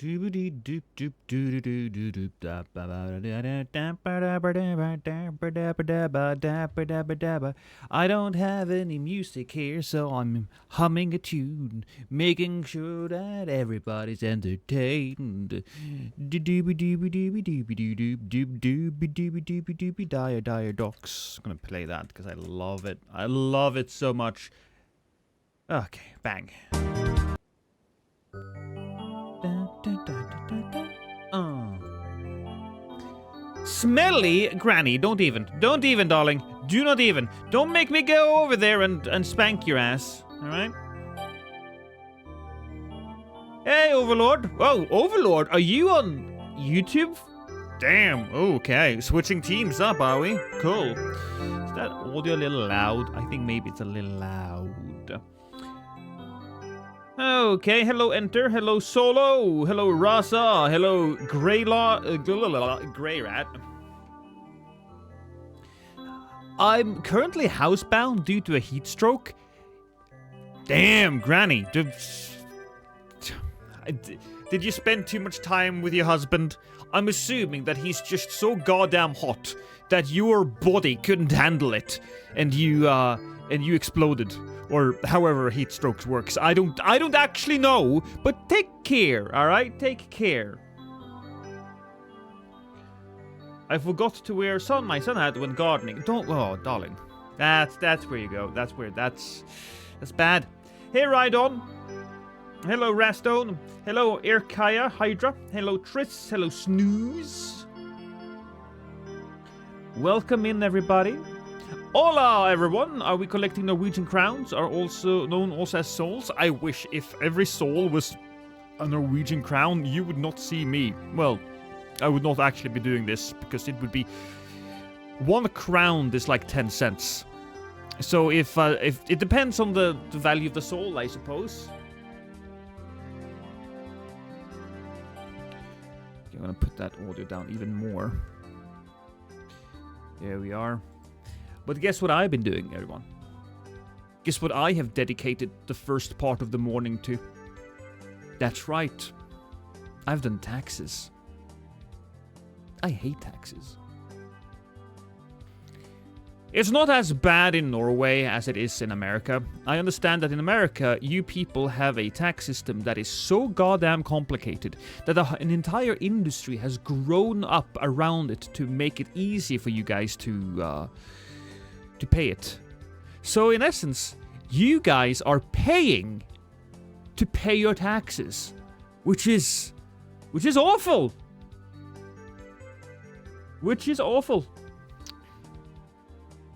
I don't have any music here, so I'm humming a tune, making sure that everybody's entertained. Dire Docs. I'm gonna play that because I love it. I love it so much. Okay, bang. Smelly Granny, don't even, darling. Do not even. Don't make me go over there and spank your ass, alright? Hey, Overlord. Oh, Overlord, are you on YouTube? Damn, okay. Switching teams up, are we? Cool. Is that audio a little loud? I think maybe it's a little loud. Okay, hello Enter, hello Solo, hello Rasa, hello Grey Rat. I'm currently housebound due to a heat stroke. Damn, Granny. Did you spend too much time with your husband? I'm assuming that he's just so goddamn hot that your body couldn't handle it, and you exploded. Or however heat strokes works. I don't actually know, but take care, alright? Take care. I forgot to wear my sun hat when gardening. Oh, darling. That's where you go. That's bad. Hey, Rhydon. Hello, Rastone. Hello, Erkaya Hydra. Hello, Triss. Hello, Snooze. Welcome in, everybody. Hola, everyone! Are we collecting Norwegian crowns, are also known also as souls? I wish if every soul was a Norwegian crown, you would not see me. Well, I would not actually be doing this, because it would be... One crown is like 10 cents. So if it depends on the value of the soul, I suppose. Okay, I'm gonna put that audio down even more. There we are. But guess what I've been doing, everyone? Guess what I have dedicated the first part of the morning to? That's right. I've done taxes. I hate taxes. It's not as bad in Norway as it is in America. I understand that in America, you people have a tax system that is so goddamn complicated that an entire industry has grown up around it to make it easy for you guys to pay it. So in essence, you guys are paying to pay your taxes, which is awful. Which is awful.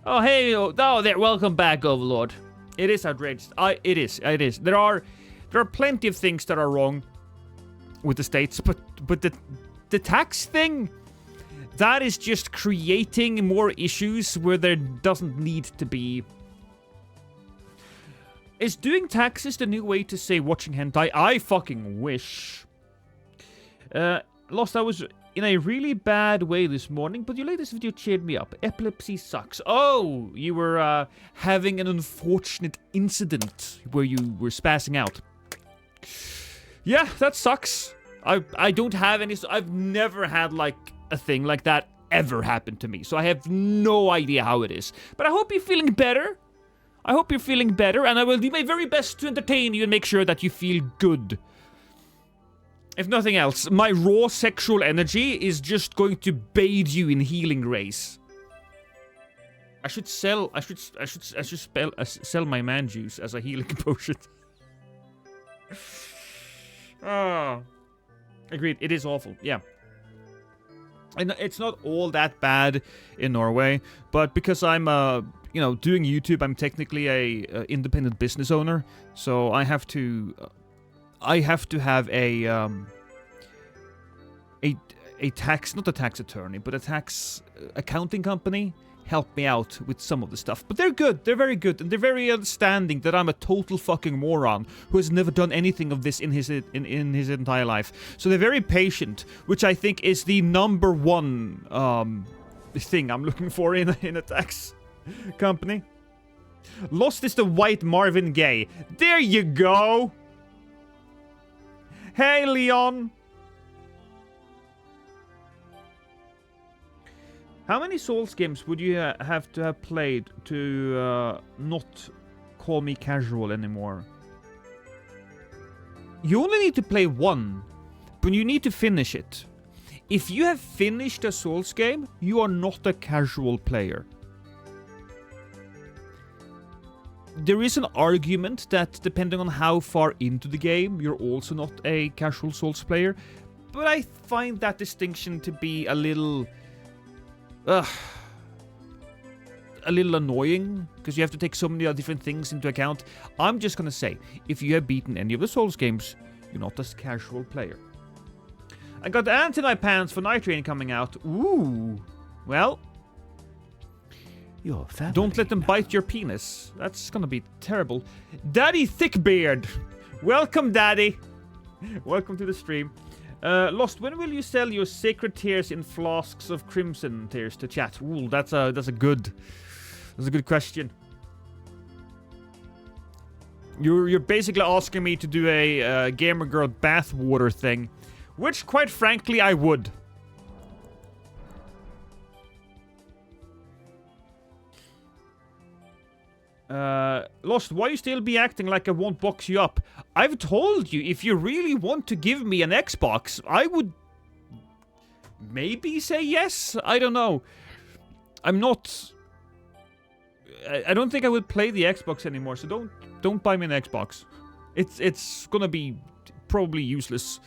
Oh hey, oh there, welcome back, Overlord. It is outrageous. It is. There are plenty of things that are wrong with the states, but the tax thing, that is just creating more issues where there doesn't need to be. Is doing taxes the new way to say watching hentai? I fucking wish. Lost, I was in a really bad way this morning, but your latest video cheered me up. Epilepsy sucks. Oh, you were having an unfortunate incident where you were spazzing out. Yeah, that sucks. I don't have any. I've never had like a thing like that ever happen to me, so I have no idea how it is. But I hope you're feeling better. I hope you're feeling better, and I will do my very best to entertain you and make sure that you feel good. If nothing else, my raw sexual energy is just going to bathe you in healing rays. I should sell my man juice as a healing potion. Oh. Agreed, it is awful, yeah. And it's not all that bad in Norway, but because I'm doing YouTube, I'm technically a independent business owner, so I have to have a tax, not a tax attorney, but a tax accounting company help me out with some of the stuff. But they're good, they're very good, and they're very understanding that I'm a total fucking moron who has never done anything of this in his entire life. So they're very patient, which I think is the number one thing I'm looking for in a tax company. Lost is the white Marvin Gaye. There you go. Hey, Leon. How many Souls games would you have to have played to not call me casual anymore? You only need to play one, but you need to finish it. If you have finished a Souls game, you are not a casual player. There is an argument that depending on how far into the game, you're also not a casual Souls player, but I find that distinction to be a little annoying, because you have to take so many different things into account. I'm just gonna say, if you have beaten any of the Souls games, you're not a casual player. I got anti-pants for Night Train coming out. Ooh. Well, Your family. don't let them bite your penis. That's gonna be terrible. Daddy Thickbeard! Welcome, Daddy! Welcome to the stream. Lost, when will you sell your sacred tears in flasks of crimson tears to chat? Ooh, that's a good question. You're basically asking me to do a gamer girl bathwater thing, which, quite frankly, I would. Lost, why you still be acting like I won't box you up? I've told you, if you really want to give me an Xbox, I would maybe say yes. I don't know. I'm not. I don't think I would play the Xbox anymore, so don't buy me an Xbox. It's gonna be probably useless.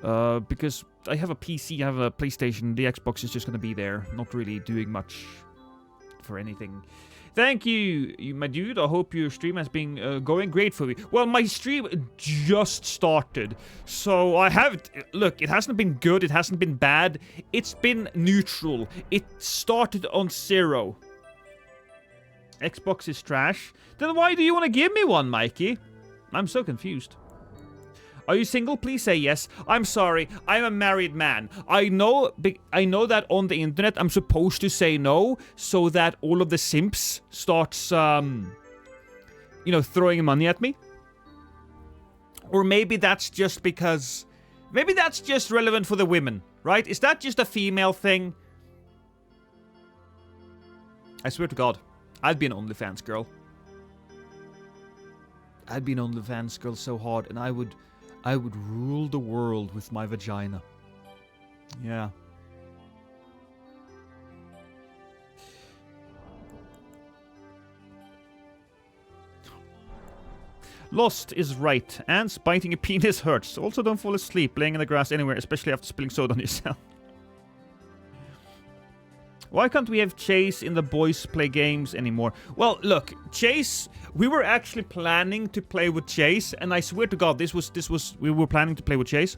Because I have a PC, I have a PlayStation. The Xbox is just gonna be there, not really doing much for anything. Thank you, my dude. I hope your stream has been going great for me. Well, my stream just started, so I haven't... Look, it hasn't been good, it hasn't been bad. It's been neutral. It started on 0. Xbox is trash. Then why do you want to give me one, Mikey? I'm so confused. Are you single? Please say yes. I'm sorry. I'm a married man. I know that on the internet I'm supposed to say no so that all of the simps starts, throwing money at me. Or maybe that's just because... Maybe that's just relevant for the women, right? Is that just a female thing? I swear to God, I'd be an OnlyFans girl. I'd be an OnlyFans girl so hard, and I would rule the world with my vagina. Yeah. Lost is right. Ants biting a penis hurts. Also, don't fall asleep laying in the grass anywhere, especially after spilling soda on yourself. Why can't we have Chase in the boys play games anymore? Well, look, Chase, we were actually planning to play with Chase, and I swear to God, we were planning to play with Chase.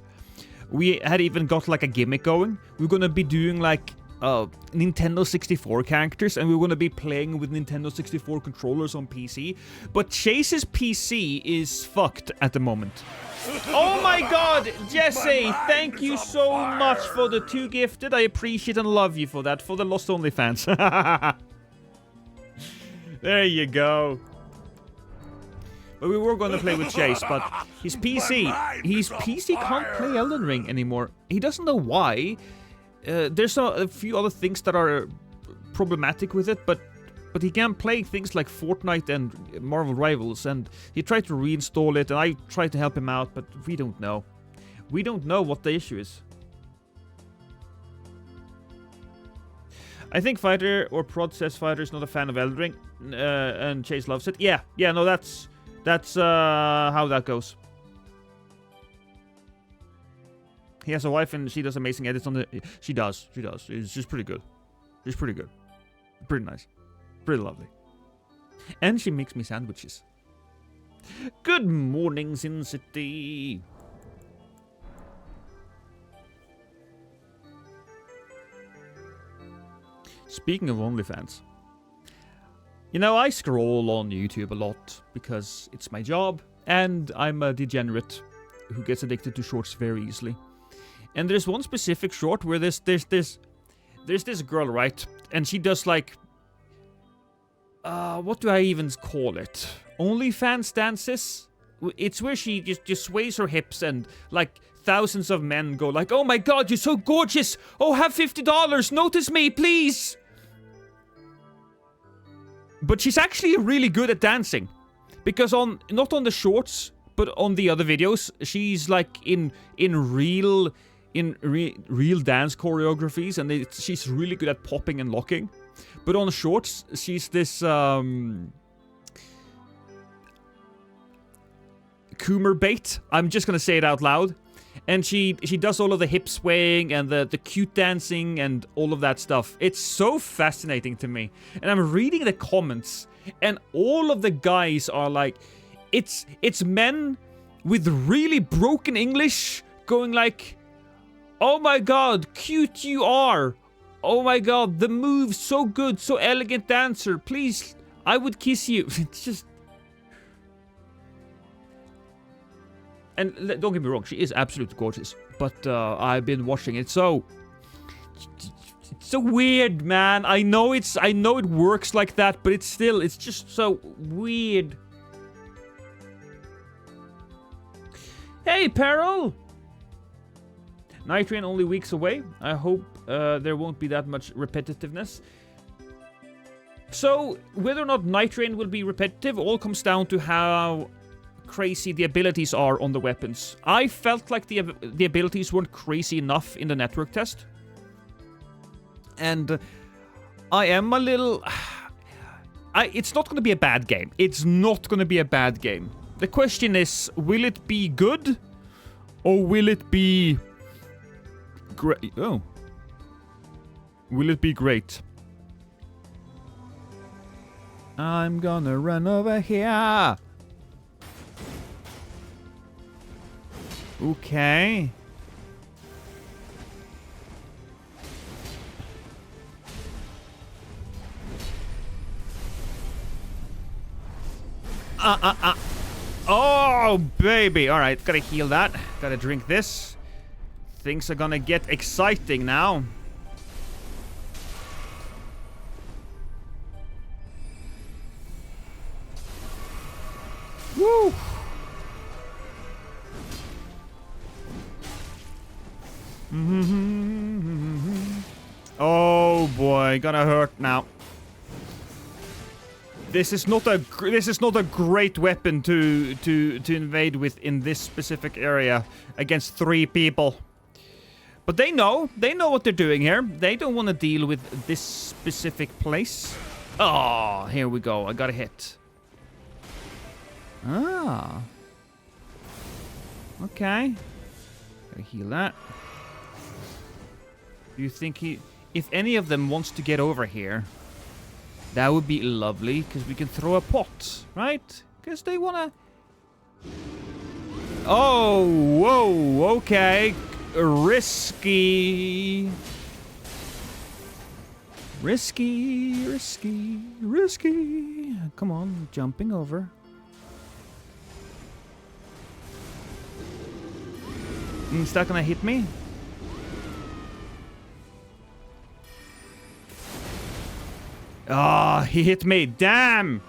We had even got like a gimmick going. We're gonna be doing like Nintendo 64 characters, and we're gonna be playing with Nintendo 64 controllers on PC. But Chase's PC is fucked at the moment. Oh my God, Jesse, thank you so much for the 2 gifted. I appreciate and love you for that, for the Lost Only fans. There you go. But we were going to play with Chase, but his PC can't play Elden Ring anymore. He doesn't know why. There's a few other things that are problematic with it, but he can play things like Fortnite and Marvel Rivals, and he tried to reinstall it, and I tried to help him out, but we don't know. We don't know what the issue is. I think Fighter or Prod says Fighter is not a fan of Elden Ring, and Chase loves it. Yeah, no, that's how that goes. He has a wife, and she does amazing edits on the... She does. She's pretty good. Pretty nice. Pretty lovely. And she makes me sandwiches. Good morning, Sin City. Speaking of OnlyFans. I scroll on YouTube a lot because it's my job, and I'm a degenerate who gets addicted to shorts very easily. And there's one specific short where there's this girl, right? And she does like... what do I even call it? OnlyFans dances? It's where she just sways her hips and like thousands of men go like, "Oh my god, you're so gorgeous! Oh, have $50! Notice me, please!" But she's actually really good at dancing. Because not on the shorts, but on the other videos, she's like in real dance choreographies, and she's really good at popping and locking. But on the shorts, she's this Coomer bait. I'm just gonna say it out loud. And she does all of the hip swaying and the cute dancing and all of that stuff. It's so fascinating to me. And I'm reading the comments, and all of the guys are like, it's men with really broken English going like, "Oh my god, cute you are. Oh my god, the moves so good, so elegant dancer. Please, I would kiss you." It's just... And don't get me wrong, she is absolutely gorgeous. But I've been watching it, so... It's so weird, man. I know it works like that, but it's just so weird. Hey, Peril! Night Train only weeks away. I hope there won't be that much repetitiveness. So, whether or not Night Train will be repetitive all comes down to how crazy the abilities are on the weapons. I felt like the abilities weren't crazy enough in the network test. And I am a little... It's not going to be a bad game. It's not going to be a bad game. The question is, will it be good? Or will it be... great? Oh. Will it be great? I'm gonna run over here. Okay. Oh, baby. All right, gotta heal that. Gotta drink this. Things are gonna get exciting now. Woo! Oh boy, gonna hurt now. This is not a great weapon to invade with in this specific area against 3 people. But they know what they're doing here. They don't want to deal with this specific place. Oh, here we go. I got a hit. Ah. Okay. Gotta heal that. Do you think if any of them wants to get over here, that would be lovely, because we can throw a pot, right? Because they wanna... Oh, whoa, okay. Risky. Risky. Come on, jumping over. Is that gonna hit me? Ah, he hit me. Damn!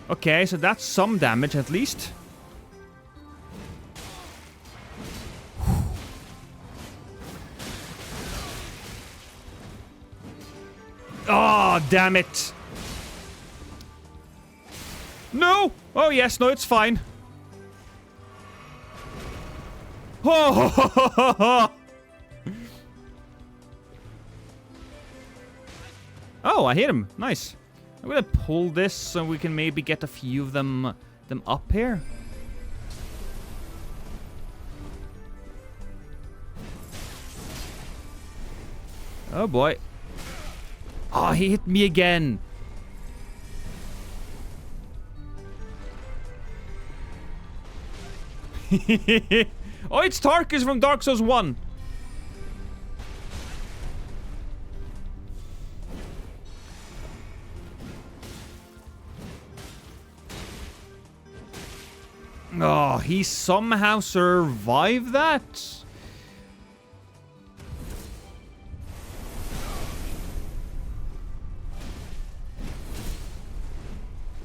Okay, so that's some damage at least. Oh, damn it. No! Oh, yes, no, it's fine. Oh, oh, I hit him. Nice. I'm gonna pull this so we can maybe get a few of them up here. Oh, boy. Oh, he hit me again. Oh, it's Tarkus from Dark Souls 1. Oh, he somehow survived that?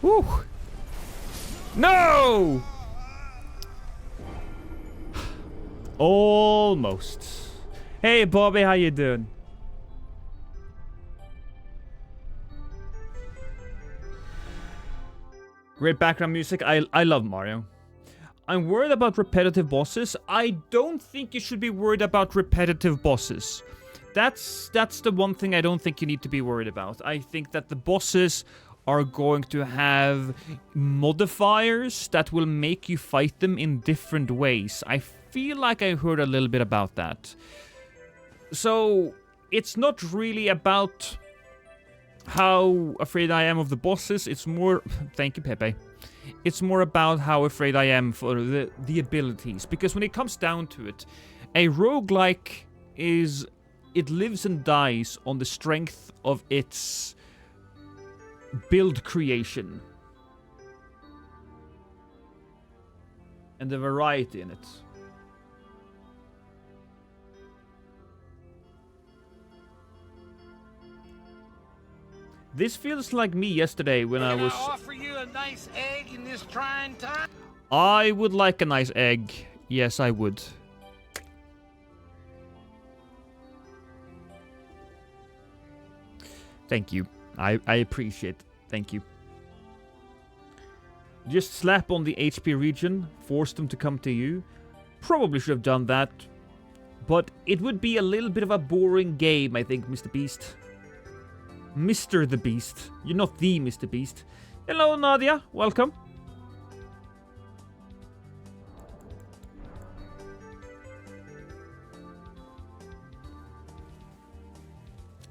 Woo! No! Almost. Hey, Bobby, how you doing? Great background music. I love Mario. I'm worried about repetitive bosses. I don't think you should be worried about repetitive bosses. That's the one thing I don't think you need to be worried about. I think that the bosses are going to have modifiers that will make you fight them in different ways. I feel like I heard a little bit about that. So, it's not really about how afraid I am of the bosses. It's more... Thank you, Pepe. It's more about how afraid I am for the abilities. Because when it comes down to it, a roguelike is... It lives and dies on the strength of its build creation. And the variety in it. This feels like me yesterday when I was... Can I offer you a nice egg in this trying time? I would like a nice egg. Yes, I would. Thank you. I appreciate it. Thank you. Just slap on the HP region, force them to come to you. Probably should have done that. But it would be a little bit of a boring game, I think, Mr. Beast. Mr. the Beast. You're not the Mr. Beast. Hello, Nadia. Welcome.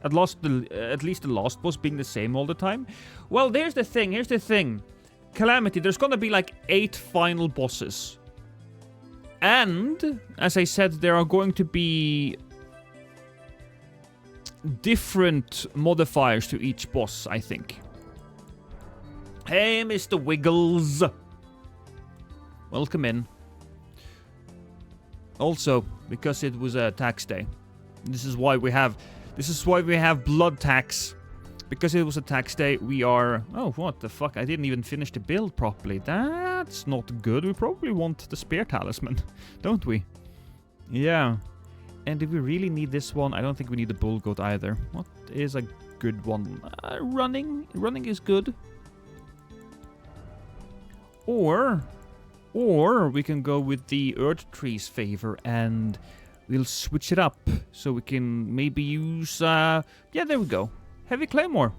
At least the last boss being the same all the time. Well, there's the thing. Here's the thing. Calamity, there's gonna be like 8 final bosses. And, as I said, there are going to be different modifiers to each boss, I think. Hey, Mr. Wiggles. Welcome in. Also, because it was a tax day. This is why we have blood tax. Because it was a tax day, we are... Oh, what the fuck? I didn't even finish the build properly. That's not good. We probably want the spear talisman, don't we? Yeah. And do we really need this one? I don't think we need the bull goat either. What is a good one? Running. Running is good. Or we can go with the Earth Tree's favor and we'll switch it up. So we can maybe use... yeah, there we go. Heavy Claymore.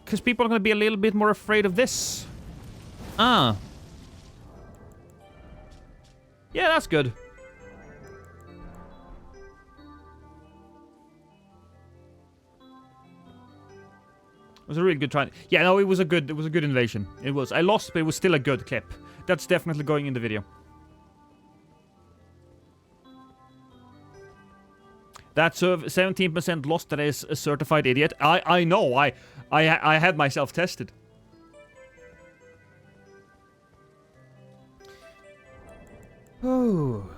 Because people are going to be a little bit more afraid of this. Ah. Yeah, that's good. It was a really good try. Yeah, no, it was a good invasion. It was. I lost, but it was still a good clip. That's definitely going in the video. That's 17% lost. That is a certified idiot. I know. I had myself tested. Oh.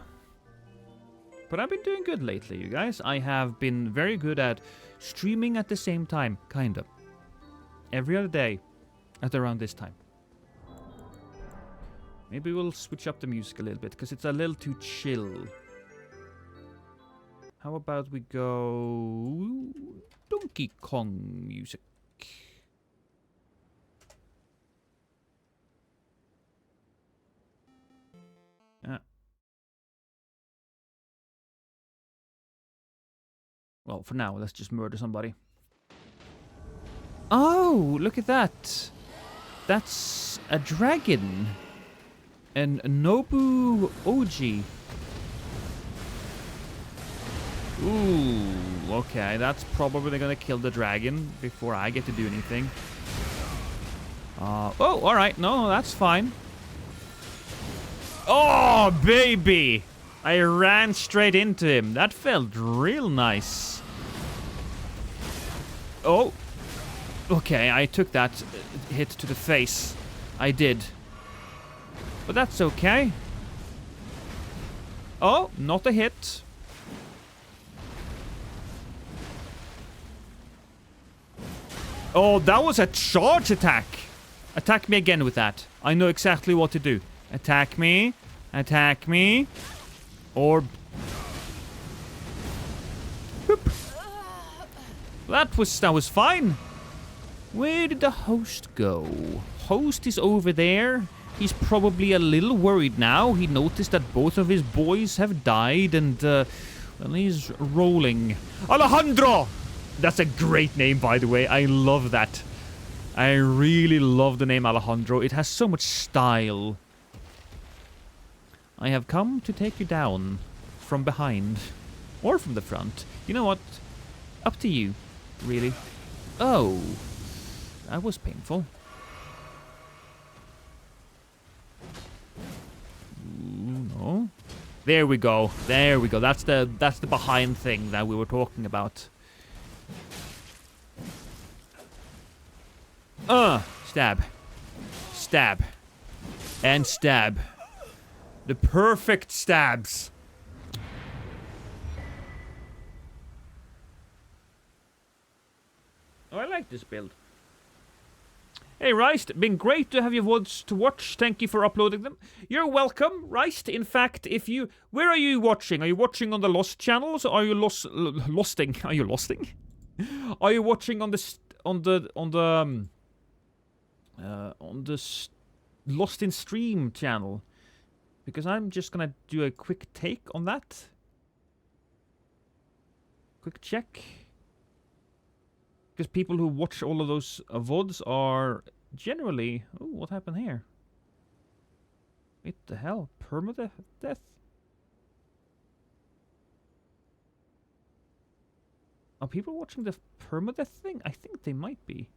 But I've been doing good lately, you guys. I have been very good at streaming at the same time, kinda. Every other day at around this time. Maybe we'll switch up the music a little bit because it's a little too chill. How about we go Donkey Kong music? Well, for now, let's just murder somebody. Oh, look at that. That's a dragon. And Nobu Oji. Ooh, okay. That's probably gonna kill the dragon before I get to do anything. Oh, alright. No, that's fine. Oh, baby! I ran straight into him. That felt real nice. Oh. Okay, I took that hit to the face. I did. But that's okay. Oh, not a hit. Oh, that was a charge attack. Attack me again with that. I know exactly what to do. Attack me. Attack me. Or... Whoop. That was fine. Where did the host go? Host is over there. He's probably a little worried now. He noticed that both of his boys have died and, well, he's rolling. Alejandro! That's a great name, by the way. I love that. I really love the name Alejandro. It has so much style. I have come to take you down from behind. Or from the front. You know what? Up to you, really. Oh. That was painful. No. There we go. There we go. That's the behind thing that we were talking about. Stab. Stab. And stab. The perfect stabs. Oh, I like this build. Hey, Reist, been great to have your VODs to watch. Thank you for uploading them. You're welcome, Reist. In fact, if you... Where are you watching? Are you watching on the Lost channels? Or are you losting? Are you losting? Are you watching on the Lost in Stream channel? Because I'm just gonna do a quick take on that. Quick check. Because people who watch all of those VODs are generally... Oh, what happened here? What the hell? Permadeath? Are people watching the permadeath thing? I think they might be.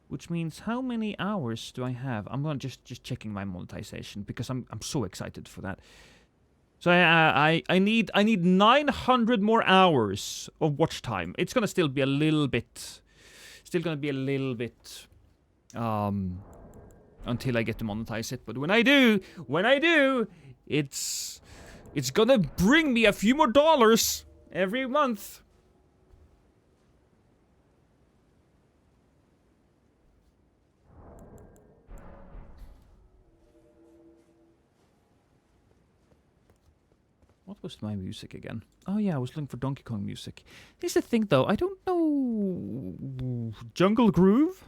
Which means how many hours do I have? I'm gonna just checking my monetization because I'm so excited for that. So I need 900 more hours of watch time. It's gonna still be a little bit, until I get to monetize it. But when I do, it's gonna bring me a few more dollars every month. What was my music again? Oh yeah, I was looking for Donkey Kong music. Here's the thing though, I don't know... Jungle Groove?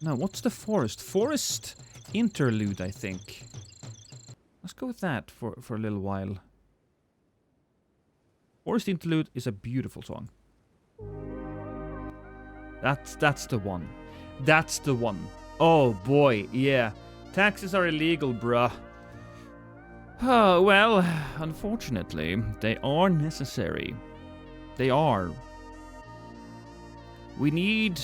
No, what's the forest? Forest Interlude, I think. Let's go with that for a little while. Forest Interlude is a beautiful song. That's the one. That's the one. Oh boy, yeah. Taxes are illegal, bruh. Oh, well, unfortunately, they are necessary. They are. We need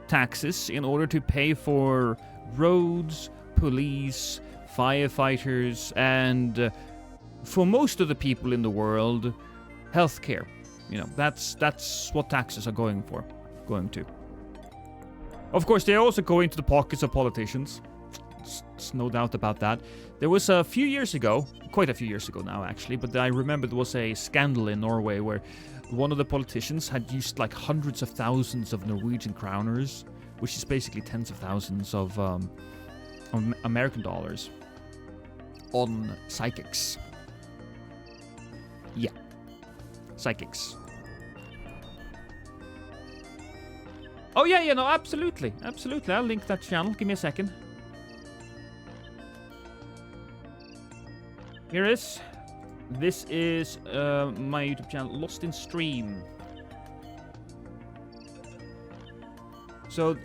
taxes in order to pay for roads, police, firefighters, and for most of the people in the world, healthcare. You know, that's what taxes are going to. Of course, they also go into the pockets of politicians. There's no doubt about that. There was a few years ago, quite a few years ago now actually, but I remember there was a scandal in Norway where one of the politicians had used like hundreds of thousands of Norwegian kroners, which is basically tens of thousands of American dollars, on psychics. Yeah. Psychics. Oh, yeah, no, absolutely. Absolutely. I'll link that channel. Give me a second. Here it is. This is my YouTube channel, Lost in Stream. So,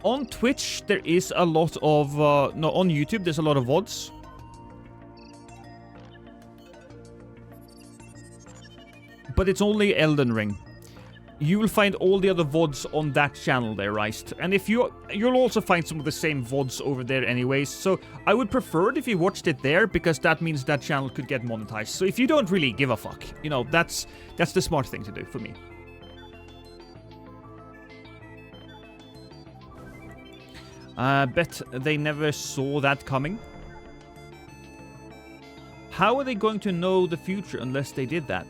on Twitch, there is a lot of... no, on YouTube, there's a lot of VODs. But it's only Elden Ring. you will find all the other VODs on that channel there, right? And if you'll also find some of the same VODs over there anyways. So I would prefer it if you watched it there, because that means that channel could get monetized. So if you don't really give a fuck, you know, that's the smart thing to do for me. I bet they never saw that coming. How are they going to know the future unless they did that?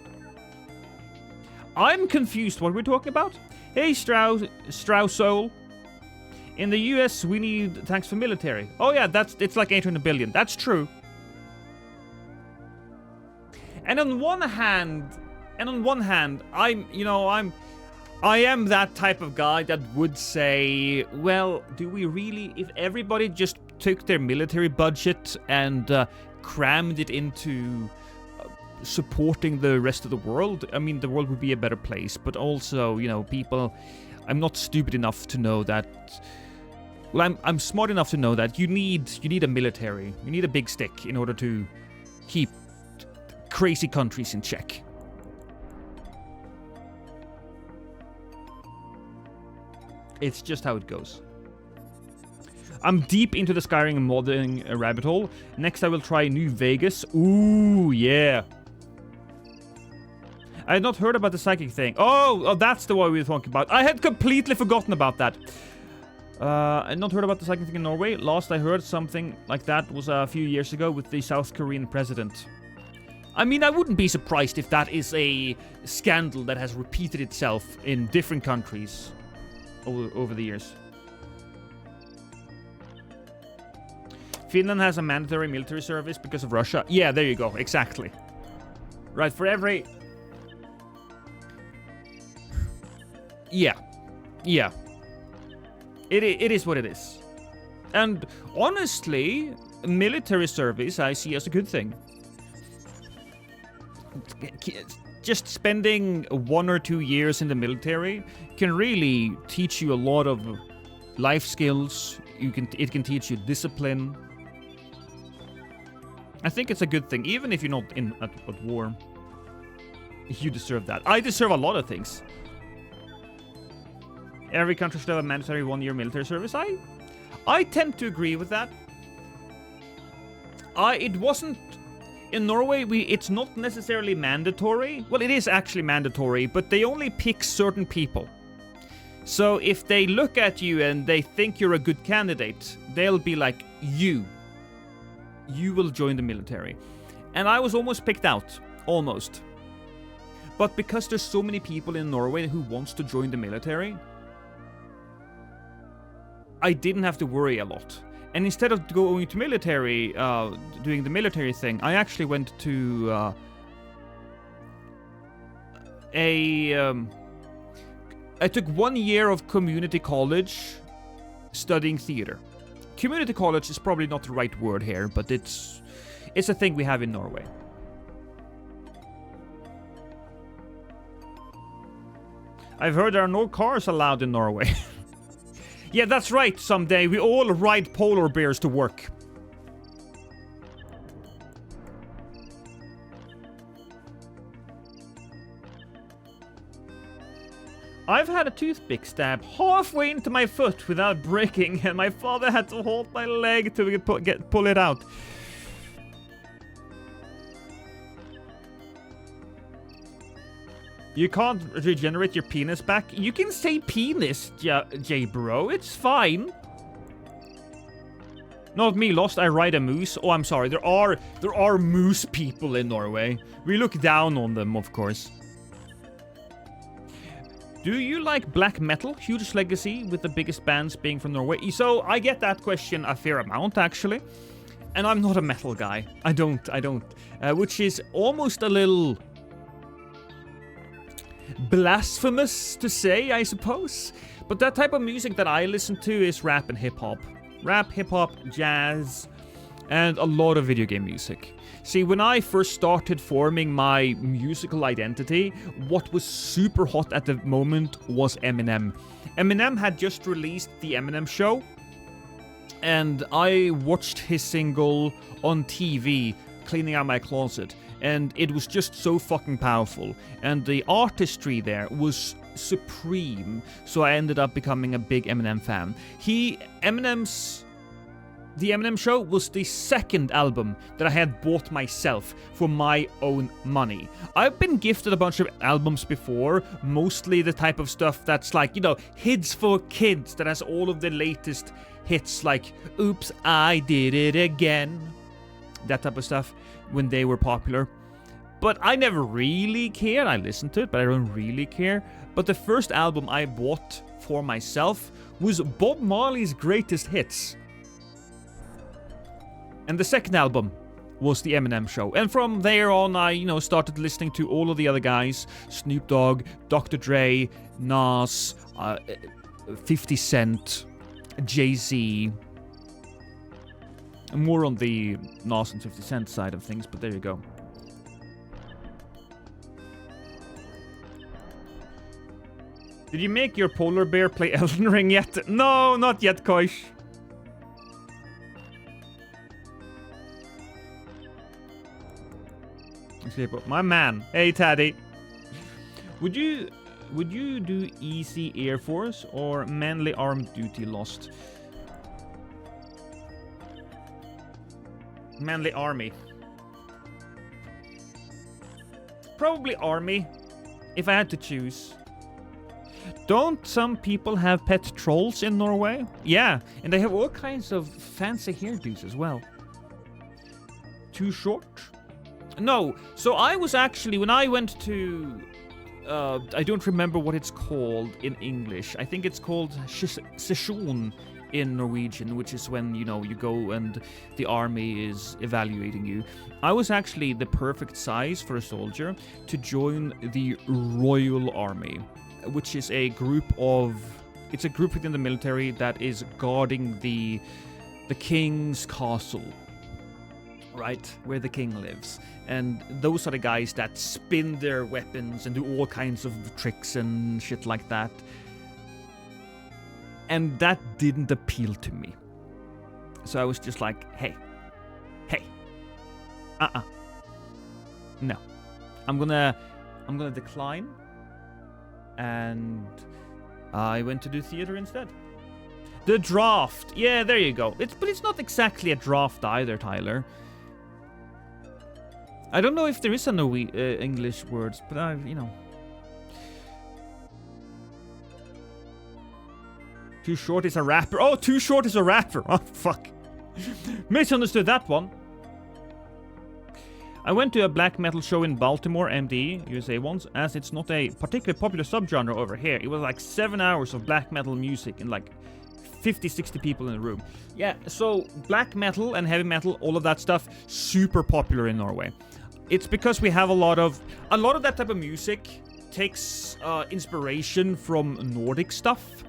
I'm confused what we're talking about. Hey, Strauss-Soul. In the US, we need tanks for military. Oh yeah, it's like 800 billion. That's true. And on one hand, I am that type of guy that would say, well, do we really, if everybody just took their military budget and crammed it into supporting the rest of the world, I mean, the world would be a better place. But also, you know, people, I'm not stupid enough to know that. Well, I'm smart enough to know that you need a military, you need a big stick in order to keep crazy countries in check. It's just how it goes. I'm deep into the Skyrim modding rabbit hole. Next I will try New Vegas. Ooh, yeah. I had not heard about the psychic thing. Oh, that's the one we were talking about. I had completely forgotten about that. I had not heard about the psychic thing in Norway. Last I heard something like that was a few years ago with the South Korean president. I mean, I wouldn't be surprised if that is a scandal that has repeated itself in different countries over the years. Finland has a mandatory military service because of Russia. Yeah, there you go. Exactly. Right, for every... Yeah. It is what it is. And honestly, military service I see as a good thing. Just spending 1 or 2 years in the military can really teach you a lot of life skills. It can teach you discipline. I think it's a good thing, even if you're not at war. You deserve that. I deserve a lot of things. Every country should have a mandatory 1-year military service. I tend to agree with that. It wasn't... In Norway, it's not necessarily mandatory. Well, it is actually mandatory, but they only pick certain people. So if they look at you and they think you're a good candidate, they'll be like, you will join the military. And I was almost picked out. Almost. But because there's so many people in Norway who wants to join the military, I didn't have to worry a lot. And instead of going to military, doing the military thing, I actually went to I took 1 year of community college studying theater. Community college is probably not the right word here, but it's a thing we have in Norway. I've heard there are no cars allowed in Norway. Yeah, that's right, someday we all ride polar bears to work. I've had a toothpick stab halfway into my foot without breaking, and my father had to hold my leg to pull it out. You can't regenerate your penis back? You can say penis, J-bro. It's fine. Not me, Lost. I ride a moose. Oh, I'm sorry. There are moose people in Norway. We look down on them, of course. Do you like black metal? Huge legacy with the biggest bands being from Norway. So I get that question a fair amount, actually. And I'm not a metal guy. I don't. Which is almost a little... blasphemous to say, I suppose. But that type of music that I listen to is rap and hip-hop. Rap, hip-hop, jazz, and a lot of video game music. See, when I first started forming my musical identity, what was super hot at the moment was Eminem. Eminem had just released The Eminem Show, and I watched his single on TV, cleaning out my closet. And it was just so fucking powerful. And the artistry there was supreme, so I ended up becoming a big Eminem fan. The Eminem Show was the second album that I had bought myself for my own money. I've been gifted a bunch of albums before, mostly the type of stuff that's like, hits for kids, that has all of the latest hits like, Oops, I Did It Again. That type of stuff when they were popular. But I never really cared. I listened to it, but I don't really care. But the first album I bought for myself was Bob Marley's Greatest Hits. And the second album was the Eminem Show. And from there on, I, started listening to all of the other guys. Snoop Dogg, Dr. Dre, Nas, 50 Cent, Jay-Z. More on the Nas and 50 Cent side of things, but there you go. Did you make your polar bear play Elden Ring yet? No, not yet, Koish. But my man, hey Taddy, would you do easy Air Force or manly armed duty Lost? Manly army. Probably army, if I had to choose. Don't some people have pet trolls in Norway? Yeah, and they have all kinds of fancy hairdos as well. Too short? No, so I was actually, when I went to, I don't remember what it's called in English. I think it's called session in Norwegian, which is when, you go and the army is evaluating you. I was actually the perfect size for a soldier to join the Royal Army, which is a group within the military that is guarding the king's castle. Right, where the king lives. And those are the guys that spin their weapons and do all kinds of tricks and shit like that. And that didn't appeal to me. So I was just like, hey. No. I'm gonna decline. And I went to do theater instead. The draft. Yeah, there you go. But it's not exactly a draft either, Tyler. I don't know if there is a English words, but Too Short is a rapper. Oh, Too Short is a rapper. Oh, fuck. Misunderstood that one. I went to a black metal show in Baltimore, MD, USA once, as it's not a particularly popular subgenre over here. It was like 7 hours of black metal music and like 50, 60 people in the room. Yeah, so black metal and heavy metal, all of that stuff, super popular in Norway. It's because we have a lot of that type of music takes inspiration from Nordic stuff,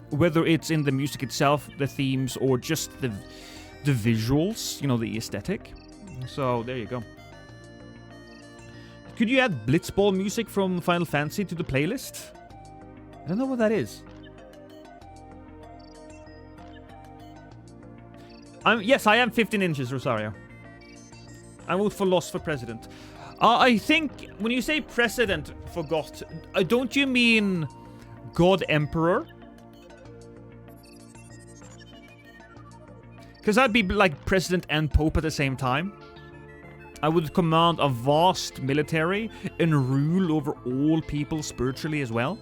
whether it's in the music itself, the themes, or just the visuals, the aesthetic. So there you go. Could you add Blitzball music from Final Fantasy to the playlist? I don't know what that is. Yes, I am 15 inches, Rosario. I vote for Lost for president. I think when you say president, forgot, don't you mean God Emperor? Because I'd be like president and pope at the same time. I would command a vast military and rule over all people spiritually as well.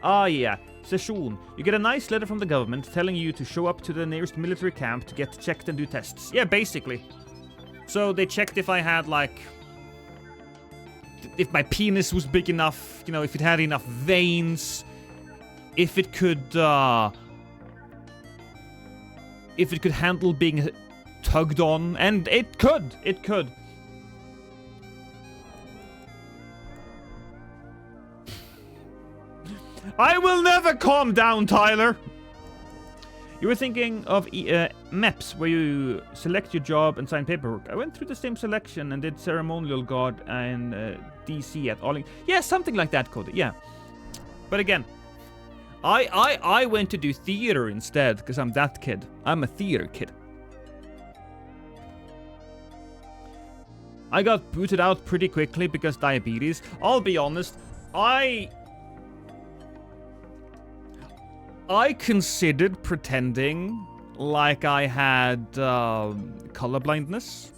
Yeah. Session. You get a nice letter from the government telling you to show up to the nearest military camp to get checked and do tests. Yeah, basically. So they checked if I had, like... if my penis was big enough, if it had enough veins, if it could handle being tugged on, and it could. I will never calm down, Tyler! You were thinking of MEPS, where you select your job and sign paperwork. I went through the same selection and did ceremonial guard and DC at Arlington. Yeah, something like that, Cody, yeah. But again, I went to do theater instead, because I'm that kid. I'm a theater kid. I got booted out pretty quickly because diabetes. I'll be honest, I considered pretending like I had color blindness.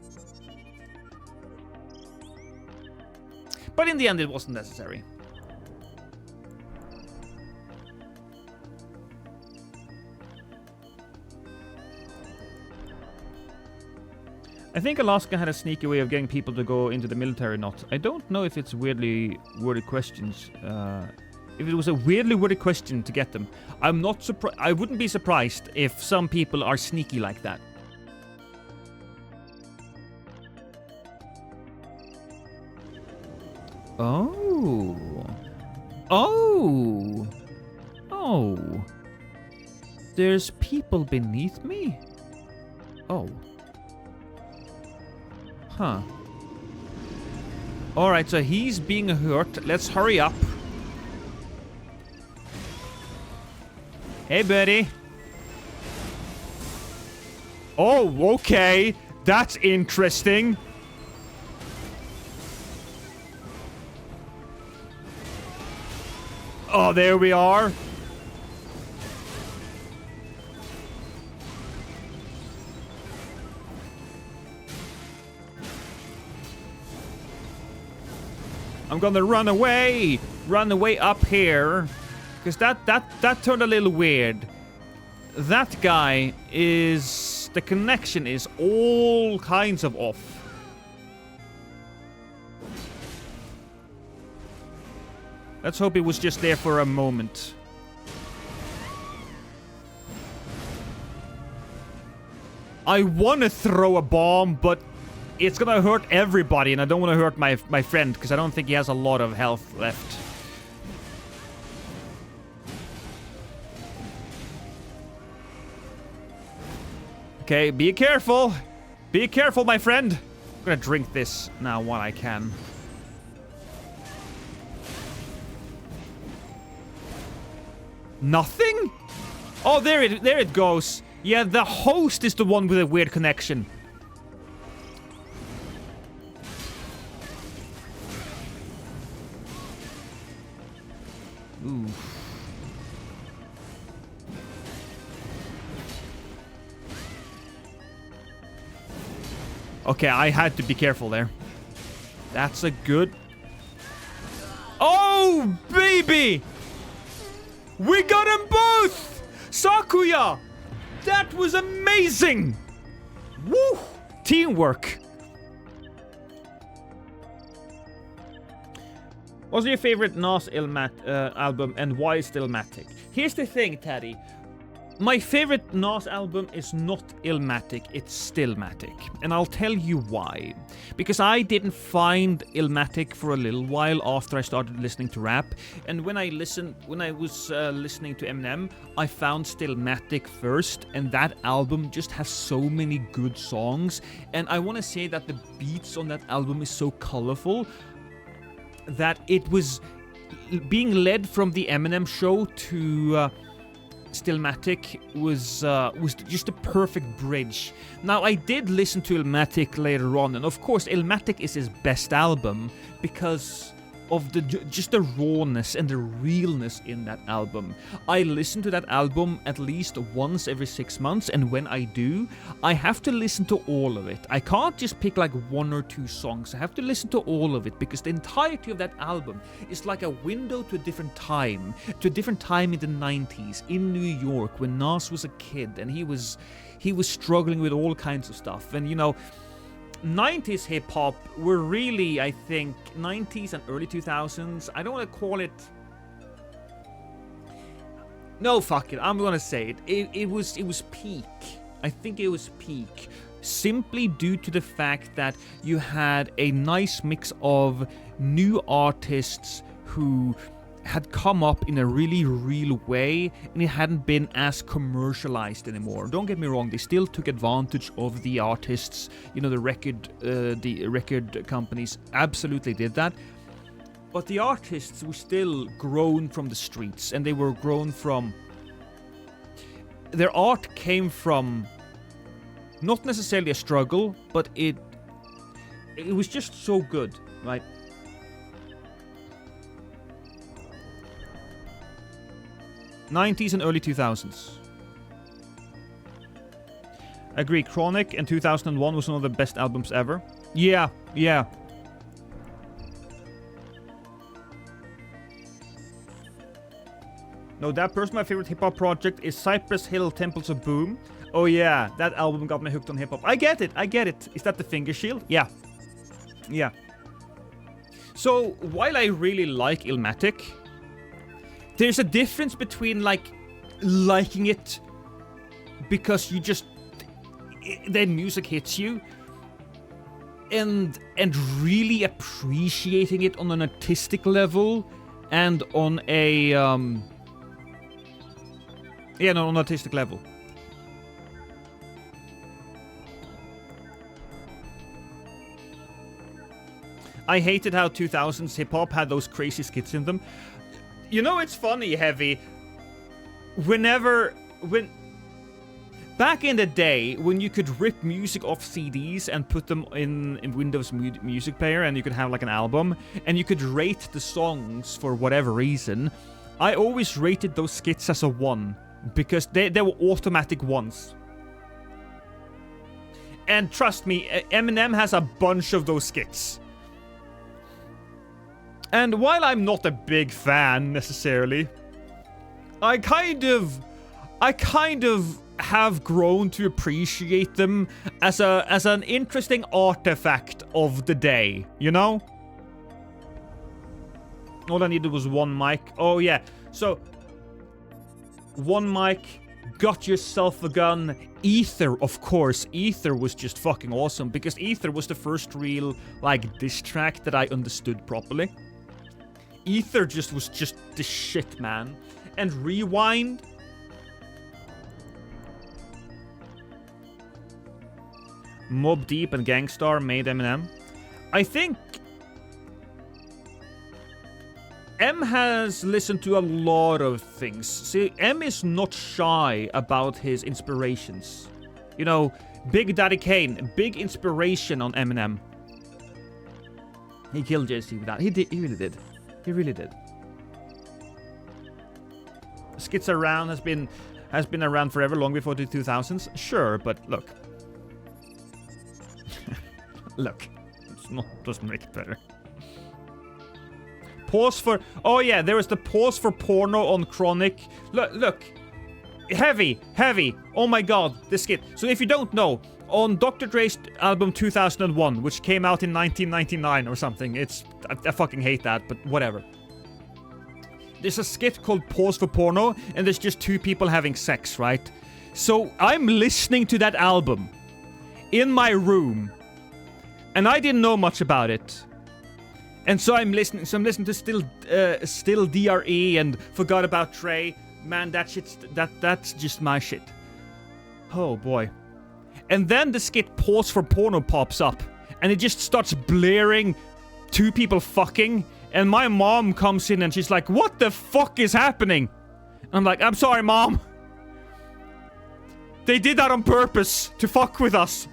But in the end, it wasn't necessary. I think Alaska had a sneaky way of getting people to go into the military or not. I don't know if it's weirdly worded questions. If it was a weirdly worded question to get them. I'm not surprised. I wouldn't be surprised if some people are sneaky like that. Oh. Oh. Oh. There's people beneath me? Oh. Huh. Alright, so he's being hurt. Let's hurry up. Hey, buddy. Oh, okay. That's interesting. Oh, there we are. I'm gonna run away up here, because that turned a little weird. That guy is, the connection is all kinds of off. Let's hope it was just there for a moment. I want to throw a bomb, but it's gonna hurt everybody, and I don't want to hurt my friend, because I don't think he has a lot of health left. Okay, be careful. Be careful, my friend. I'm gonna drink this now while I can. Nothing? Oh, there it goes. Yeah, the host is the one with a weird connection. Ooh. Okay, I had to be careful there. That's a good... Oh, baby! We got them both! Sakuya! That was amazing! Woo! Teamwork. What's your favorite Nas album, and why Stillmatic? Here's the thing, Teddy. My favorite Nas album is not Illmatic, it's Stillmatic. And I'll tell you why. Because I didn't find Illmatic for a little while after I started listening to rap. And when I was listening to Eminem, I found Stillmatic first. And that album just has so many good songs. And I want to say that the beats on that album is so colorful that it was being led from the Eminem show to... Stillmatic was just a perfect bridge. Now, I did listen to Illmatic later on, and of course, Illmatic is his best album because of just the rawness and the realness in that album. I listen to that album at least once every 6 months, and when I do, I have to listen to all of it. I can't just pick like 1 or 2 songs. I have to listen to all of it because the entirety of that album is like a window to a different time in the 90s in New York when Nas was a kid and he was struggling with all kinds of stuff. And you know, 90s hip-hop were really, I think, 90s and early 2000s. I don't want to call it... No, fuck it. I'm gonna say it. It was peak. I think it was peak. Simply due to the fact that you had a nice mix of new artists who had come up in a really real way, and it hadn't been as commercialized anymore. Don't get me wrong, they still took advantage of the artists, you know, the record companies absolutely did that, but the artists were still grown from the streets, and they were grown from... Their art came from not necessarily a struggle, but It was just so good, right? '90s and early 2000s. Agree, Chronic in 2001 was one of the best albums ever. Yeah, yeah. No, that person, my favorite hip-hop project is Cypress Hill Temples of Boom. Oh yeah, that album got me hooked on hip-hop. I get it, I get it. Is that the Finger Shield? Yeah. Yeah. So, while I really like Illmatic, there's a difference between, like, liking it because you just... then music hits you, and really appreciating it on an artistic level, and on a, on an artistic level. I hated how 2000s hip-hop had those crazy skits in them. You know, it's funny, Heavy. Back in the day, when you could rip music off CDs and put them in Windows Music Player, and you could have like an album, and you could rate the songs for whatever reason, I always rated those skits as a 1, because they were automatic 1s. And trust me, Eminem has a bunch of those skits. And while I'm not a big fan, necessarily, I kind of have grown to appreciate them as an interesting artifact of the day, you know? All I needed was one mic. Oh yeah, so one mic, got yourself a gun. Ether, of course. Ether was just fucking awesome, because Ether was the first real, like, diss track that I understood properly. Ether was just the shit, man. And Rewind. Mobb Deep and Gangstar made Eminem. I think M has listened to a lot of things. See, M is not shy about his inspirations. You know, Big Daddy Kane, big inspiration on Eminem. He killed Jay-Z with that. He really did. He really did. Skits Around has been around forever, long before the 2000s. Sure, but look. Look. Doesn't make it better. Pause for... Oh yeah, there was the pause for porno on Chronic. Look. Heavy. Oh my god, this skit. So if you don't know, on Dr. Dre's album 2001, which came out in 1999 or something, I fucking hate that, but whatever. There's a skit called Pause for Porno, and there's just two people having sex, right? So I'm listening to that album in my room, and I didn't know much about it. And so I'm listening to Still DRE and Forgot About Trey. Man, that's just my shit. Oh boy. And then the skit Pause for Porno pops up, and it just starts blaring two people fucking, and my mom comes in and she's like, what the fuck is happening? I'm like, I'm sorry, Mom. They did that on purpose to fuck with us.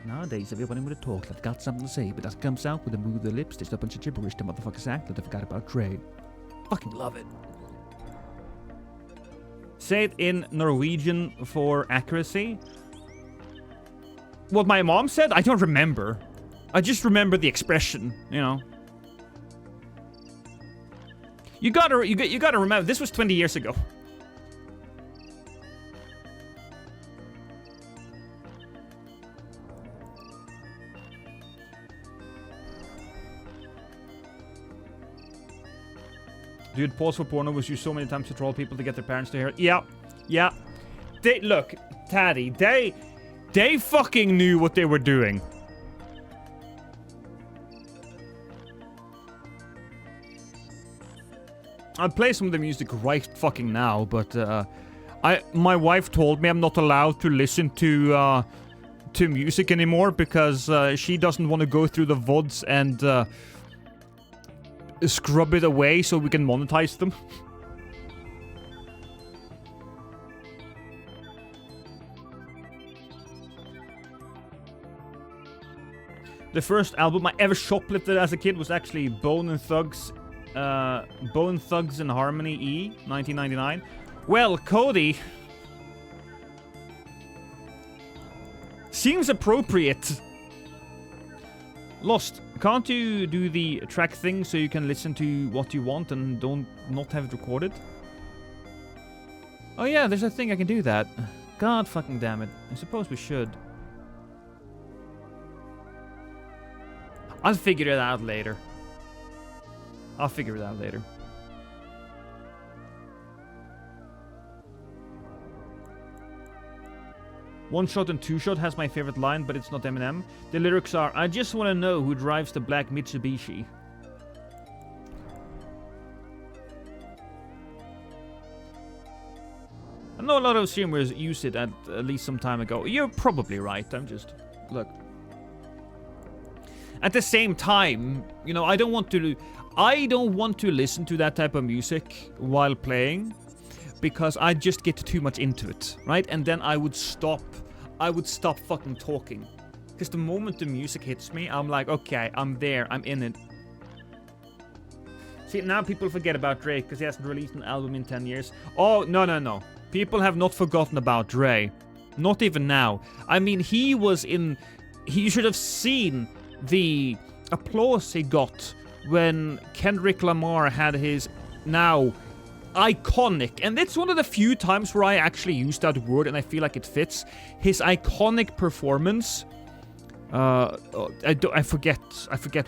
Nowadays, everybody with a talk that's got something to say, but that comes out with a move of the lips, just a bunch of gibberish the motherfuckers act that they forgot about Trey. Fucking love it. Say it in Norwegian for accuracy. What my mom said, I don't remember. I just remember the expression, you know. You gotta remember, this was 20 years ago. Dude, Pause for Porno was used so many times to troll people to get their parents to hear it. Yeah. Look, Taddy, they fucking knew what they were doing. I'll play some of the music right fucking now, but my wife told me I'm not allowed to listen to music anymore because she doesn't want to go through the VODs scrub it away so we can monetize them. The first album I ever shoplifted as a kid was actually Bone Thugs and Harmony E, 1999. Well, Cody, seems appropriate. Lost, can't you do the track thing so you can listen to what you want and not have it recorded? Oh yeah, there's a thing I can do that. God fucking damn it. I suppose we should. I'll figure it out later. I'll figure it out later. One Shot and Two Shot has my favorite line, but it's not Eminem. The lyrics are, I just want to know who drives the black Mitsubishi. I know a lot of streamers use it at least some time ago. You're probably right. I'm just... Look. At the same time, you know, I don't want to listen to that type of music while playing because I just get too much into it, right? And then I would stop fucking talking. Because the moment the music hits me, I'm like, okay, I'm there, I'm in it. See, now people forget about Drake because he hasn't released an album in 10 years. Oh, no. People have not forgotten about Dre. Not even now. I mean, you should have seen the applause he got when Kendrick Lamar had his now iconic, and it's one of the few times where I actually use that word and I feel like it fits, his iconic performance. I forget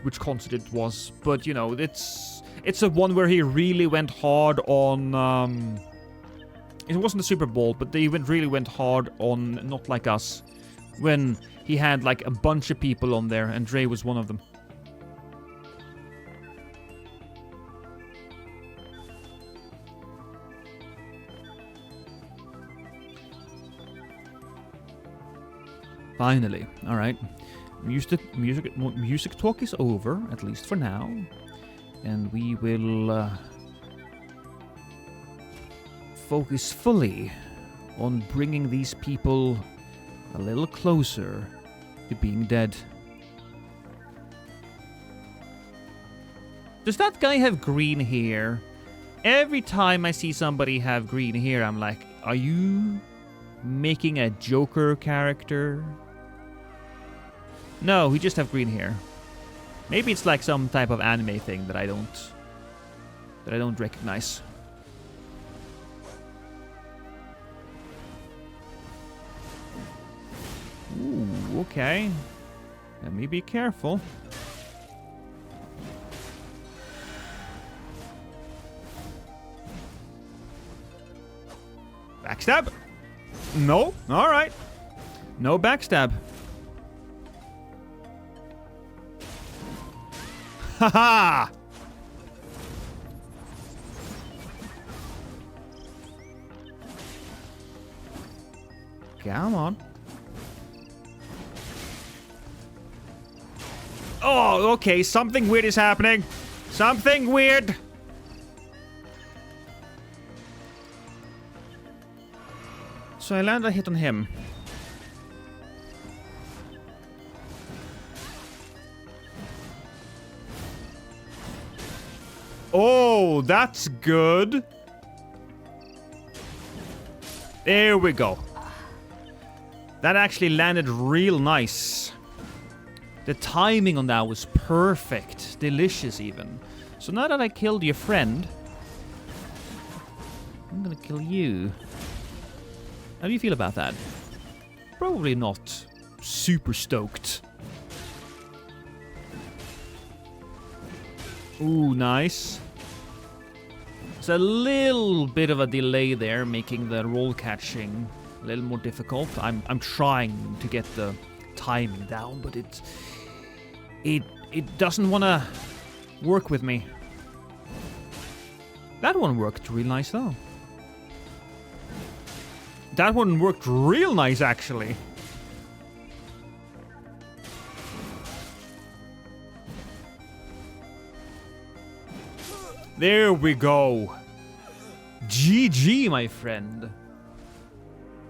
which concert it was, but you know, it's a one where he really went hard on it wasn't the Super Bowl, but they really went hard on Not Like Us when he had like a bunch of people on there and Dre was one of them. Finally. Alright. Music talk is over, at least for now. And we will focus fully on bringing these people a little closer to being dead. Does that guy have green hair? Every time I see somebody have green hair, I'm like, are you making a Joker character? No, he just have green hair. Maybe it's like some type of anime thing that I don't recognize. Ooh, okay. Let me be careful. Backstab? No? Alright. No backstab. Haha! Come on. Oh, okay. Something weird is happening. Something weird. So I land a hit on him. Oh, that's good. There we go. That actually landed real nice. The timing on that was perfect. Delicious, even. So now that I killed your friend, I'm gonna kill you. How do you feel about that? Probably not super stoked. Ooh, nice. It's a little bit of a delay there, making the roll catching a little more difficult. I'm trying to get the timing down, but it doesn't want to work with me. That one worked real nice though. That one worked real nice actually. There we go. GG, my friend.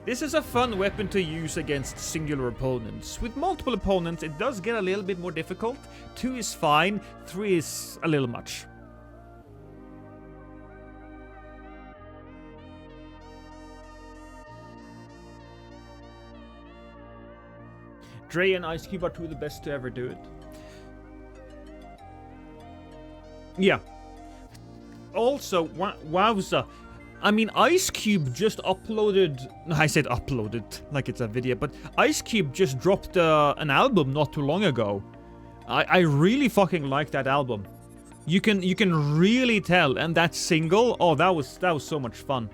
This is a fun weapon to use against singular opponents. With multiple opponents, it does get a little bit more difficult. 2 is fine, 3 is a little much. Dre and Ice Cube are 2 of the best to ever do it. Yeah. Also, wowza. I mean, Ice Cube just uploaded... I said uploaded, like it's a video, but Ice Cube just dropped an album not too long ago. I really fucking like that album. You can really tell, and that single, oh, that was so much fun.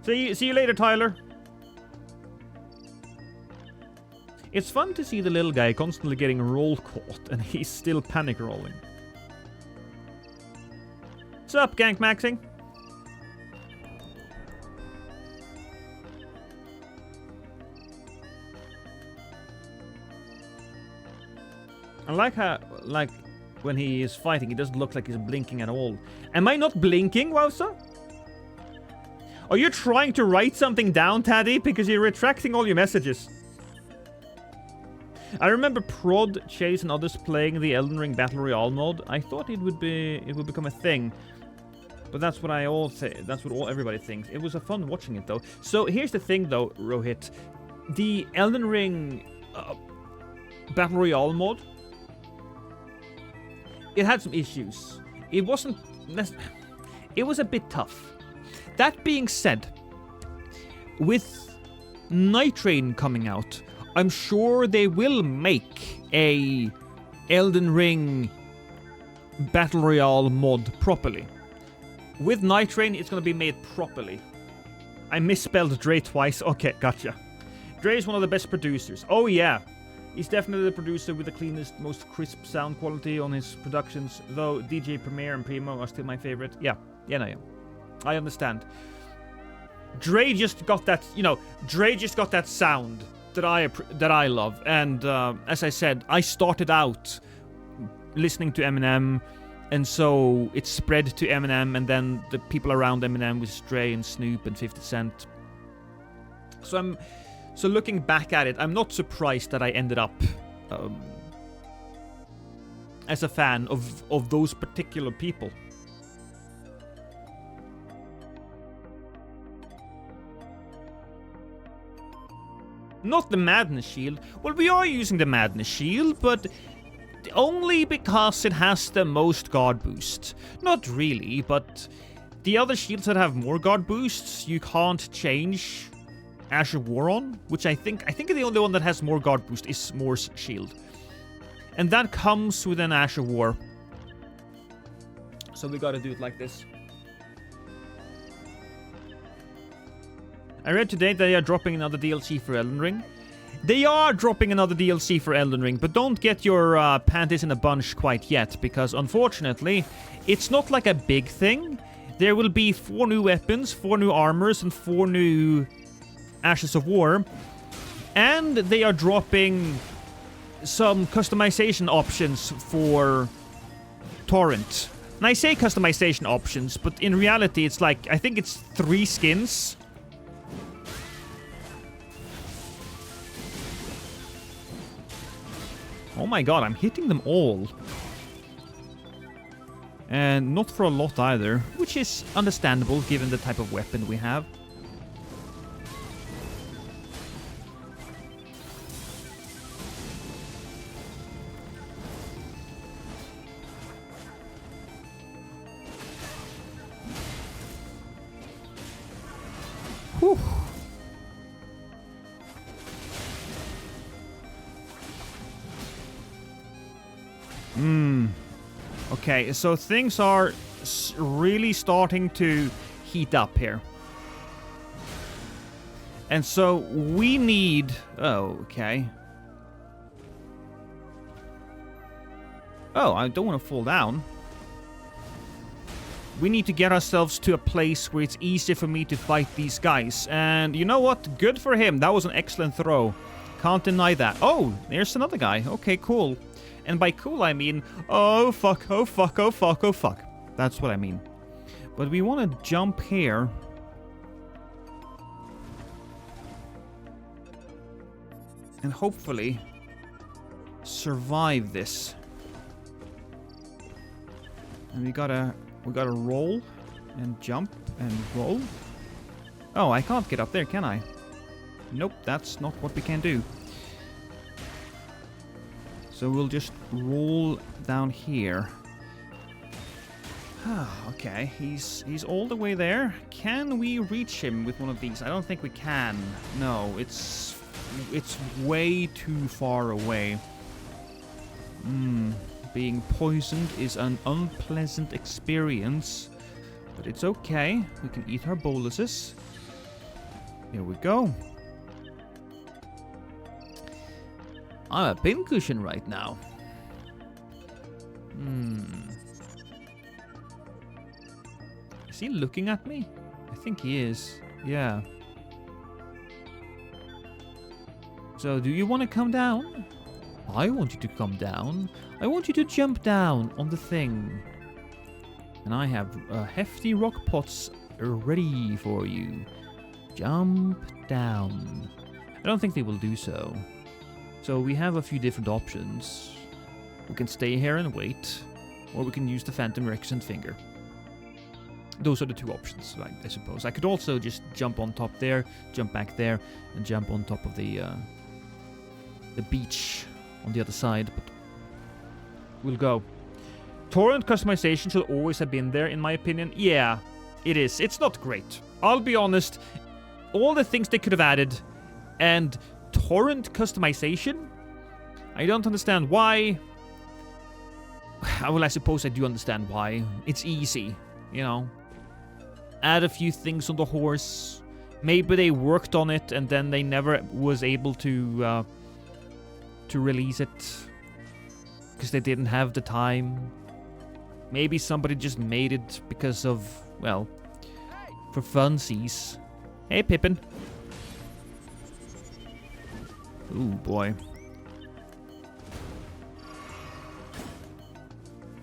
See you later, Tyler. It's fun to see the little guy constantly getting roll caught, and he's still panic rolling. What's up, Gank Maxing? I like how, like, when he is fighting, he doesn't look like he's blinking at all. Am I not blinking, Wowza? Are you trying to write something down, Taddy? Because you're retracting all your messages. I remember Prod, Chase, and others playing the Elden Ring Battle Royale mode. I thought it would become a thing. But that's what everybody thinks. It was a fun watching it though. So here's the thing though, Rohit. The Elden Ring Battle Royale mode, it had some issues. It was a bit tough. That being said, with Night Train coming out, I'm sure they will make a Elden Ring Battle Royale mod properly. With Night Train, it's gonna be made properly. I misspelled Dre twice. Okay, gotcha. Dre is one of the best producers. Oh yeah. He's definitely the producer with the cleanest, most crisp sound quality on his productions, though DJ Premier and Primo are still my favorite. Yeah, no, yeah. I understand. Dre just got that, Dre just got that sound that I love. And as I said, I started out listening to Eminem, and so it spread to Eminem, and then the people around Eminem was Dre and Snoop and 50 Cent. So looking back at it, I'm not surprised that I ended up as a fan of those particular people. Not the Madness Shield. Well, we are using the Madness Shield, but only because it has the most guard boost. Not really, but the other shields that have more guard boosts, you can't change Ash of War on, which I think the only one that has more guard boost is Moore's shield. And that comes with an Ash of War. So we gotta do it like this. I read today that they are dropping another DLC for Elden Ring. They are dropping another DLC for Elden Ring, but don't get your panties in a bunch quite yet, because unfortunately, it's not like a big thing. There will be 4 new weapons, 4 new armors, and 4 new Ashes of War. And they are dropping some customization options for Torrent. And I say customization options, but in reality it's like, I think it's 3 skins. Oh my god, I'm hitting them all. And not for a lot either, which is understandable given the type of weapon we have. Whew. Okay, so things are really starting to heat up here. And so we need... Oh, okay. Oh, I don't want to fall down. We need to get ourselves to a place where it's easier for me to fight these guys. And you know what? Good for him. That was an excellent throw. Can't deny that. Oh, there's another guy. Okay, cool. And by cool, I mean, oh fuck, oh fuck, oh fuck, oh fuck. That's what I mean. But we want to jump here. And hopefully survive this. And we gotta roll and jump and roll. Oh, I can't get up there, can I? Nope, that's not what we can do. So we'll just roll down here. Okay, he's all the way there. Can we reach him with one of these? I don't think we can. No, it's way too far away. Being poisoned is an unpleasant experience, but it's okay. We can eat our boluses. Here we go. I'm a pincushion right now. Is he looking at me? I think he is. Yeah. So, do you want to come down? I want you to come down. I want you to jump down on the thing. And I have hefty rock pots ready for you. Jump down. I don't think they will do so. So we have a few different options. We can stay here and wait, or we can use the Phantom Reticent Finger. Those are the two options, right, I suppose. I could also just jump on top there, jump back there, and jump on top of the beach on the other side, but we'll go. Torrent customization should always have been there, in my opinion. Yeah, it is. It's not great. I'll be honest. All the things they could have added, and torrent customization? I don't understand why. Well, I suppose I do understand why. It's easy, you know. Add a few things on the horse. Maybe they worked on it and then they never was able to release it because they didn't have the time. Maybe somebody just made it because of, well, for funsies. Hey, Pippin. Ooh, boy.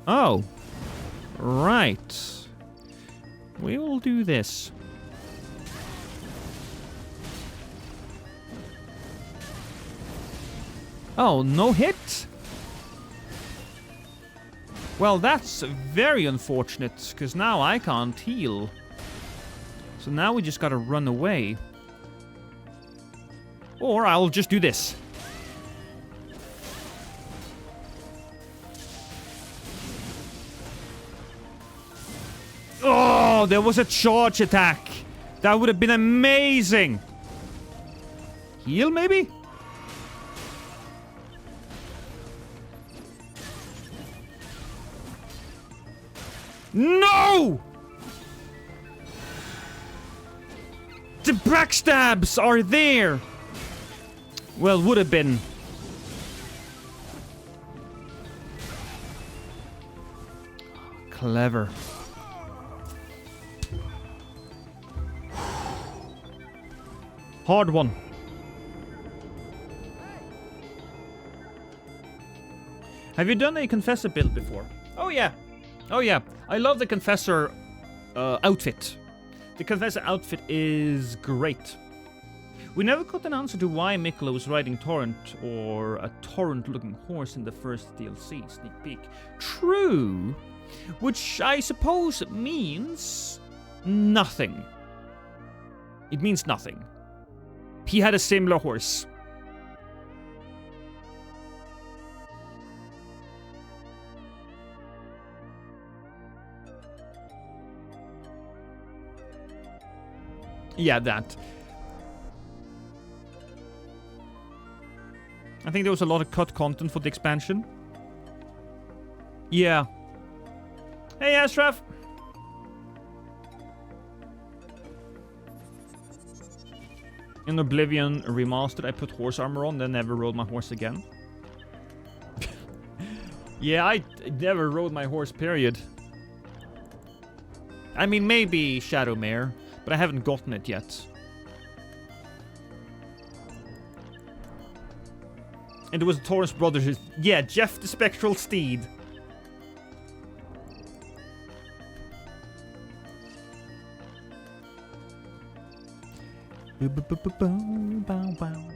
Oh. Right. We will do this. Oh, no hit? Well, that's very unfortunate, because now I can't heal. So now we just gotta run away. Or I'll just do this. Oh, there was a charge attack. That would have been amazing. Heal, maybe? No! The backstabs are there. Well, would have been. Clever. Hard one. Have you done a Confessor build before? Oh yeah. Oh yeah. I love the Confessor outfit. The Confessor outfit is great. We never got an answer to why Miklo was riding Torrent or a Torrent-looking horse in the first DLC sneak peek. True. Which I suppose means nothing. It means nothing. He had a similar horse. Yeah, that. I think there was a lot of cut content for the expansion. Yeah. Hey, Ashraf. In Oblivion Remastered, I put horse armor on, then never rode my horse again. Yeah, I never rode my horse, period. I mean, maybe Shadowmare, but I haven't gotten it yet. And it was the Taurus brothers. Yeah, Jeff the Spectral Steed. Bow, bow.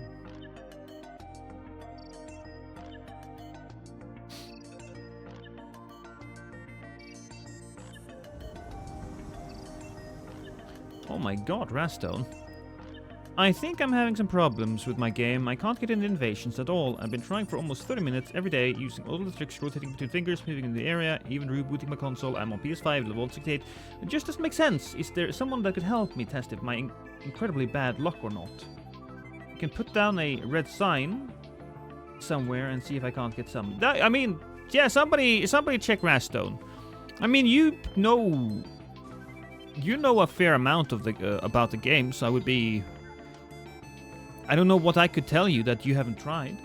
Oh my god, Rastone. I think I'm having some problems with my game. I can't get into invasions at all. I've been trying for almost 30 minutes every day, using all the tricks, rotating between fingers, moving in the area, even rebooting my console. I'm on PS5, level 68. It just doesn't make sense. Is there someone that could help me test if my incredibly bad luck or not? I can put down a red sign somewhere and see if I can't get some. I mean, yeah, somebody check Rastone. I mean, you know a fair amount of the about the game, so I would be. I don't know what I could tell you that you haven't tried.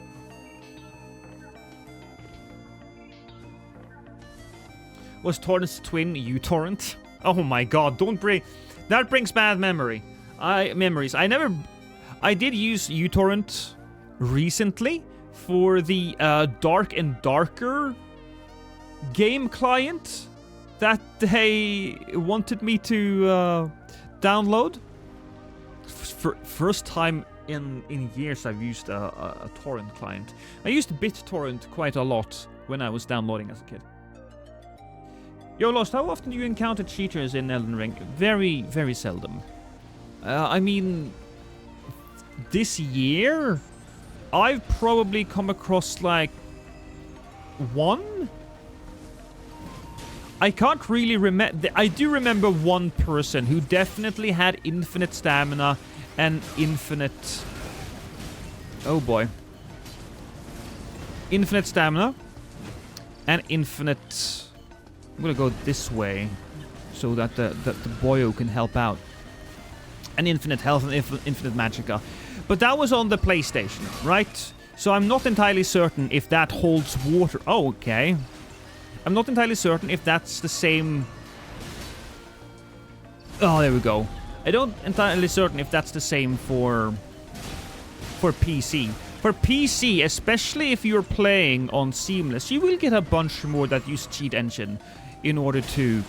Was Torrent's twin uTorrent? Oh my god, don't bring... That brings bad memories. I did use uTorrent recently for the Dark and Darker game client that they wanted me to download. First time in years I've used a torrent client. I used BitTorrent quite a lot when I was downloading as a kid. Yo, Lost, how often do you encounter cheaters in Elden Ring? Very, very seldom. I mean, this year, I've probably come across like one? I can't really remember. I do remember one person who definitely had infinite stamina and infinite... Oh boy. Infinite stamina and infinite... I'm gonna go this way so that the boyo can help out. And infinite health and infinite magicka. But that was on the PlayStation, right? So I'm not entirely certain if that holds water. Oh, okay. I'm not entirely certain if that's the same... Oh, there we go. I don't entirely certain if that's the same for PC. For PC, especially if you're playing on Seamless, you will get a bunch more that use cheat engine in order to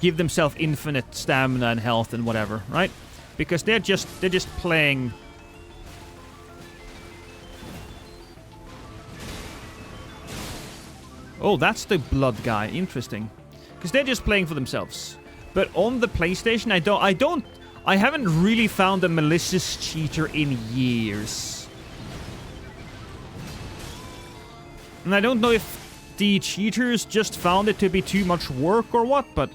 give themselves infinite stamina and health and whatever, right? Because they're just playing. Oh, that's the blood guy. Interesting. Because they're just playing for themselves. But on the PlayStation, I haven't really found a malicious cheater in years. And I don't know if the cheaters just found it to be too much work or what, but...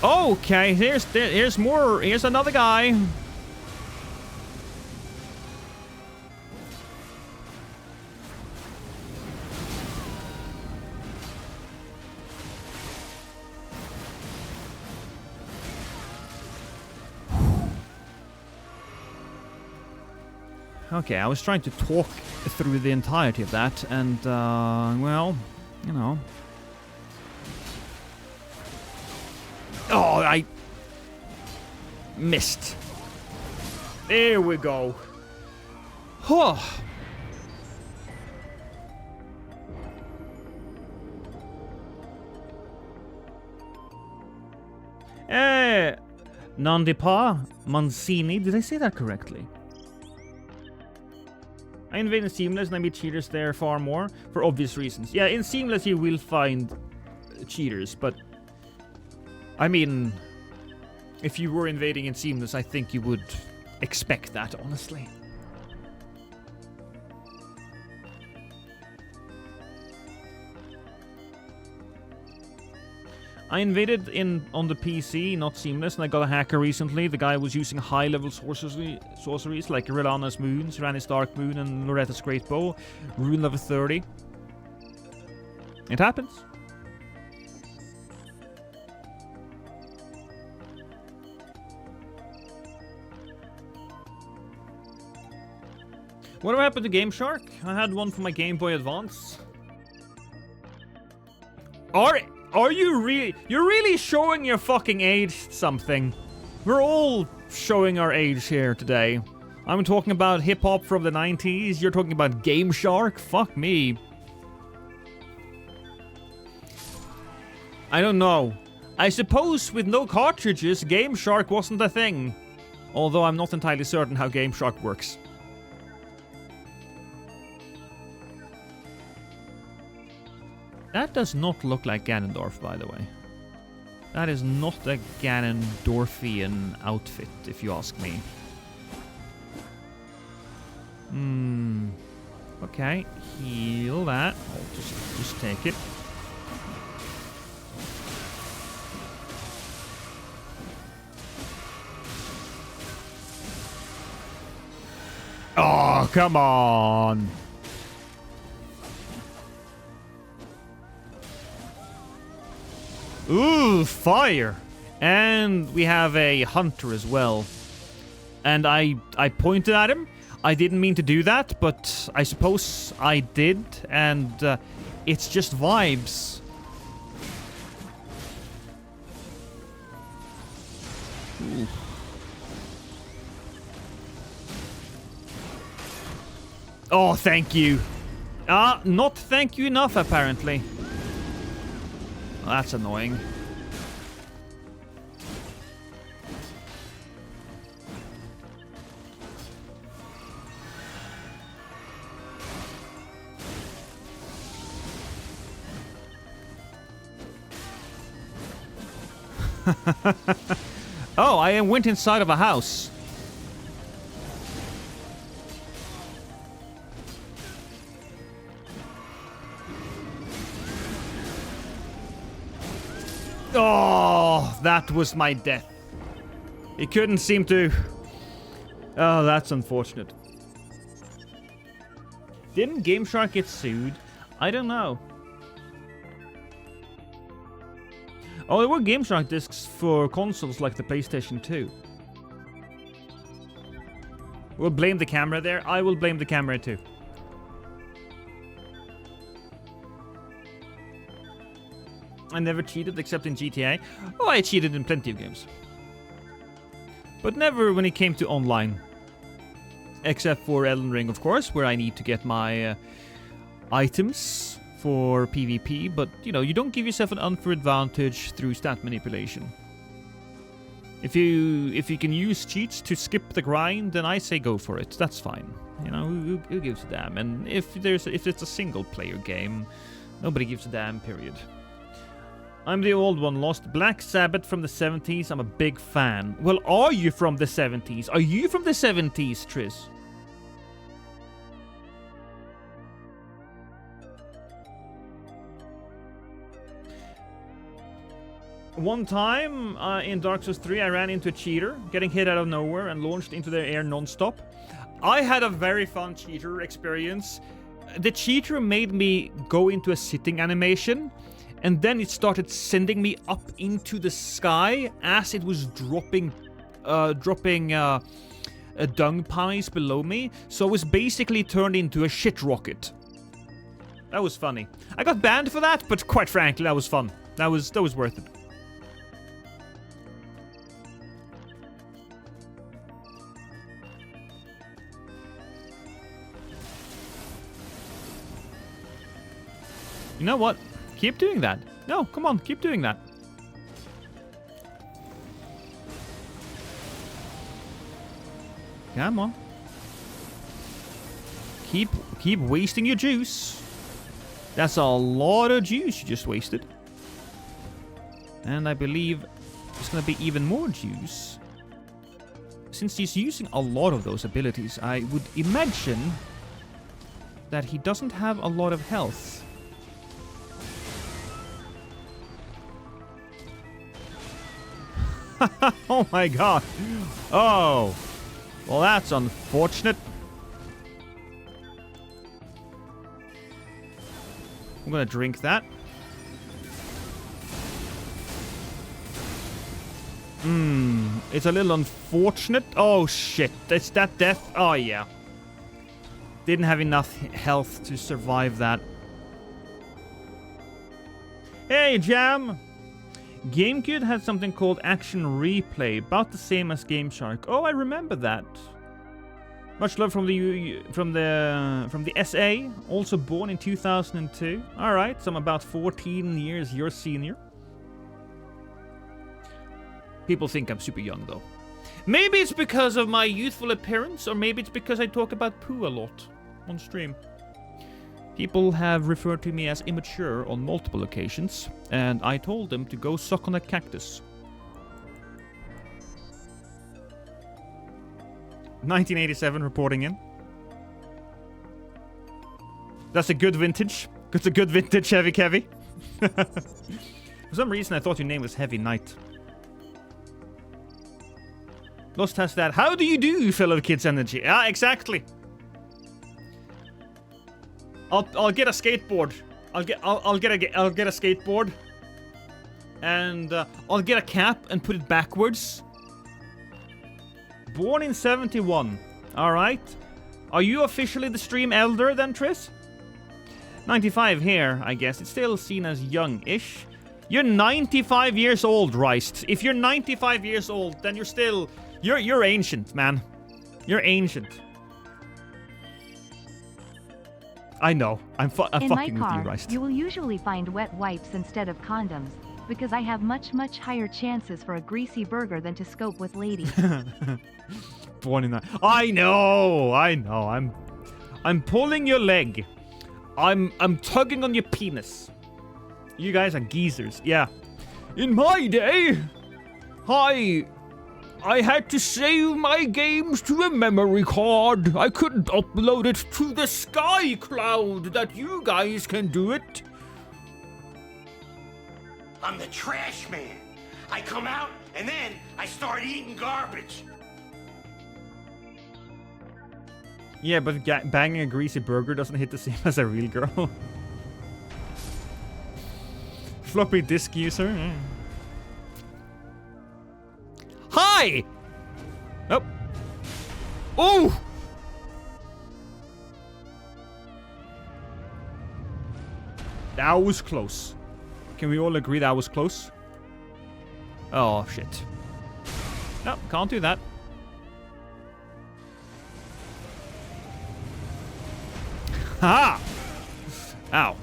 Okay, here's more. Here's another guy. Okay, I was trying to talk through the entirety of that, and, well, you know. Oh, I missed. There we go. Huh. Nandipa Mancini, did I say that correctly? I invaded Seamless and I meet cheaters there far more, for obvious reasons. Yeah, in Seamless you will find cheaters, but... I mean... If you were invading in Seamless, I think you would expect that, honestly. I invaded on the PC, not Seamless, and I got a hacker recently. The guy was using high-level sorceries like Relana's Moon, Serani's Dark Moon, and Loretta's Great Bow. Rune level 30. It happens. What happened to Game Shark? I had one for my Game Boy Advance. Are you really... You're really showing your fucking age something. We're all showing our age here today. I'm talking about hip-hop from the 90s. You're talking about Game Shark? Fuck me. I don't know. I suppose with no cartridges, Game Shark wasn't a thing. Although I'm not entirely certain how Game Shark works. That does not look like Ganondorf, by the way. That is not a Ganondorfian outfit, if you ask me. Okay, heal that. I'll just take it. Oh, come on. Ooh, fire. And we have a hunter as well. And I pointed at him. I didn't mean to do that, but I suppose I did. And it's just vibes. Ooh. Oh, thank you. Not thank you enough, apparently. Well, that's annoying. Oh, I went inside of a house. Oh, that was my death. He couldn't seem to... Oh, that's unfortunate. Didn't Game Shark get sued? I don't know. Oh, there were Game Shark discs for consoles like the PlayStation 2. We'll blame the camera there. I will blame the camera too. I never cheated except in GTA. Oh, I cheated in plenty of games. But never when it came to online. Except for Elden Ring, of course, where I need to get my items for PvP. But, you know, you don't give yourself an unfair advantage through stat manipulation. If you can use cheats to skip the grind, then I say go for it. That's fine. You know, who gives a damn? And if it's a single player game, nobody gives a damn, period. I'm the old one, lost. Black Sabbath from the 70s. I'm a big fan. Well, are you from the 70s? Are you from the 70s, Triss? One time in Dark Souls 3, I ran into a cheater, getting hit out of nowhere and launched into the air non-stop. I had a very fun cheater experience. The cheater made me go into a sitting animation, and then it started sending me up into the sky as it was dropping dung pies below me. So I was basically turned into a shit rocket. That was funny. I got banned for that, but quite frankly, that was fun. That was worth it. You know what? Keep doing that. No, come on, keep doing that. Come on. Keep wasting your juice. That's a lot of juice you just wasted. And I believe there's gonna be even more juice. Since he's using a lot of those abilities, I would imagine that he doesn't have a lot of health. Oh my god. Oh. Well, that's unfortunate. I'm gonna drink that. It's a little unfortunate. Oh shit. It's that death. Oh yeah. Didn't have enough health to survive that. Hey, Jam! GameCube had something called Action Replay, about the same as Game Shark. Oh, I remember that. Much love from the SA, also born in 2002. All right, so I'm about 14 years your senior. People think I'm super young though. Maybe it's because of my youthful appearance, or maybe it's because I talk about poo a lot on stream. People have referred to me as immature on multiple occasions, and I told them to go suck on a cactus. 1987 reporting in. That's a good vintage. It's a good vintage, Heavy Kevy. For some reason, I thought your name was Heavy Knight. Lost has that. How do you do, fellow kids energy? Ah, exactly. I'll get a skateboard. I'll get a skateboard, and I'll get a cap and put it backwards. Born in 71. All right. Are you officially the stream elder then, Triss? 95 here, I guess. It's still seen as young-ish. You're 95 years old, Reist. If you're 95 years old, then you're still... You're ancient, man. You're ancient. I know. I'm fucking with you, Reist. You will usually find wet wipes instead of condoms, because I have much higher chances for a greasy burger than to scope with ladies. Born in that. I know. I'm pulling your leg. I'm tugging on your penis. You guys are geezers. Yeah. In my day, I had to save my games to a memory card. I couldn't upload it to the sky cloud that you guys can do it. I'm the trash man. I come out and then I start eating garbage. Yeah, but banging a greasy burger doesn't hit the same as a real girl. Floppy disk user. Hi! Oh. Oh! That was close. Can we all agree that was close? Oh, shit. No, can't do that. Ha! Ow.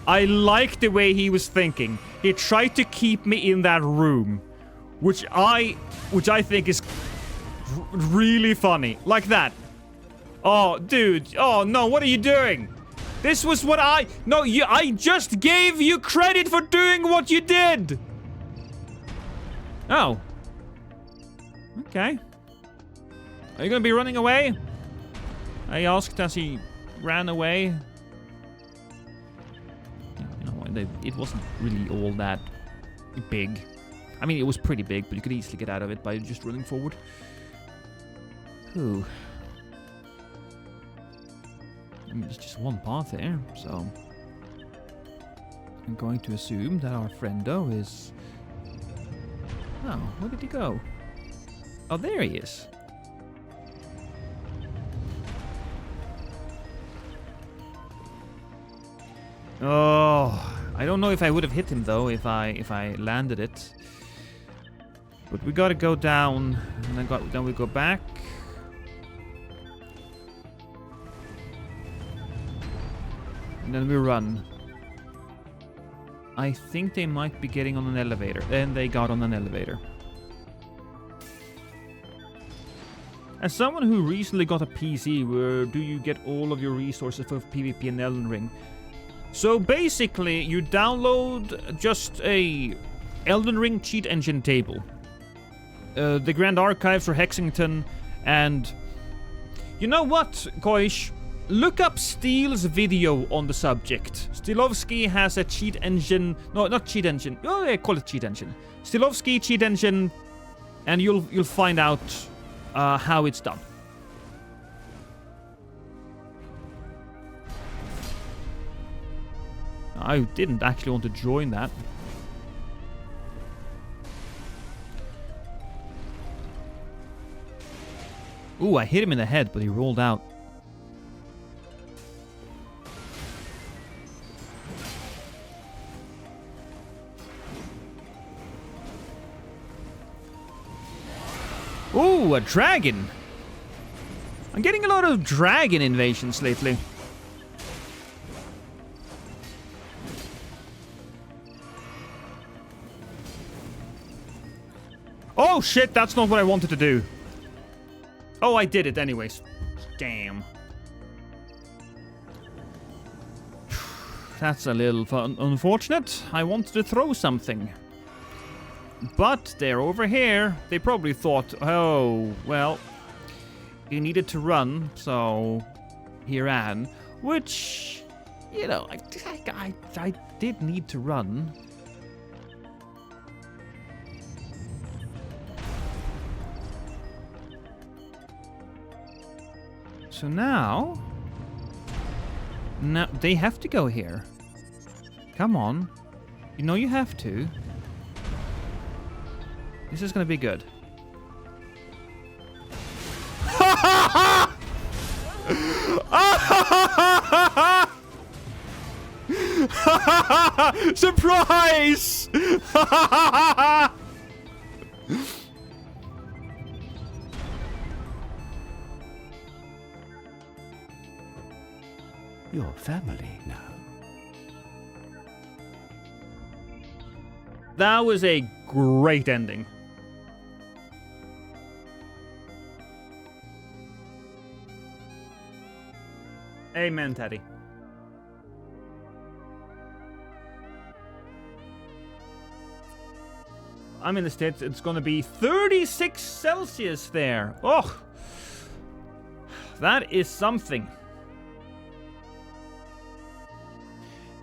I like the way he was thinking. He tried to keep me in that room, which I think is really funny. Like that. Oh, dude. Oh, no, what are you doing? This was what I just gave you credit for doing what you did. Oh. Okay. Are you gonna be running away? I asked as he ran away. You know, it wasn't really all that big. I mean, it was pretty big, but you could easily get out of it by just running forward. Ooh. I mean, there's just one path there, so... I'm going to assume that our friendo is... Oh, where did he go? Oh, there he is. Oh, I don't know if I would have hit him though if I landed it. But we gotta go down, and then we go back. And then we run. I think they might be getting on an elevator. And they got on an elevator. As someone who recently got a PC, where do you get all of your resources for PvP in Elden Ring? So basically, you download just a Elden Ring cheat engine table. The Grand Archives for Hexington, and... You know what, Koish? Look up Steel's video on the subject. Stilovsky has a cheat engine... No, not cheat engine. Oh, yeah, call it cheat engine. Stilovsky cheat engine, and you'll find out how it's done. I didn't actually want to join that. Ooh, I hit him in the head, but he rolled out. Ooh, a dragon. I'm getting a lot of dragon invasions lately. Oh shit, that's not what I wanted to do. Oh, I did it anyways. Damn. That's a little unfortunate. I wanted to throw something. But they're over here. They probably thought, oh, well, you needed to run, so he ran. Which, you know, I did need to run. So now they have to go here. Come on. You know you have to. This is gonna be good. Surprise! Your family now. That was a great ending. Amen, Teddy. I'm in the States. It's going to be 36 Celsius there. Oh, that is something.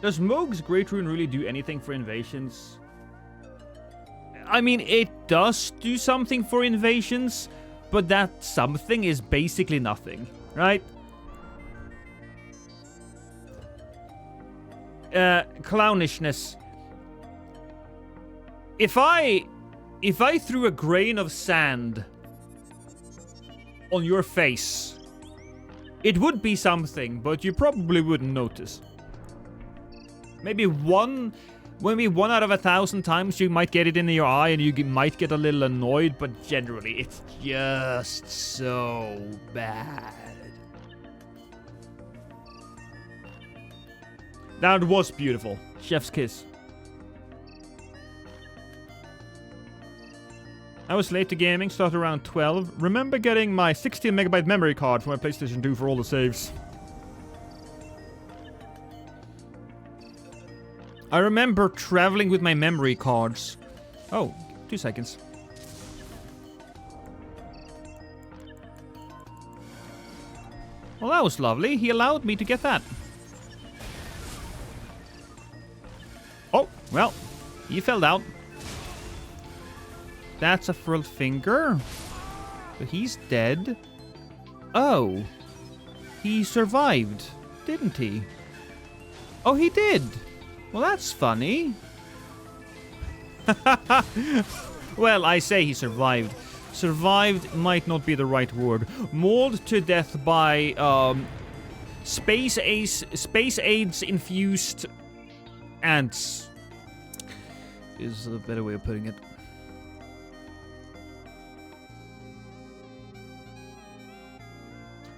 Does Moog's Great Rune really do anything for invasions? I mean, it does do something for invasions, but that something is basically nothing, right? Clownishness. If I threw a grain of sand on your face, it would be something, but you probably wouldn't notice. Maybe one out of 1,000 times you might get it in your eye and you might get a little annoyed, but generally it's just so bad. That was beautiful. Chef's kiss. I was late to gaming, started around 12. Remember getting my 16 megabyte memory card for my PlayStation 2 for all the saves. I remember traveling with my memory cards. Oh, 2 seconds. Well, that was lovely. He allowed me to get that. Oh, well, he fell down. That's a furled finger. But he's dead. Oh. He survived, didn't he? Oh, he did. Well, that's funny. Well, I say he survived. Survived might not be the right word. Mauled to death by space AIDS infused ants is a better way of putting it.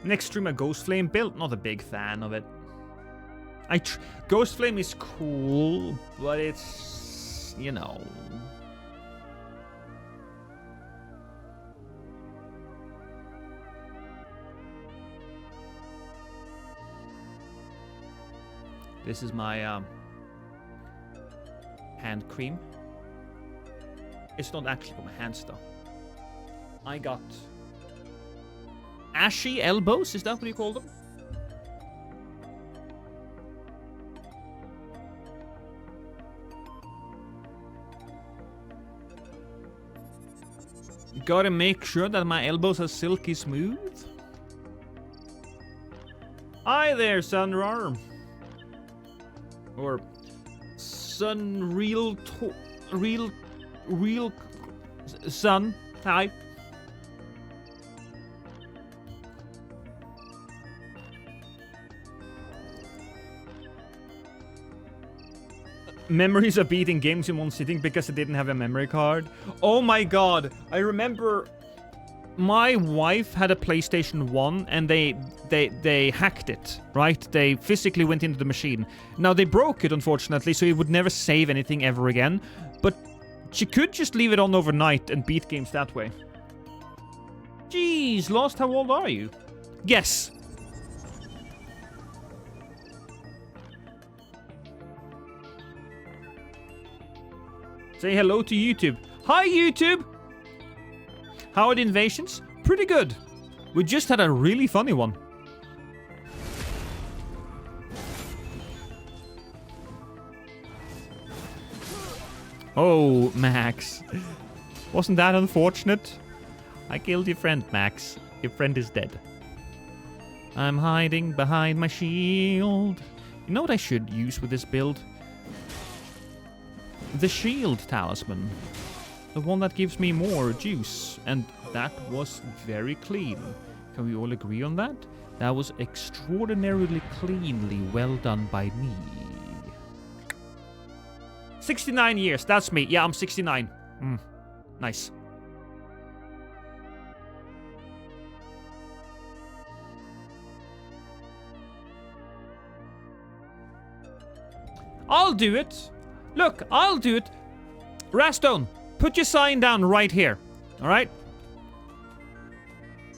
Next stream a Ghost Flame build. Not a big fan of it. Ghost Flame is cool, but it's, you know. This is my hand cream. It's not actually for my hands though. I got ashy elbows, is that what you call them? Gotta make sure that my elbows are silky smooth. Hi there, Sunrar. Or Sun Real Sun. Hi. Memories of beating games in one sitting because I didn't have a memory card. Oh my god, I remember my wife had a PlayStation 1 and they hacked it, right? They physically went into the machine. Now, they broke it, unfortunately, so it would never save anything ever again. But she could just leave it on overnight and beat games that way. Jeez, Lost, how old are you? Guess. Say hello to YouTube. Hi, YouTube! How are the invasions? Pretty good. We just had a really funny one. Oh, Max. Wasn't that unfortunate? I killed your friend, Max. Your friend is dead. I'm hiding behind my shield. You know what I should use with this build? The shield talisman. The one that gives me more juice. And that was very clean. Can we all agree on that? That was extraordinarily cleanly well done by me. 69 years, that's me. Yeah, I'm 69. Nice. I'll do it. Look, I'll do it. Rastone, put your sign down right here. Alright?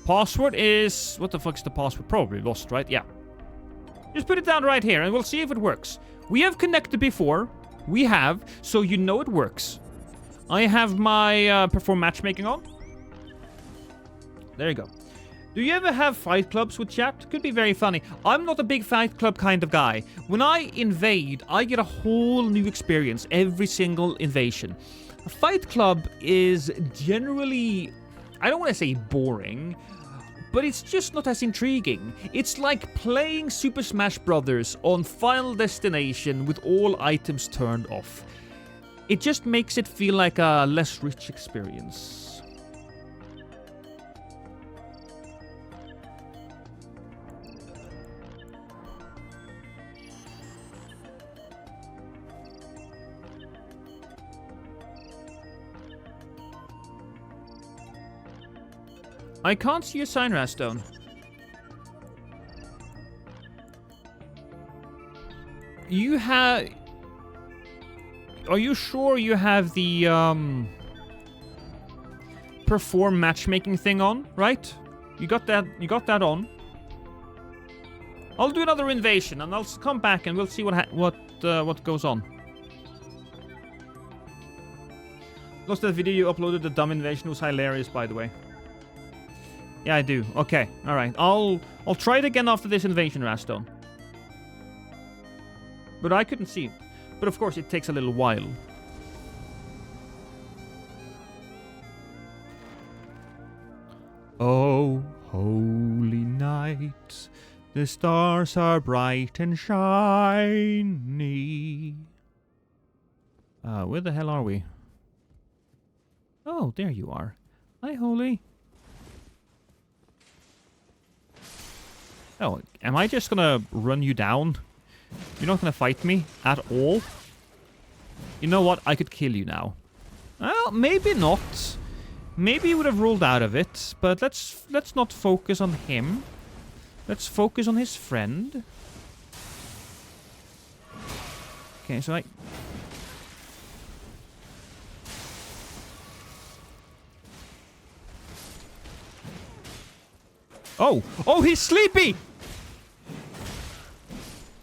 Password is... What the fuck's the password? Probably lost, right? Yeah. Just put it down right here and we'll see if it works. We have connected before. We have, so you know it works. I have my perform matchmaking on. There you go. Do you ever have fight clubs with chat? Could be very funny. I'm not a big fight club kind of guy. When I invade, I get a whole new experience every single invasion. A fight club is generally, I don't want to say boring, but it's just not as intriguing. It's like playing Super Smash Bros. On Final Destination with all items turned off. It just makes it feel like a less rich experience. I can't see your sign, Rastone. You have... Are you sure you have the, perform matchmaking thing on, right? You got that on. I'll do another invasion, and I'll come back and we'll see what goes on. Lost that video you uploaded, the dumb invasion was hilarious, by the way. Yeah, I do. Okay, alright. I'll try it again after this invasion, Rastone. But I couldn't see it. But of course, it takes a little while. Oh, holy night, the stars are bright and shiny. Where the hell are we? Oh, there you are. Hi, Holy. Oh, am I just gonna run you down? You're not gonna fight me at all? You know what? I could kill you now. Well, maybe not. Maybe he would have rolled out of it, but let's not focus on him. Let's focus on his friend. Okay, so Oh, he's sleepy!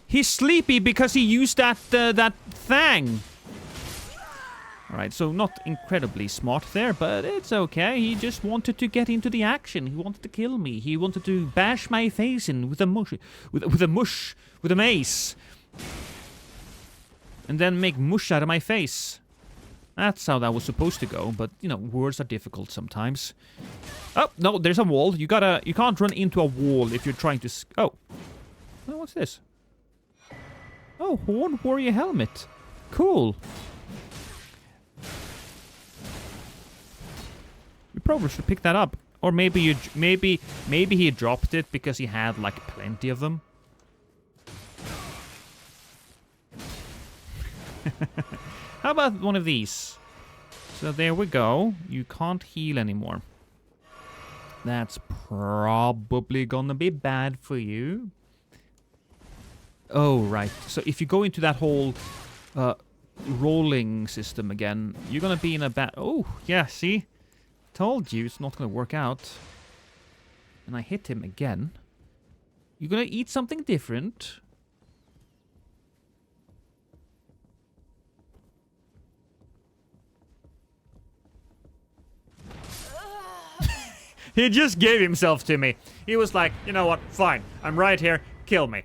He's sleepy because he used that thing. Alright, so not incredibly smart there, but it's okay. He just wanted to get into the action. He wanted to kill me. He wanted to bash my face in with a mace. And then make mush out of my face. That's how that was supposed to go, but, you know, words are difficult sometimes. Oh, no, there's a wall. You can't run into a wall if you're trying to... Oh, what's this? Oh, Horn Warrior helmet. Cool. We probably should pick that up. Or maybe he dropped it because he had, like, plenty of them. How about one of these? So there we go. You can't heal anymore. That's probably gonna be bad for you. Oh, right. So if you go into that whole rolling system again, you're gonna be in a bad... Oh, yeah, see? Told you it's not gonna work out. And I hit him again. You're gonna eat something different. He just gave himself to me. He was like, you know what, fine, I'm right here, kill me.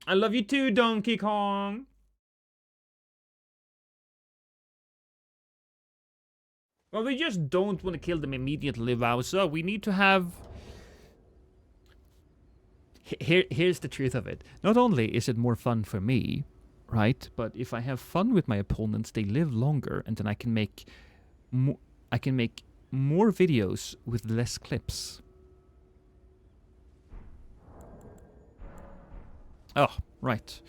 I love you too, Donkey Kong. Well, we just don't want to kill them immediately, Bowser. We need to have... Here's the truth of it. Not only is it more fun for me, right? But if I have fun with my opponents, they live longer, and then I can make more videos with less clips. Oh, right.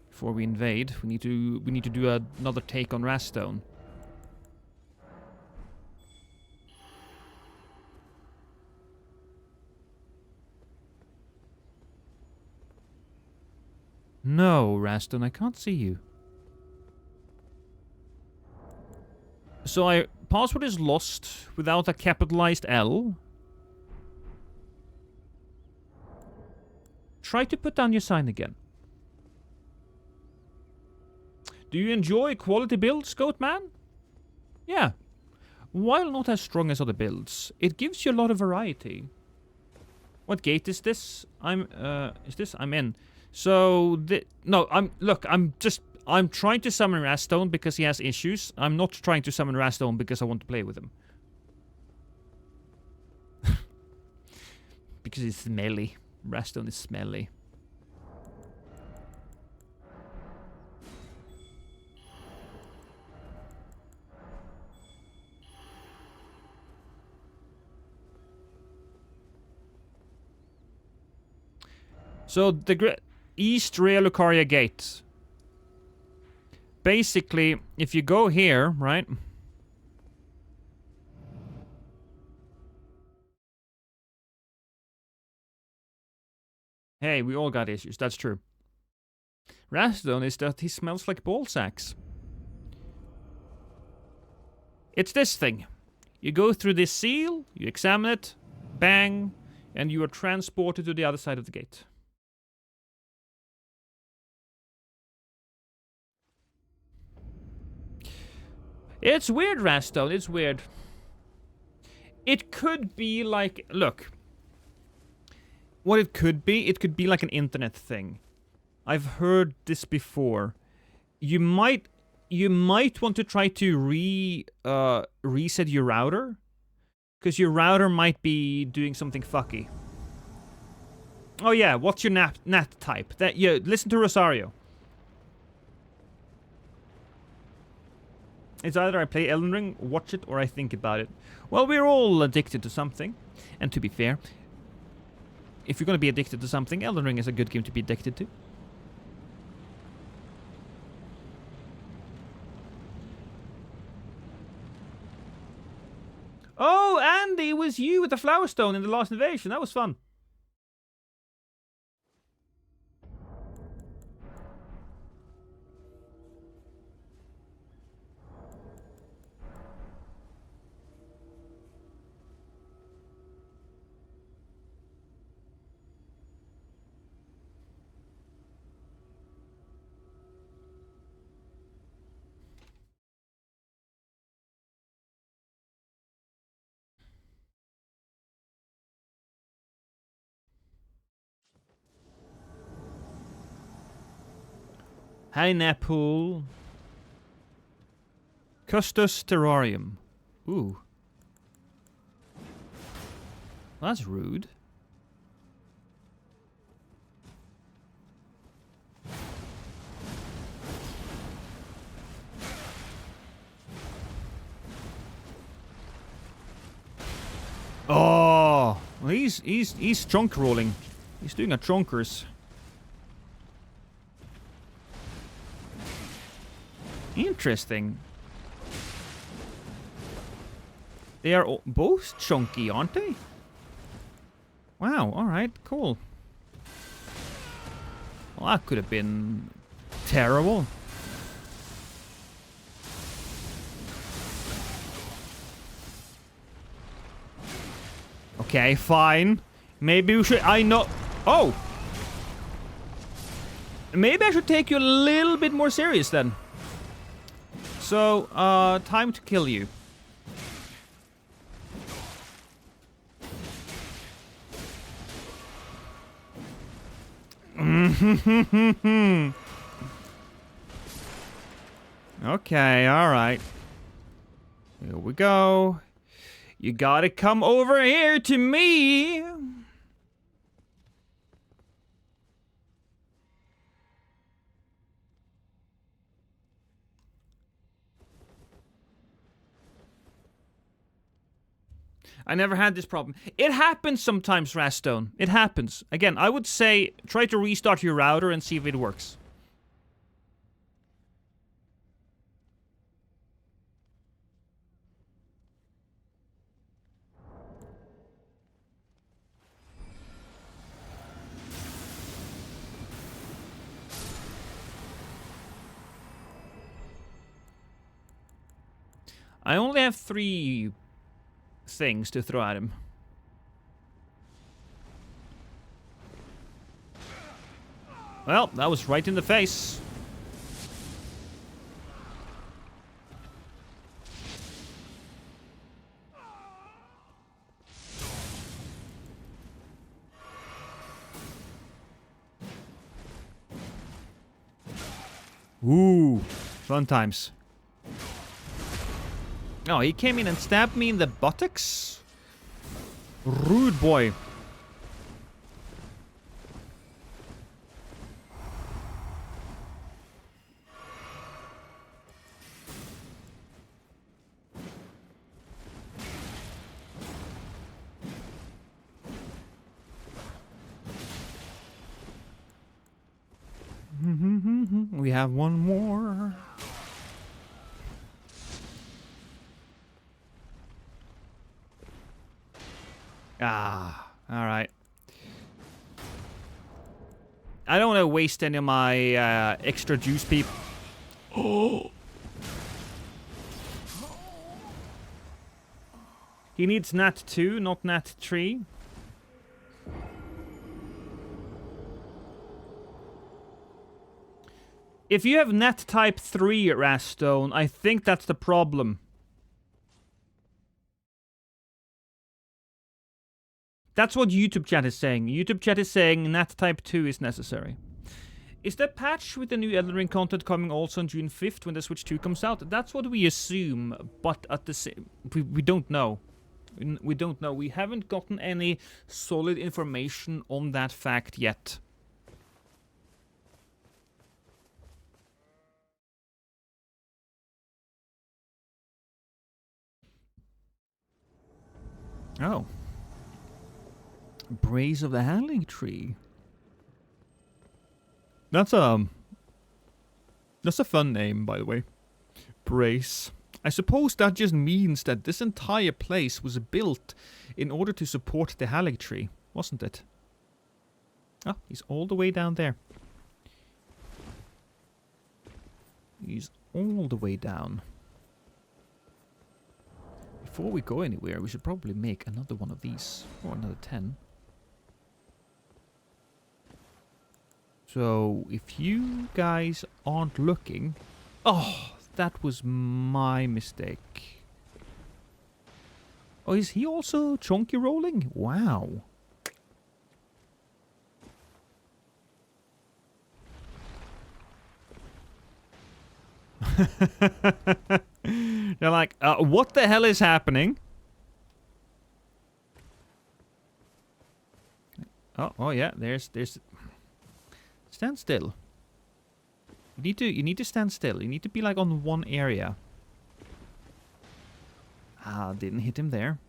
Before we invade, we need to do another take on Rastone. No, Rastone, I can't see you. So password is lost without a capitalized L. Try to put down your sign again. Do you enjoy quality builds, Goatman? Yeah. While not as strong as other builds, it gives you a lot of variety. What gate is this? I'm in. So, no, I'm trying to summon Rastone because he has issues. I'm not trying to summon Rastone because I want to play with him. Because he's smelly. Rastone is smelly. So, the East Real Lucaria Gate. Basically, if you go here, right? Hey, we all got issues, that's true. Rastone is that he smells like ball sacks. It's this thing. You go through this seal, you examine it, bang, and you are transported to the other side of the gate. It's weird, Rastone, it's weird. It could be like... Look. What it could be like an internet thing. I've heard this before. You might want to try to reset your router. Because your router might be doing something fucky. Oh yeah, what's your NAT type? Listen to Rosario. It's either I play Elden Ring, watch it, or I think about it. Well, we're all addicted to something. And to be fair, if you're going to be addicted to something, Elden Ring is a good game to be addicted to. Oh, Andy, it was you with the Flower Stone in the last invasion. That was fun. Hi, Napool. Custos Terrarium. Ooh. That's rude. Oh, well, he's chunk rolling. He's doing a chonkers. Interesting. They are both chunky, aren't they? Wow, alright, cool. Well, that could have been terrible. Okay, fine. Maybe we should... I know... Oh! Maybe I should take you a little bit more serious then. So, time to kill you. Okay, alright. Here we go. You gotta come over here to me. I never had this problem. It happens sometimes, Rastone. It happens. Again, I would say try to restart your router and see if it works. I only have 3 things to throw at him. Well, that was right in the face. Ooh, fun times. Oh, he came in and stabbed me in the buttocks? Rude boy. We have one more. Ah, alright. I don't want to waste any of my extra juice people. Oh! He needs Nat 2, not Nat 3. If you have Nat type 3, Rastone, I think that's the problem. That's what YouTube chat is saying. YouTube chat is saying Nat type 2 is necessary. Is the patch with the new Elden Ring content coming also on June 5th when the Switch 2 comes out? That's what we assume, but at the same... We don't know. We don't know. We haven't gotten any solid information on that fact yet. Oh. Brace of the Handling Tree. That's a fun name, by the way. Brace. I suppose that just means that this entire place was built in order to support the Hallig Tree, wasn't it? Oh, he's all the way down there. He's all the way down. Before we go anywhere, we should probably make another one of these. Or another 10. So, if you guys aren't looking... Oh, that was my mistake. Oh, is he also chunky rolling? Wow. They're like, what the hell is happening? Oh yeah, there's... Stand still. You need to stand still. You need to be like on one area. Ah, didn't hit him there.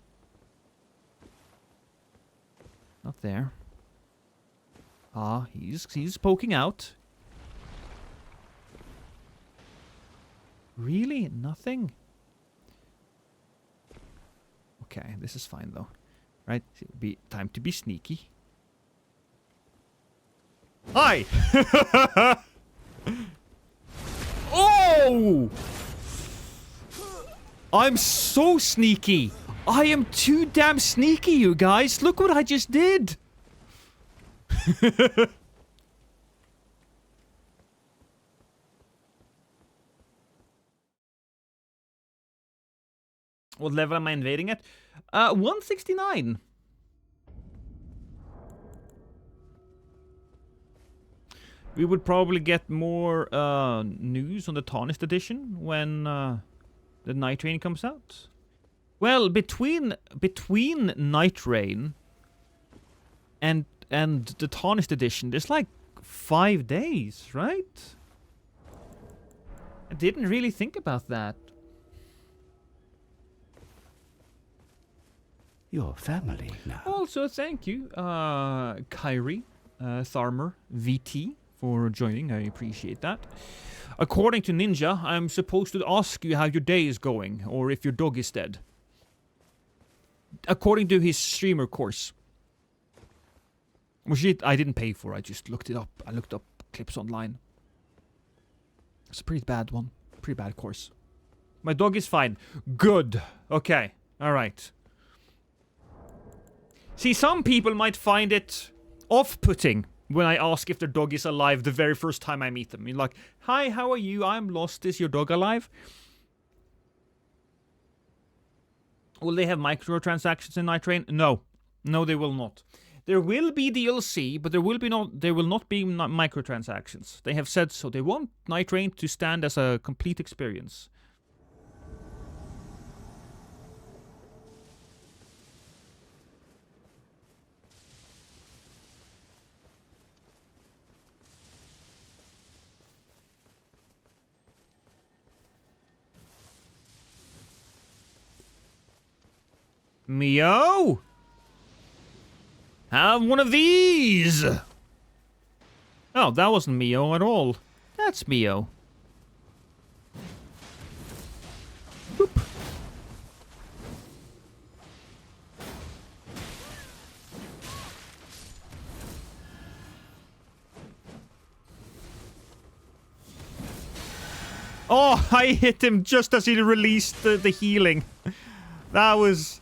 Not there. Ah, he's poking out. Really? Nothing? Okay, this is fine though. Right? It'll be time to be sneaky. Hi! Oh! I'm so sneaky. I am too damn sneaky, you guys. Look what I just did. What level am I invading at? 169. We would probably get more news on the Tarnished edition when the Night Rain comes out. Well, between Night Rain and the Tarnished edition, there's like 5 days, right? I didn't really think about that. Your family now. Also, thank you, Kyrie, Tharmer, VT, for joining. I appreciate that. According to Ninja, I'm supposed to ask you how your day is going, or if your dog is dead. According to his streamer course. Which I didn't pay for, I just looked it up. I looked up clips online. It's a pretty bad one. Pretty bad course. My dog is fine. Good. Okay. Alright. See, some people might find it off-putting when I ask if their dog is alive the very first time I meet them. You're like, hi, how are you? I'm lost. Is your dog alive? Will they have microtransactions in Night Rain? No. No, they will not. There will be DLC, but there will not be microtransactions. They have said so. They want Night Rain to stand as a complete experience. Mio? Have one of these! Oh, that wasn't Mio at all. That's Mio. Boop. Oh, I hit him just as he released the healing. That was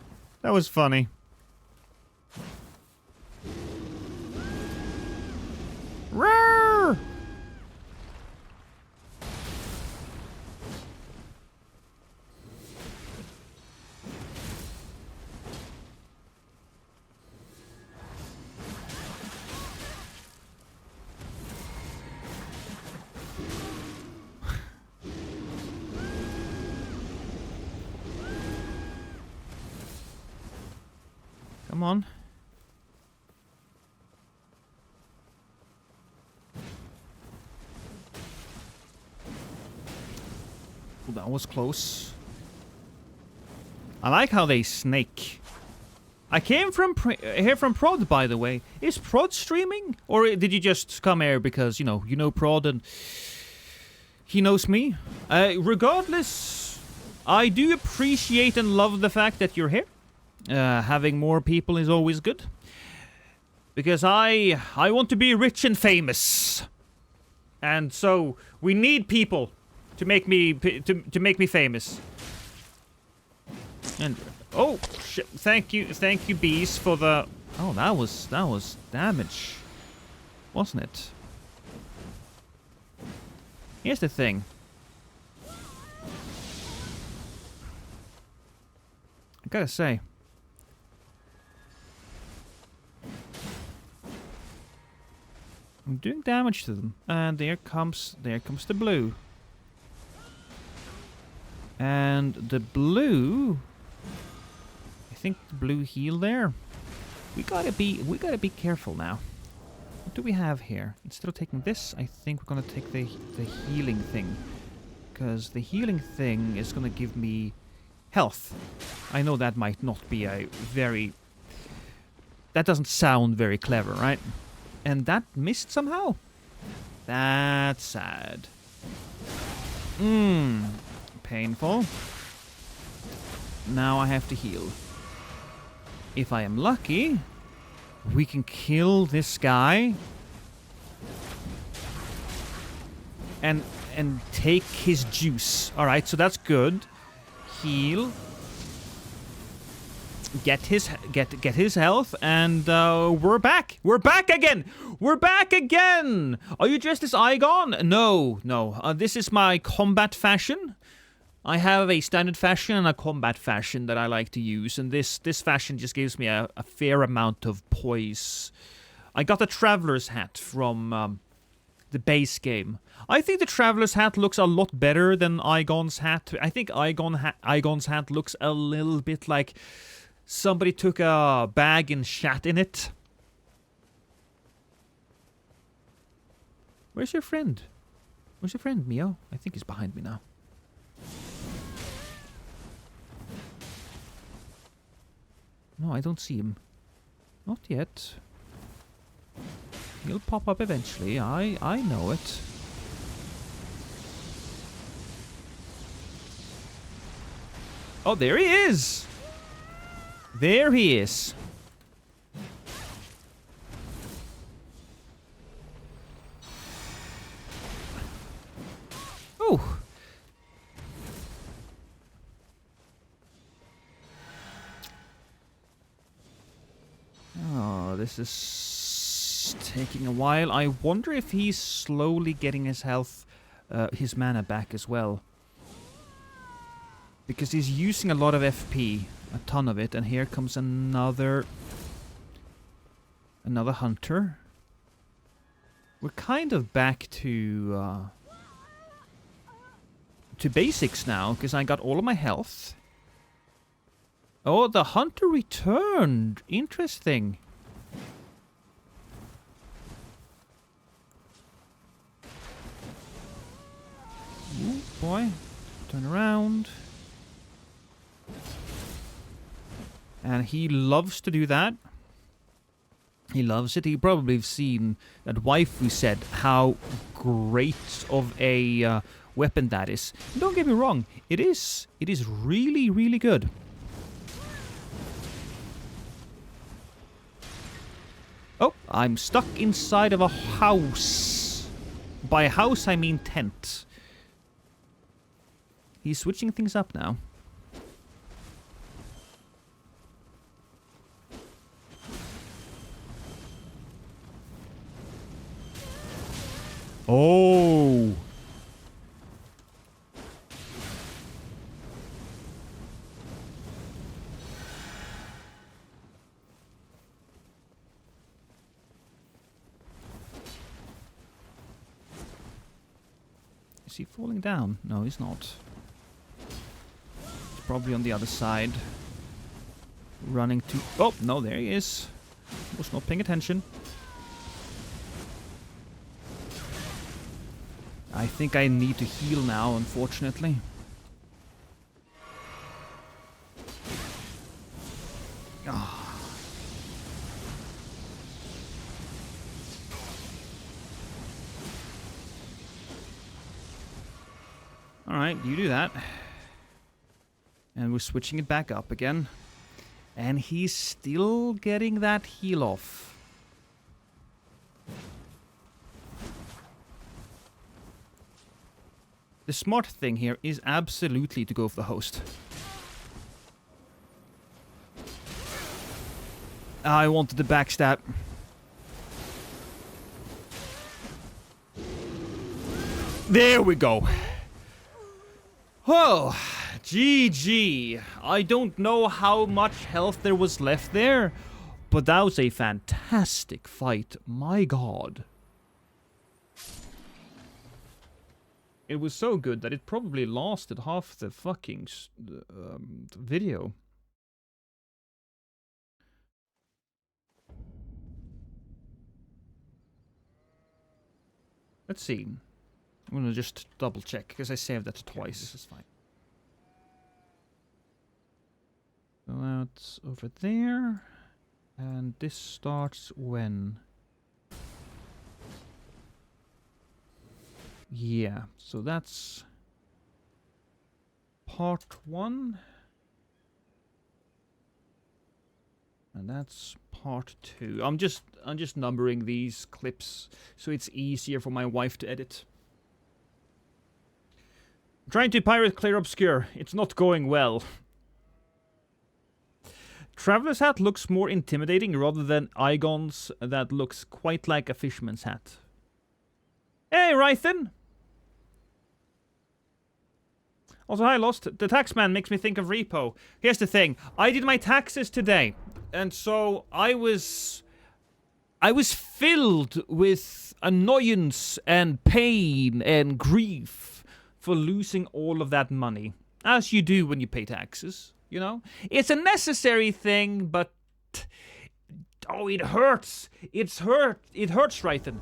funny. Roar! Come on. Ooh, that was close. I like how they snake. I came from here from Prod, by the way. Is Prod streaming? Or did you just come here because, you know Prod and he knows me? Regardless, I do appreciate and love the fact that you're here. Having more people is always good. Because I want to be rich and famous. And so we need people to make me famous. And oh shit, thank you bees for the oh that was damage, wasn't it? Here's the thing. I gotta say, I'm doing damage to them, and there comes the blue. And the blue, I think the blue heal there. We gotta be careful now. What do we have here? Instead of taking this, I think we're gonna take the healing thing, because the healing thing is gonna give me health. I know that might not be that doesn't sound very clever, right? And that missed somehow. That's sad. painful. Now I have to heal. If I am lucky, we can kill this guy and take his juice. All right, so that's good. Heal. Get his health, and we're back. We're back again. We're back again. Are you dressed as Igon? No. This is my combat fashion. I have a standard fashion and a combat fashion that I like to use, and this fashion just gives me a fair amount of poise. I got the Traveler's hat from the base game. I think the Traveler's hat looks a lot better than Igon's hat. I think Igon's hat looks a little bit like somebody took a bag and shat in it. Where's your friend? Where's your friend, Mio? I think he's behind me now. No, I don't see him. Not yet. He'll pop up eventually. I know it. Oh, there he is! There he is. Oh. Oh, this is taking a while. I wonder if he's slowly getting his health, his mana back as well. Because he's using a lot of FP. A ton of it, and here comes another hunter. We're kind of back to basics now, because I got all of my health. Oh, the hunter returned. Interesting. Ooh, boy. Turn around. And he loves to do that. He loves it. He probably have seen that waifu said how great of a weapon that is. And don't get me wrong, it is really, really good. Oh, I'm stuck inside of a house. By house, I mean tent. He's switching things up now. Oh. Is he falling down? No, he's not. He's probably on the other side. Running to... Oh, no, there he is. Was not paying attention. I think I need to heal now, unfortunately. Oh. Alright, you do that. And we're switching it back up again. And he's still getting that heal off. The smart thing here is absolutely to go for the host. I wanted the backstab. There we go. Oh, GG. I don't know how much health there was left there, but that was a fantastic fight. My god. It was so good that it probably lasted half the fucking video. Let's see. I'm gonna just double check because I saved that twice. This is fine. So that's over there. And this starts when? Yeah, so that's part 1. And that's part 2. I'm just numbering these clips so it's easier for my wife to edit. Trying to pirate Clear Obscure. It's not going well. Traveler's hat looks more intimidating rather than Igon's that looks quite like a fisherman's hat. Hey, Rythan! Also, hi, Lost. The taxman makes me think of Repo. Here's the thing. I did my taxes today. And so I was filled with annoyance and pain and grief for losing all of that money. As you do when you pay taxes, you know? It's a necessary thing, but... oh, it hurts. It hurts, Rythan.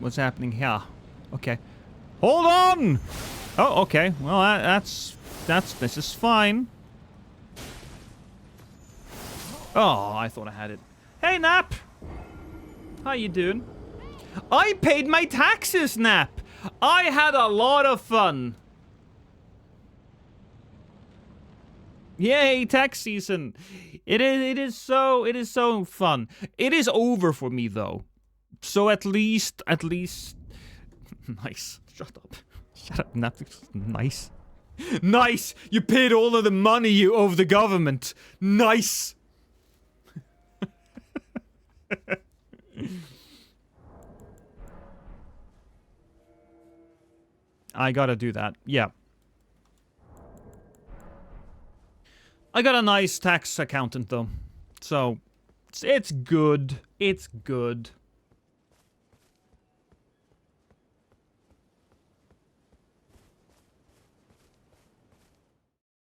What's happening here? Okay. Hold on! Oh, okay. Well, this is fine. Oh, I thought I had it. Hey, Nap! How you doing? I paid my taxes, Nap! I had a lot of fun. Yay, tax season. It is so fun. It is over for me, though. So at least... nice. Shut up. Shut up, nothing. Nice. Nice! You paid all of the money you owe the government. Nice! I gotta do that. Yeah. I got a nice tax accountant, though. So, it's good. It's good.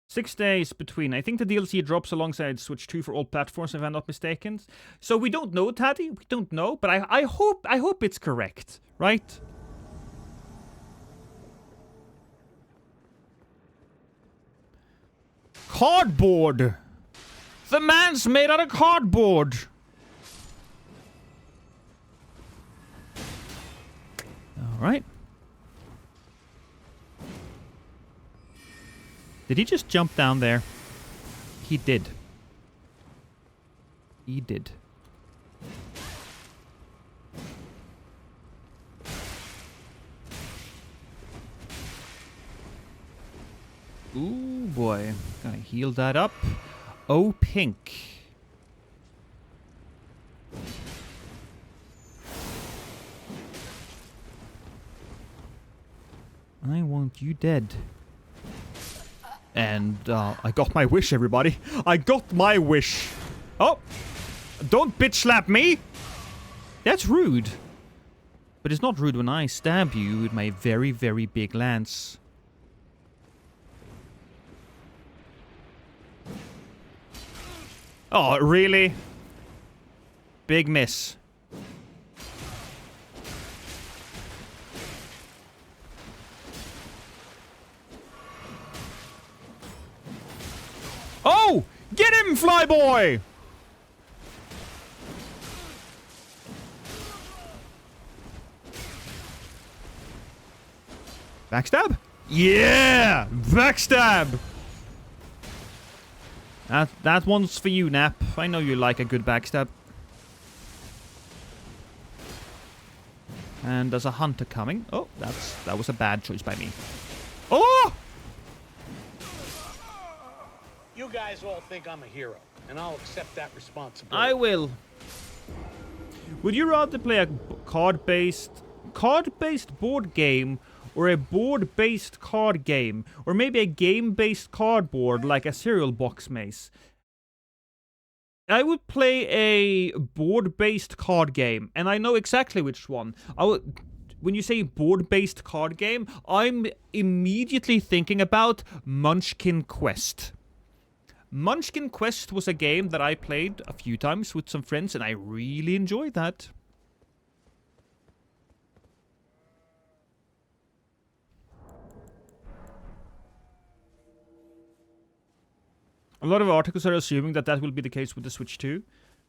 6 days between. I think the DLC drops alongside Switch 2 for all platforms, if I'm not mistaken. So we don't know, Taddy. We don't know, but I hope it's correct, right? Cardboard. The man's made out of cardboard. All right. Did he just jump down there? He did. He did. Ooh, boy. Gonna heal that up. Oh, pink. I want you dead. And, I got my wish, everybody. I got my wish. Oh! Don't bitch slap me! That's rude. But it's not rude when I stab you with my very, very big lance. Oh, really? Big miss. Oh! Get him, Flyboy! Backstab? Yeah! Backstab! That one's for you, Nap. I know you like a good backstab. And there's a hunter coming. Oh, that was a bad choice by me. Oh! You guys all think I'm a hero, and I'll accept that responsibility. I will. Would you rather play a card-based board game or a board-based card game? Or maybe a game-based cardboard like a cereal box maze? I would play a board-based card game, and I know exactly which one. When you say board-based card game, I'm immediately thinking about Munchkin Quest. Munchkin Quest was a game that I played a few times with some friends, and I really enjoyed that. A lot of articles are assuming that that will be the case with the Switch 2.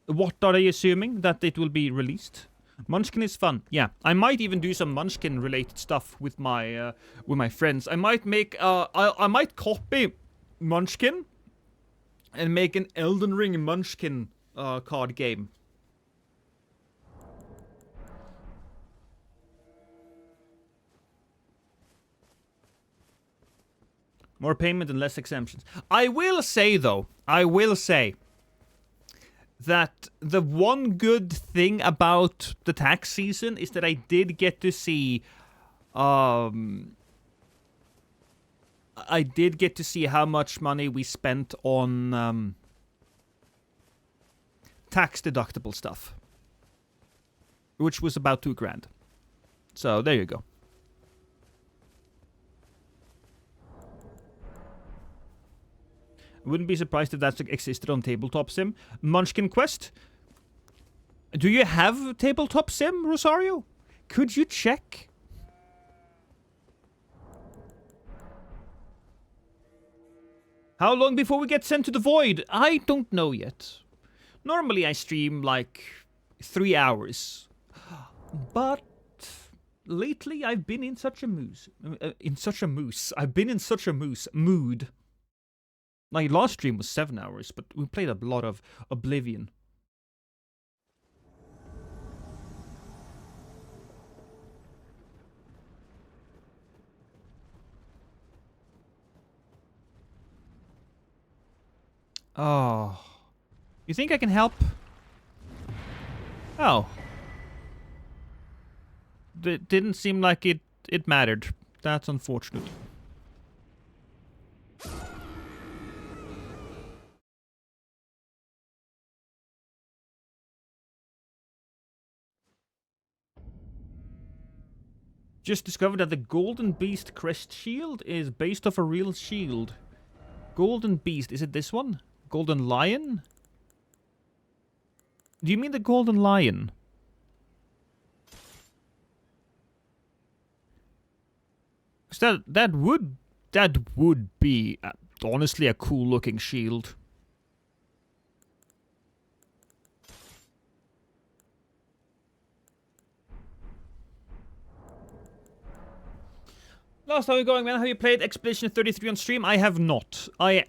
What are they assuming? That it will be released? Munchkin is fun. Yeah, I might even do some Munchkin related stuff with my friends. I might make I might copy Munchkin and make an Elden Ring Munchkin card game. More payment and less exemptions. I will say though, that the one good thing about the tax season is that I did get to see how much money we spent on tax deductible stuff, which was about $2,000. So there you go. Wouldn't be surprised if that existed on Tabletop Sim. Munchkin Quest? Do you have Tabletop Sim, Rosario? Could you check? How long before we get sent to the void? I don't know yet. Normally I stream like 3 hours. But lately I've been in such a mood. Like, last stream was 7 hours, but we played a lot of Oblivion. Oh. You think I can help? Oh. It didn't seem like it mattered. That's unfortunate. Just discovered that the Golden Beast crest shield is based off a real shield. Golden Beast, is it this one? Golden Lion? Do you mean the Golden Lion? That would be honestly a cool looking shield. Last, how are you going, man? Have you played Expedition 33 on stream? I have not. I've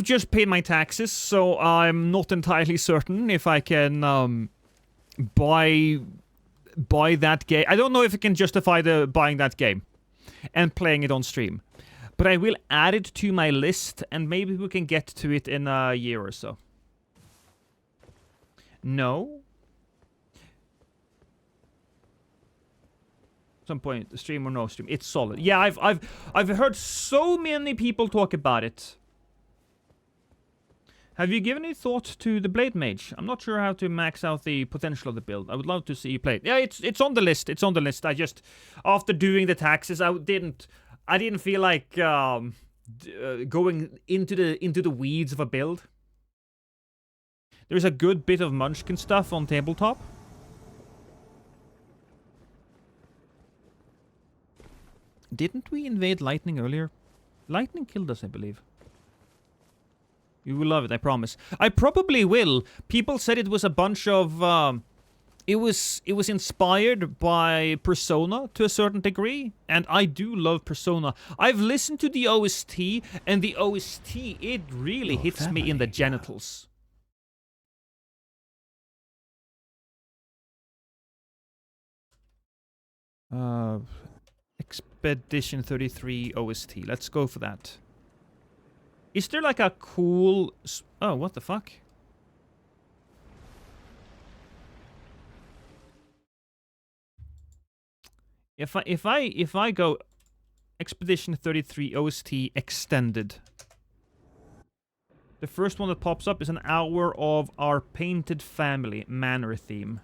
just paid my taxes, so I'm not entirely certain if I can buy that game. I don't know if I can justify buying that game and playing it on stream. But I will add it to my list, and maybe we can get to it in a year or so. No? Some point, stream or no stream, it's solid. Yeah, I've heard so many people talk about it. Have you given any thought to the Blade Mage? I'm not sure how to max out the potential of the build. I would love to see you play it. Yeah, it's on the list. It's on the list. I just, after doing the taxes, I didn't feel like going into the weeds of a build. There's a good bit of Munchkin stuff on tabletop. Didn't we invade lightning earlier? Lightning killed us, I believe. You will love it, I promise. I probably will. People said it was a bunch of... It was inspired by Persona to a certain degree, and I do love Persona. I've listened to the OST, and the OST, it really hits me in the genitals. Expedition 33 OST. Let's go for that. Is there like a cool... Oh, what the fuck? If I go Expedition 33 OST extended, the first one that pops up is an hour of our painted family manor theme.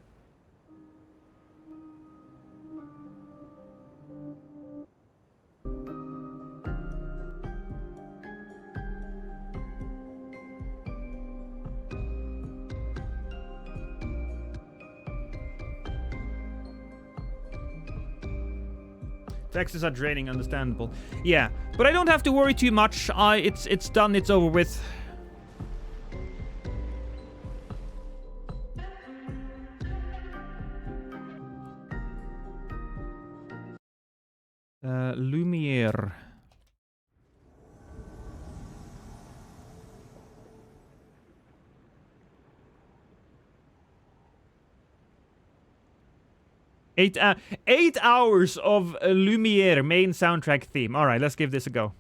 Taxes are draining, understandable. Yeah, but I don't have to worry too much. It's done, it's over with. Lumiere. Eight hours of Lumiere main soundtrack theme. All right, let's give this a go.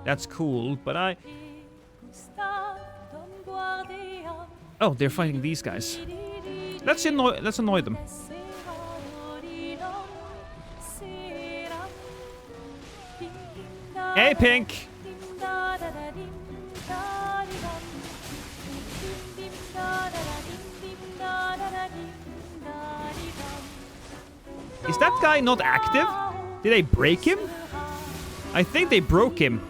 That's cool, but oh, they're fighting these guys. Let's annoy them. Hey, Pink! Is that guy not active? Did they break him? I think they broke him.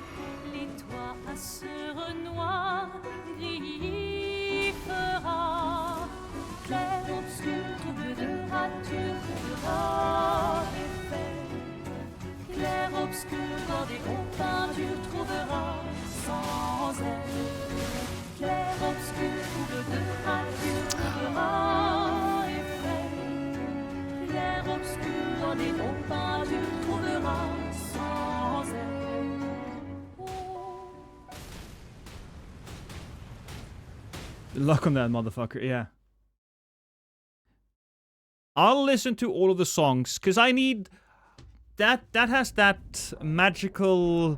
Luck on that motherfucker, yeah. I'll listen to all of the songs, because I need... That has that magical...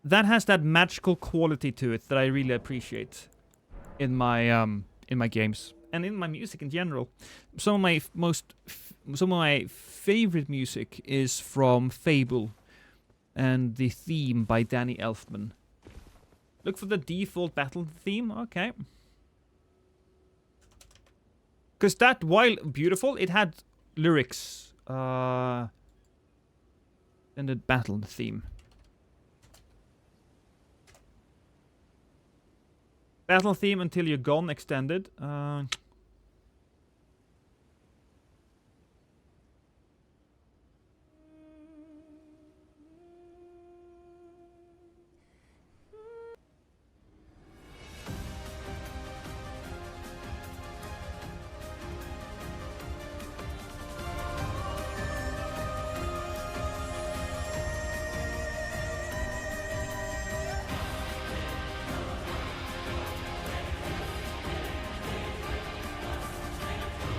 That has that magical quality to it that I really appreciate in my games. And in my music in general. Some of my favorite music is from Fable and the theme by Danny Elfman. Look for the default battle theme. Okay. Because that, while beautiful, it had lyrics. And the battle theme. Battle theme until you're gone extended.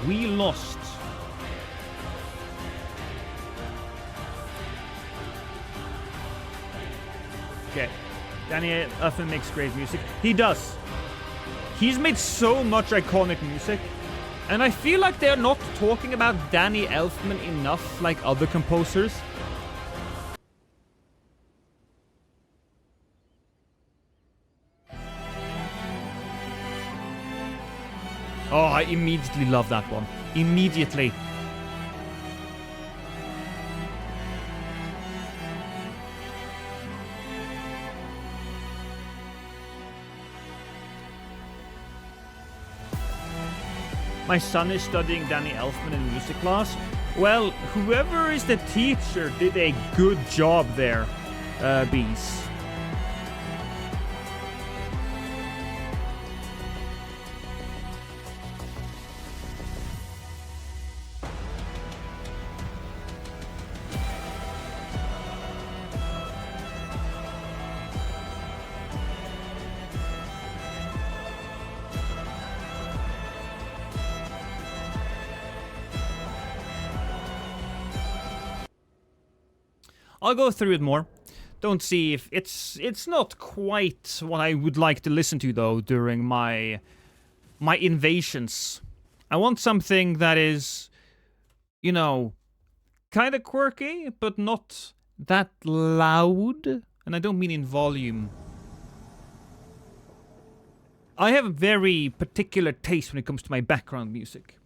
We lost. Okay. Danny often makes great music. He does. He's made so much iconic music. And I feel like they're not talking about Danny Elfman enough like other composers. Oh, I immediately love that one. Immediately. My son is studying Danny Elfman in music class. Well, whoever is the teacher did a good job there, Bees. I'll go through it more. Don't see if it's not quite what I would like to listen to though during my invasions. I want something that is, you know, kind of quirky but not that loud, and I don't mean in volume. I have a very particular taste when it comes to my background music.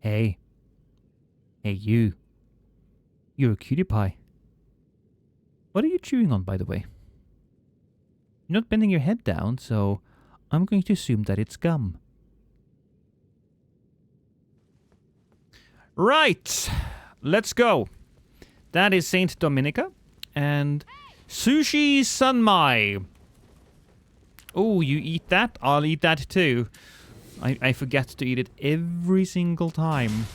Hey. Hey, you. You're a cutie pie. What are you chewing on, by the way? You're not bending your head down, so I'm going to assume that it's gum. Right. Let's go. That is Saint Dominica. And Sushi Sunmai. Oh, you eat that? I'll eat that too. I forget to eat it every single time.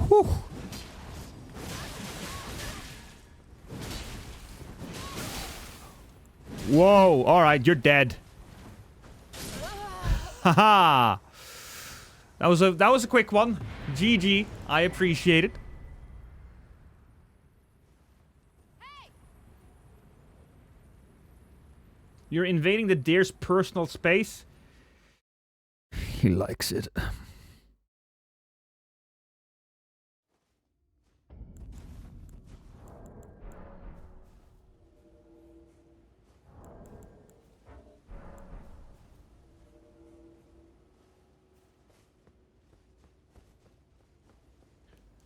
Whew. Whoa, alright, you're dead. Haha. That was a quick one. GG. I appreciate it. You're invading the deer's personal space. He likes it.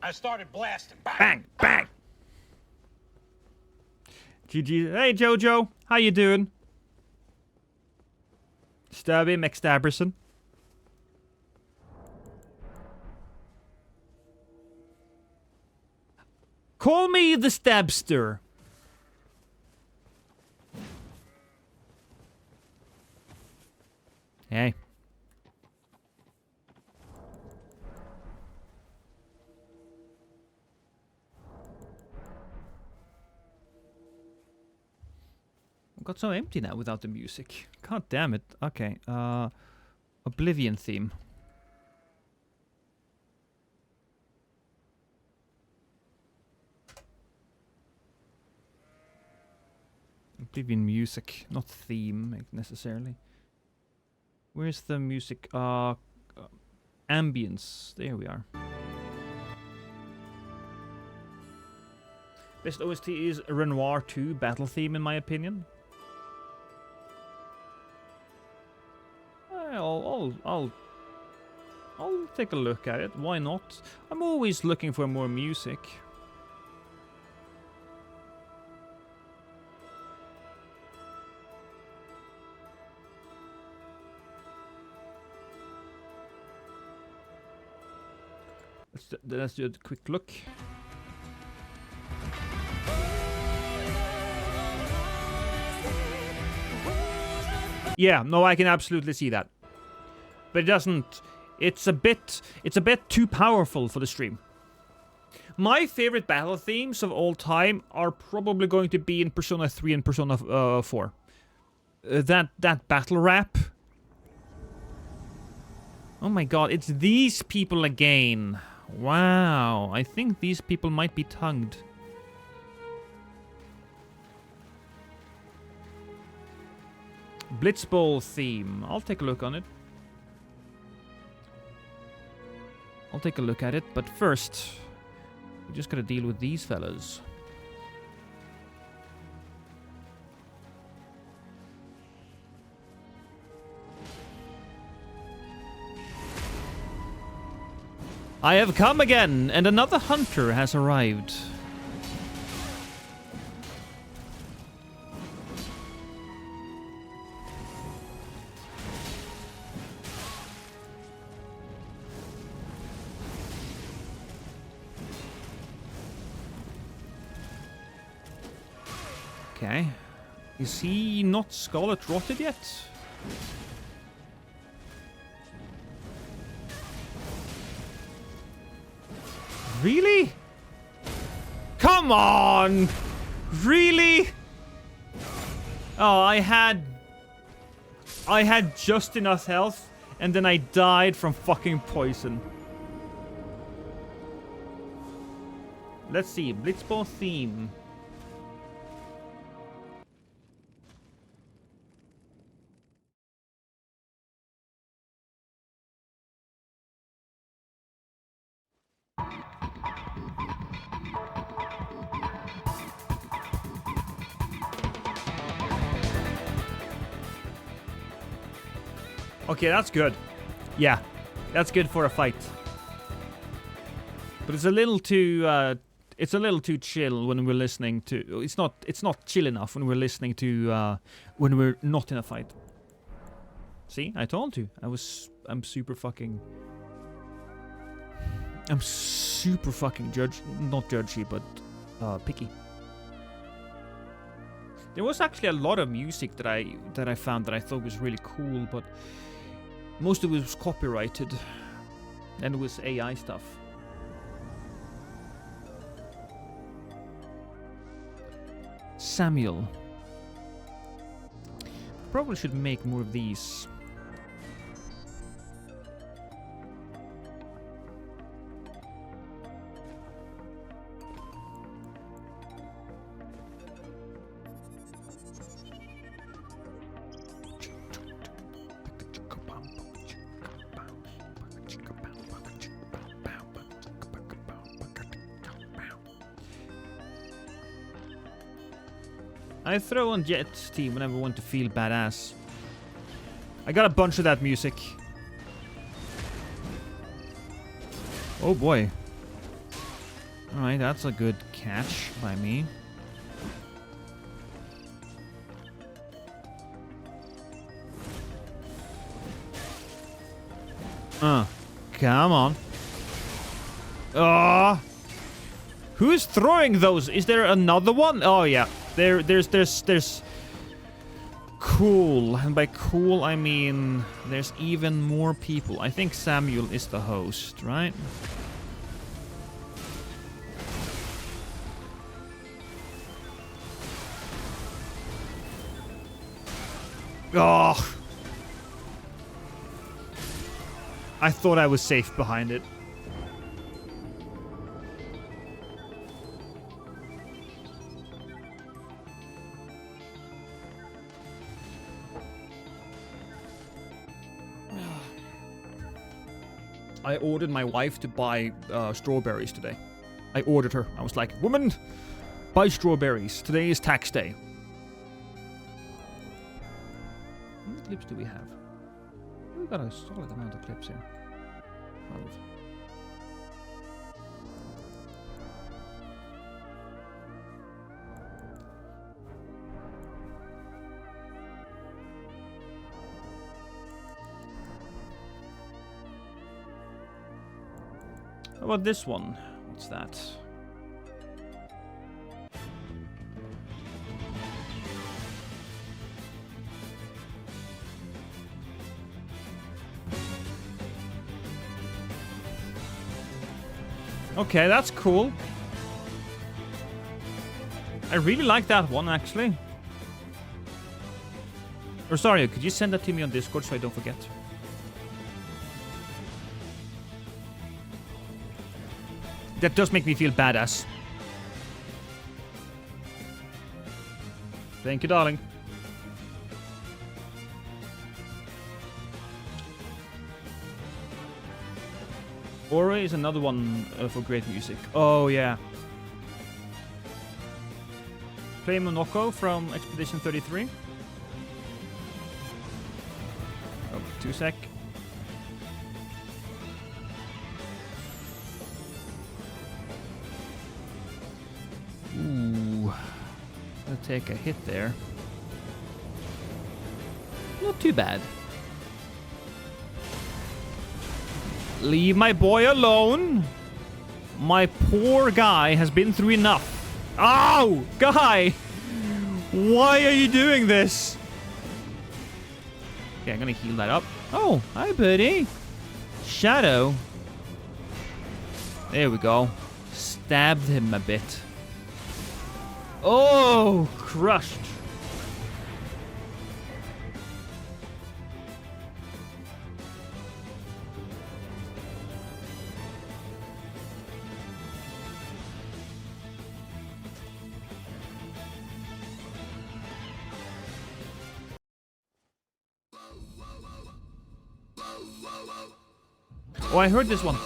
I started blasting. Bang, bang. GG. Hey, Jojo. How you doing? Stabby McStabberson. Call me the Stabster. Hey. Got so empty now without the music. God damn it. Okay, Oblivion theme. Oblivion music, not theme necessarily. Where's the music? Ambience. There we are. Best OST is Renoir 2 battle theme in my opinion. I'll take a look at it. Why not? I'm always looking for more music. Let's do a quick look. Yeah, no, I can absolutely see that. But it doesn't... It's a bit too powerful for the stream. My favorite battle themes of all time are probably going to be in Persona 3 and Persona 4. That battle rap. Oh my god, it's these people again. Wow, I think these people might be tongued. Blitzball theme. I'll take a look on it. I'll take a look at it, but first, we just gotta deal with these fellas. I have come again, and another hunter has arrived. Okay. Is he not Scarlet Rotted yet? Really? Come on! Really? Oh, I had just enough health, and then I died from fucking poison. Let's see, Blitzball theme. Okay, that's good. Yeah, that's good for a fight. But it's a little too chill when we're listening to. It's not chill enough when we're listening to when we're not in a fight. See, I told you. I'm super fucking not judgy, but picky. There was actually a lot of music that I found that I thought was really cool, but most of it was copyrighted, and it was AI stuff. Samuel. Probably should make more of these. I throw on Jet's team whenever I want to feel badass. I got a bunch of that music. Oh boy. Alright, that's a good catch by me. Come on. Who is throwing those? Is there another one? Oh yeah. There's cool, and by cool I mean there's even more people. I think Samuel is the host, right? Oh, I thought I was safe behind it. I ordered my wife to buy strawberries today. I ordered her. I was like, woman, buy strawberries. Today is tax day. How many clips do we have? We've got a solid amount of clips here. 12. How about this one? What's that? Okay, that's cool. I really like that one, actually. Or sorry, could you send that to me on Discord so I don't forget? That does make me feel badass. Thank you, darling. Ore is another one for great music. Oh, yeah. Play Monoko from Expedition 33. Oh, 2 sec. Ooh. I'll take a hit there. Not too bad. Leave my boy alone. My poor guy has been through enough. Ow! Guy! Why are you doing this? Okay, I'm gonna heal that up. Oh, hi, buddy. Shadow. There we go. Stabbed him a bit. Oh, crushed. Oh, I heard this one.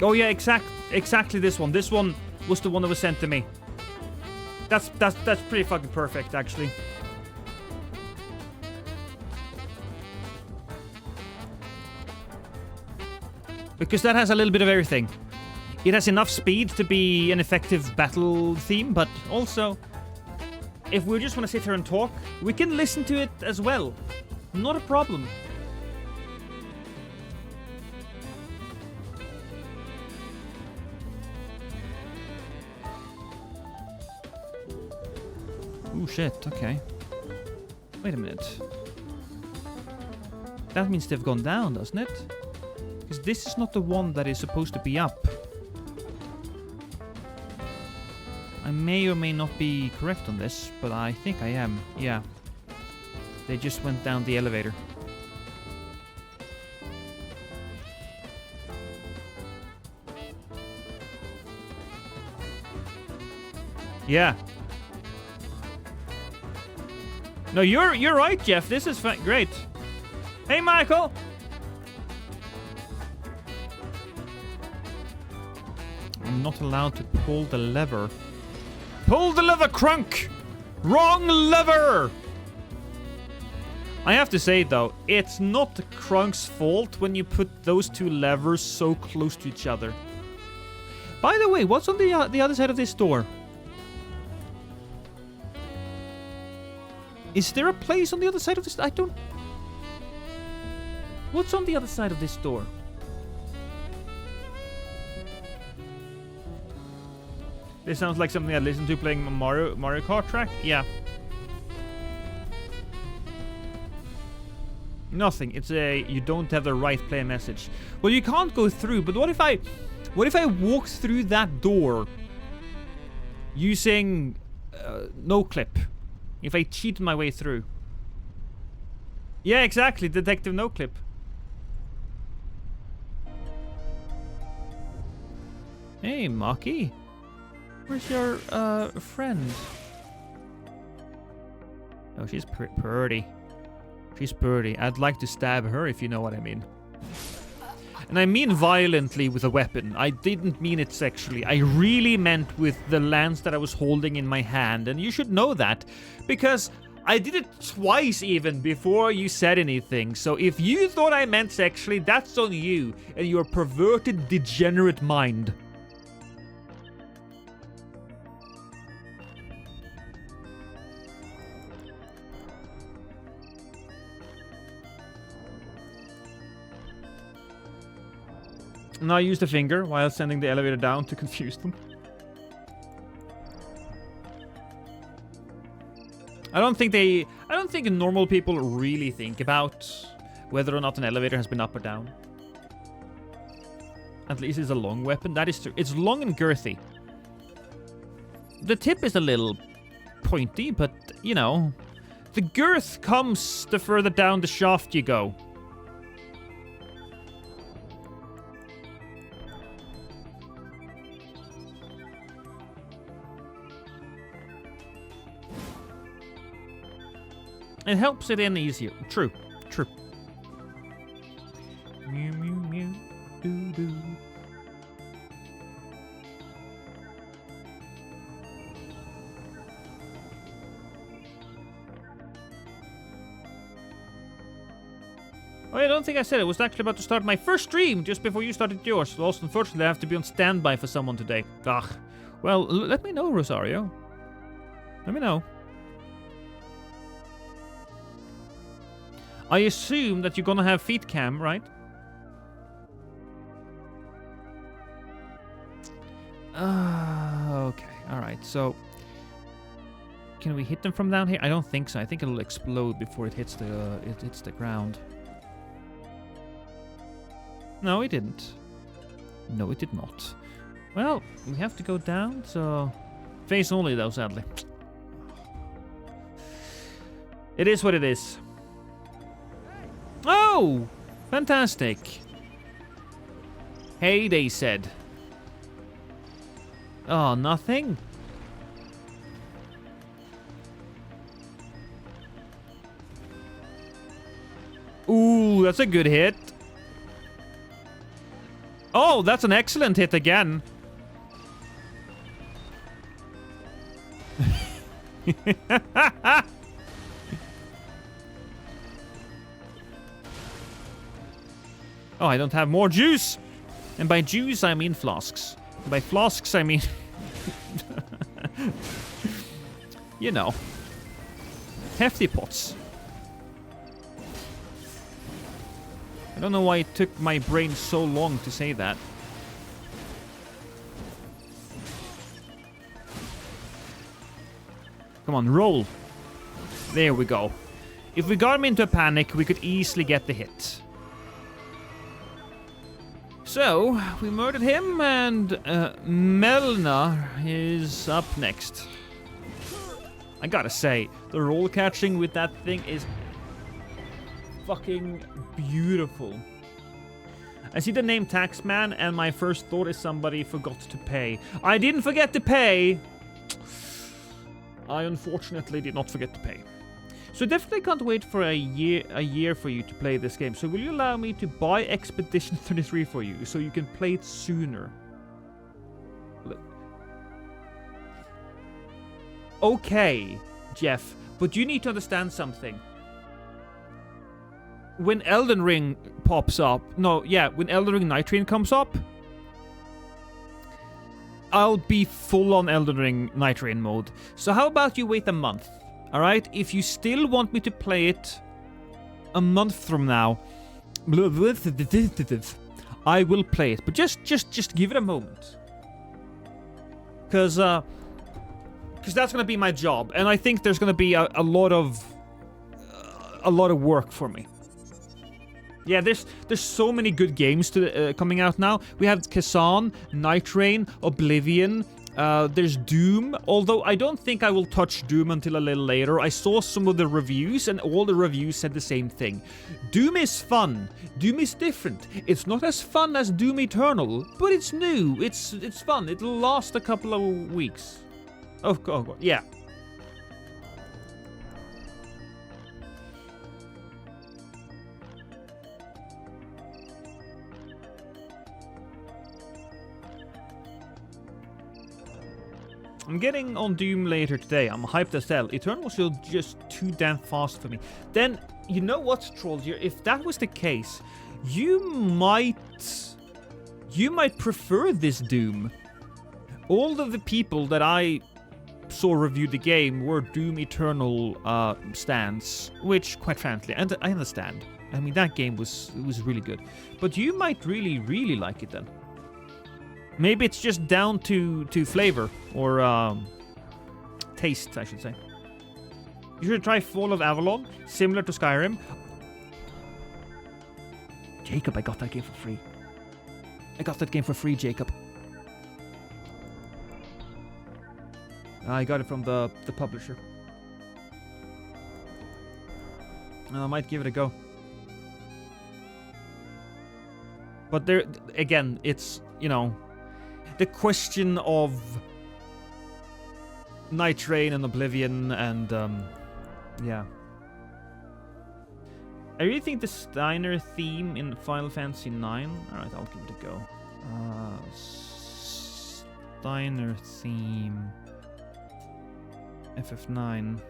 Oh yeah, exactly this one. This one was the one that was sent to me. That's pretty fucking perfect, actually. Because that has a little bit of everything. It has enough speed to be an effective battle theme, but also, if we just want to sit here and talk, we can listen to it as well. Not a problem. Oh shit, okay. Wait a minute. That means they've gone down, doesn't it? Because this is not the one that is supposed to be up. I may or may not be correct on this, but I think I am. Yeah. They just went down the elevator. Yeah. No, you're right, Jeff. This is great. Hey, Michael. I'm not allowed to pull the lever. Pull the lever, Crunk! Wrong lever! I have to say, though, it's not Crunk's fault when you put those two levers so close to each other. By the way, what's on the other side of this door? Is there a place on the other side of this? I don't... What's on the other side of this door? This sounds like something I listened to playing Mario Kart track. Yeah. Nothing. It's a you don't have the right play message. Well, you can't go through. But what if I walk through that door using no clip? If I cheat my way through. Yeah, exactly. Detective no clip. Hey, Maki. Where's your, friend? Oh, she's pretty. She's pretty. I'd like to stab her, if you know what I mean. And I mean violently with a weapon. I didn't mean it sexually. I really meant with the lance that I was holding in my hand. And you should know that, because I did it twice even before you said anything. So if you thought I meant sexually, that's on you and your perverted, degenerate mind. Now I used the finger while sending the elevator down to confuse them. I don't think normal people really think about whether or not an elevator has been up or down. At least it's a long weapon. That is true. It's long and girthy. The tip is a little pointy, but, you know, the girth comes the further down the shaft you go. It helps it in easier. True. True. Mew, mew, mew. Doo, doo. Oh, I don't think I said it. I was actually about to start my first stream just before you started yours. Also, unfortunately, I have to be on standby for someone today. Ugh. Well, let me know, Rosario. Let me know. I assume that you're gonna have feet cam, right? Okay. Alright, so... Can we hit them from down here? I don't think so. I think it'll explode before it hits the ground. No, it didn't. No, it did not. Well, we have to go down, so... Face only, though, sadly. It is what it is. Oh! Fantastic. Hey, they said. Oh, nothing? Ooh, that's a good hit. Oh, that's an excellent hit again. Oh, I don't have more juice. And by juice, I mean flasks. By flasks, I mean... you know. Hefty pots. I don't know why it took my brain so long to say that. Come on, roll. There we go. If we got him into a panic, we could easily get the hit. So, we murdered him, and Melna is up next. I gotta say, the roll catching with that thing is fucking beautiful. I see the name Taxman, and my first thought is somebody forgot to pay. I didn't forget to pay! I unfortunately did not forget to pay. So definitely can't wait for a year for you to play this game. So will you allow me to buy Expedition 33 for you so you can play it sooner? Okay, Jeff, but you need to understand something. When Elden Ring pops up, when Elden Ring Night Train comes up, I'll be full on Elden Ring Night Train mode. So how about you wait a month? Alright, if you still want me to play it a month from now, I will play it. But just give it a moment. Because that's gonna be my job, and I think there's gonna be a lot of work for me. Yeah, there's so many good games coming out now. We have Kazan, Night Train, Oblivion. There's Doom, although I don't think I will touch Doom until a little later. I saw some of the reviews, and all the reviews said the same thing. Doom is fun. Doom is different. It's not as fun as Doom Eternal, but it's new. It's fun. It'll last a couple of weeks. Oh, yeah. I'm getting on Doom later today. I'm hyped as hell. Eternal was just too damn fast for me. Then, you know what, Trollsier? If that was the case, you might prefer this Doom. All of the people that I saw review the game were Doom Eternal stands, which, quite frankly, and I understand. I mean, that game was really good. But you might really, really like it then. Maybe it's just down to flavor, or taste, I should say. You should try Fall of Avalon, similar to Skyrim. Jacob, I got that game for free. I got that game for free, Jacob. I got it from the publisher. I might give it a go. But there, again, it's, you know, the question of Night Train and Oblivion and, yeah. I really think the Steiner theme in Final Fantasy IX... Alright, I'll give it a go. Steiner theme... FF9...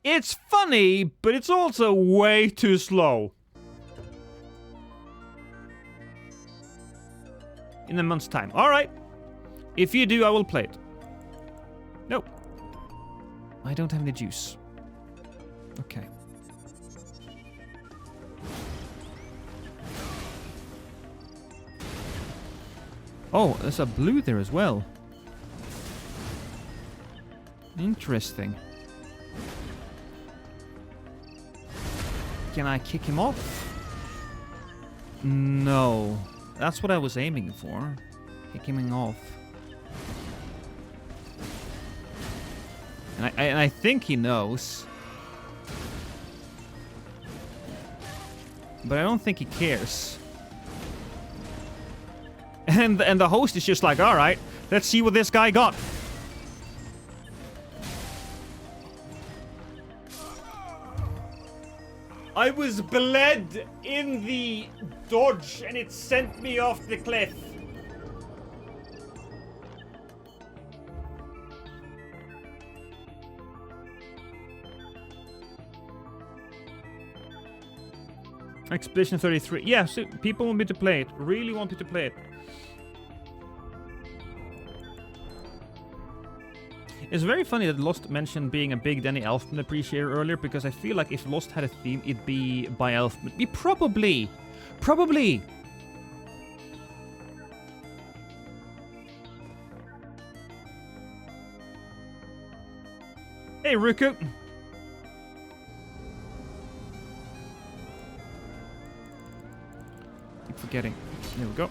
It's funny, but it's also way too slow. In a month's time. Alright. If you do, I will play it. Nope. I don't have any juice. Okay. Oh, there's a blue there as well. Interesting. Can I kick him off? No. That's what I was aiming for. Kick him off. And I think he knows. But I don't think he cares. And the host is just like, all right, let's see what this guy got. I was bled in the dodge and it sent me off the cliff. Expedition 33. Yeah, so people want me to play it. Really want me to play it. It's very funny that Lost mentioned being a big Danny Elfman appreciator earlier, because I feel like if Lost had a theme, it'd be by Elfman. Probably. Hey, Ruku. Keep forgetting. There we go.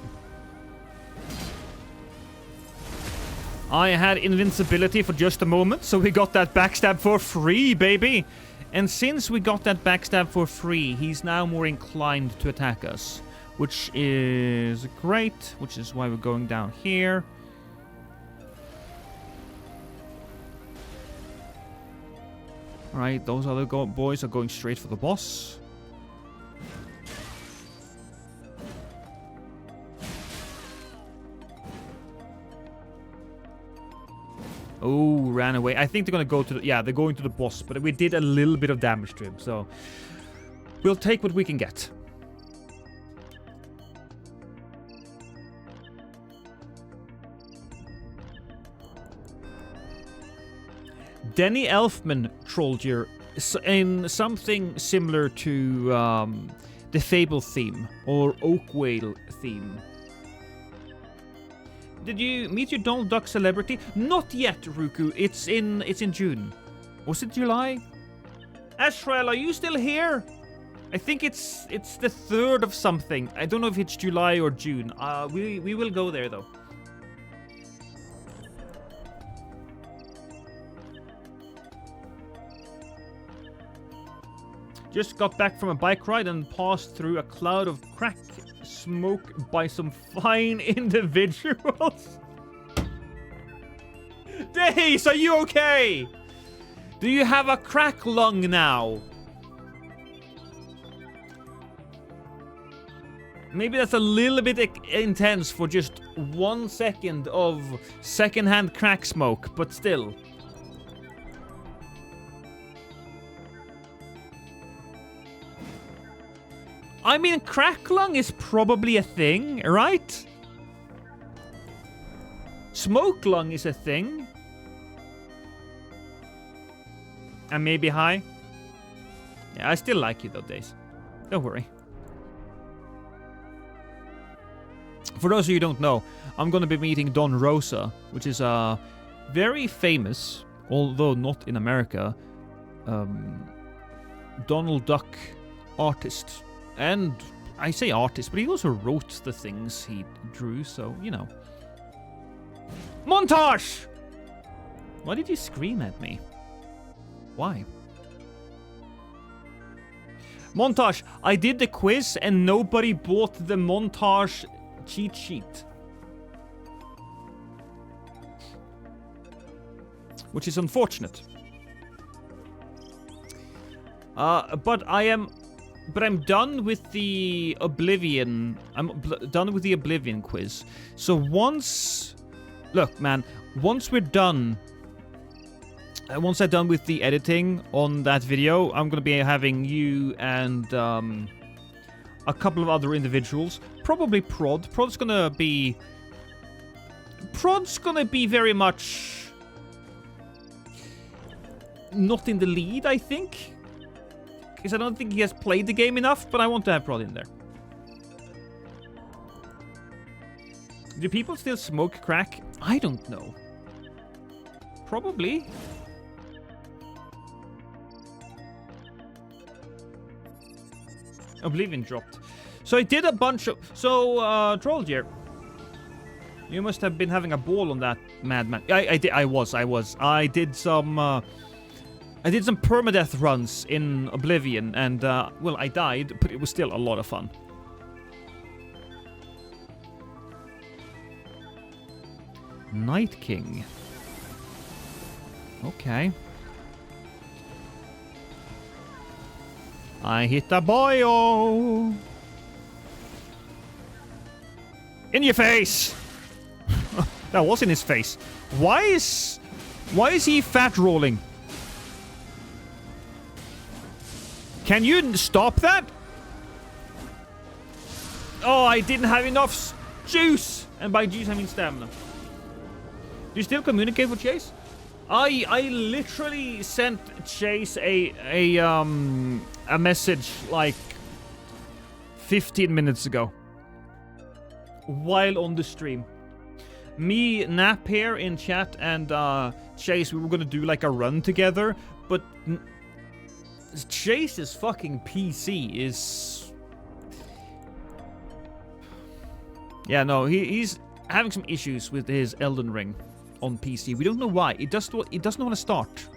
I had invincibility for just a moment, so we got that backstab for free, baby! And since we got that backstab for free, he's now more inclined to attack us. Which is great, which is why we're going down here. Alright, those other boys are going straight for the boss. Oh, ran away. I think they're gonna go to the... Yeah, they're going to the boss, but we did a little bit of damage to him, so... We'll take what we can get. Danny Elfman Trollgear in something similar to the Fable theme or Oakwhale theme. Did you meet your Donald Duck celebrity? Not yet, Ruku. It's in June. Was it July? Ashrel, are you still here? I think it's the 3rd of something. I don't know if it's July or June. We will go there though. Just got back from a bike ride and passed through a cloud of crack smoke by some fine individuals. Days, are you okay? Do you have a crack lung now? Maybe that's a little bit intense for just 1 second of secondhand crack smoke, but still. I mean, crack lung is probably a thing, right? Smoke lung is a thing. And maybe high. Yeah, I still like you though, Days. Don't worry. For those of you who don't know, I'm gonna be meeting Don Rosa, which is a very famous, although not in America, Donald Duck artist. And I say artist, but he also wrote the things he drew, so, you know. Montage! Why did you scream at me? Why? Montage, I did the quiz and nobody bought the montage cheat sheet. Which is unfortunate. But I'm done with the Oblivion. Done with the Oblivion quiz. So once... Look, man. Once we're done... once I'm done with the editing on that video, I'm going to be having you and a couple of other individuals. Probably Prod. Prod's going to be very much... not in the lead, I think. Because I don't think he has played the game enough, but I want to have Prod in there. Do people still smoke crack? I don't know. Probably. Oblivion dropped. So I did a bunch of... So, Trollgear, you must have been having a ball on that madman. I did some... I did some permadeath runs in Oblivion, and, well, I died, but it was still a lot of fun. Night King. Okay. I hit a boyo. In your face. That was in his face. Why is he fat rolling? Can you stop that? Oh, I didn't have enough juice. And by juice, I mean stamina. Do you still communicate with Chase? I literally sent Chase a message like 15 minutes ago. While on the stream. Me, Nap here in chat, and Chase, we were gonna do like a run together, but Chase's fucking PC is... Yeah, no, he's having some issues with his Elden Ring on PC. We don't know why. It doesn't want to start.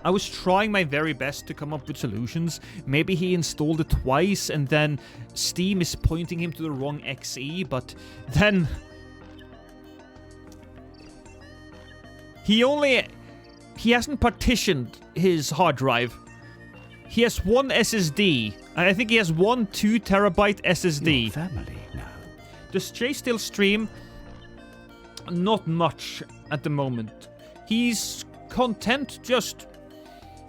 I was trying my very best to come up with solutions. Maybe he installed it twice and then Steam is pointing him to the wrong XE, but then... He hasn't partitioned his hard drive. He has one SSD. I think he has one 2 terabyte SSD. Your family now. Does Chase still stream? Not much at the moment. He's content just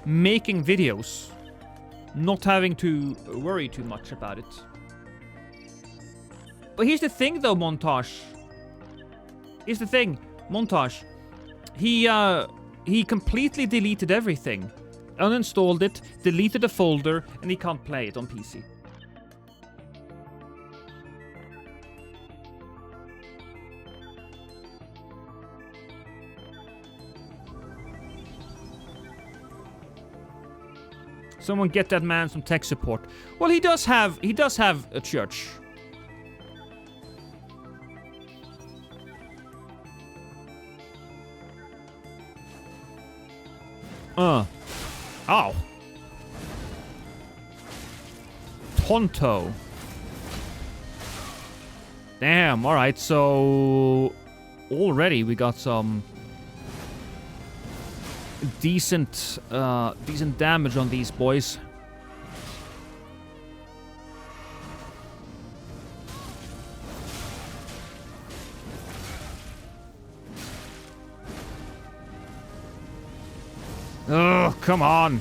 making videos. Not having to worry too much about it. But here's the thing though, Montage. Here's the thing, Montage. He completely deleted everything. Uninstalled it, deleted the folder, and he can't play it on PC. Someone get that man some tech support. Well, he does have a church. Ow. Tonto. Damn, alright, so... Already we got some... decent damage on these boys. Oh, come on.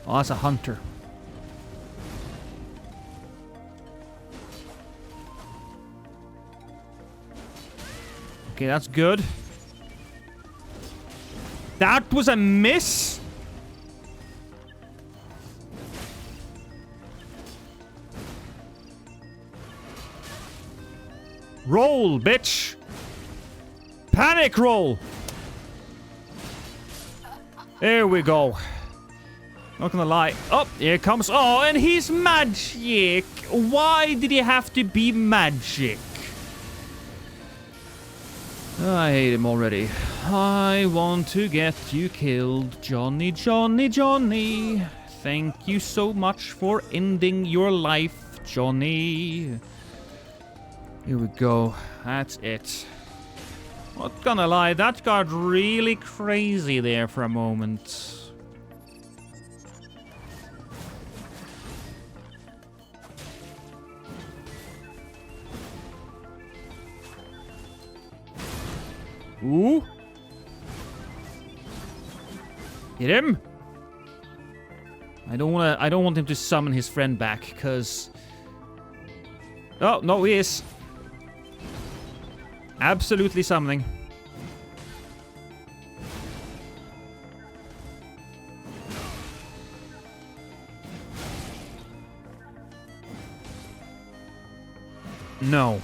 Oh, that's a hunter. Okay, that's good. That was a miss? Roll, bitch! Panic roll! There we go. Not gonna lie. Oh, here it comes. Oh, and he's magic. Why did he have to be magic? I hate him already. I want to get you killed, Johnny, Johnny, Johnny. Thank you so much for ending your life, Johnny. Here we go. That's it. Not gonna lie, that got really crazy there for a moment. Ooh. Hit him. I don't want him to summon his friend back, cause... Oh, no, he is. Absolutely summoning. No.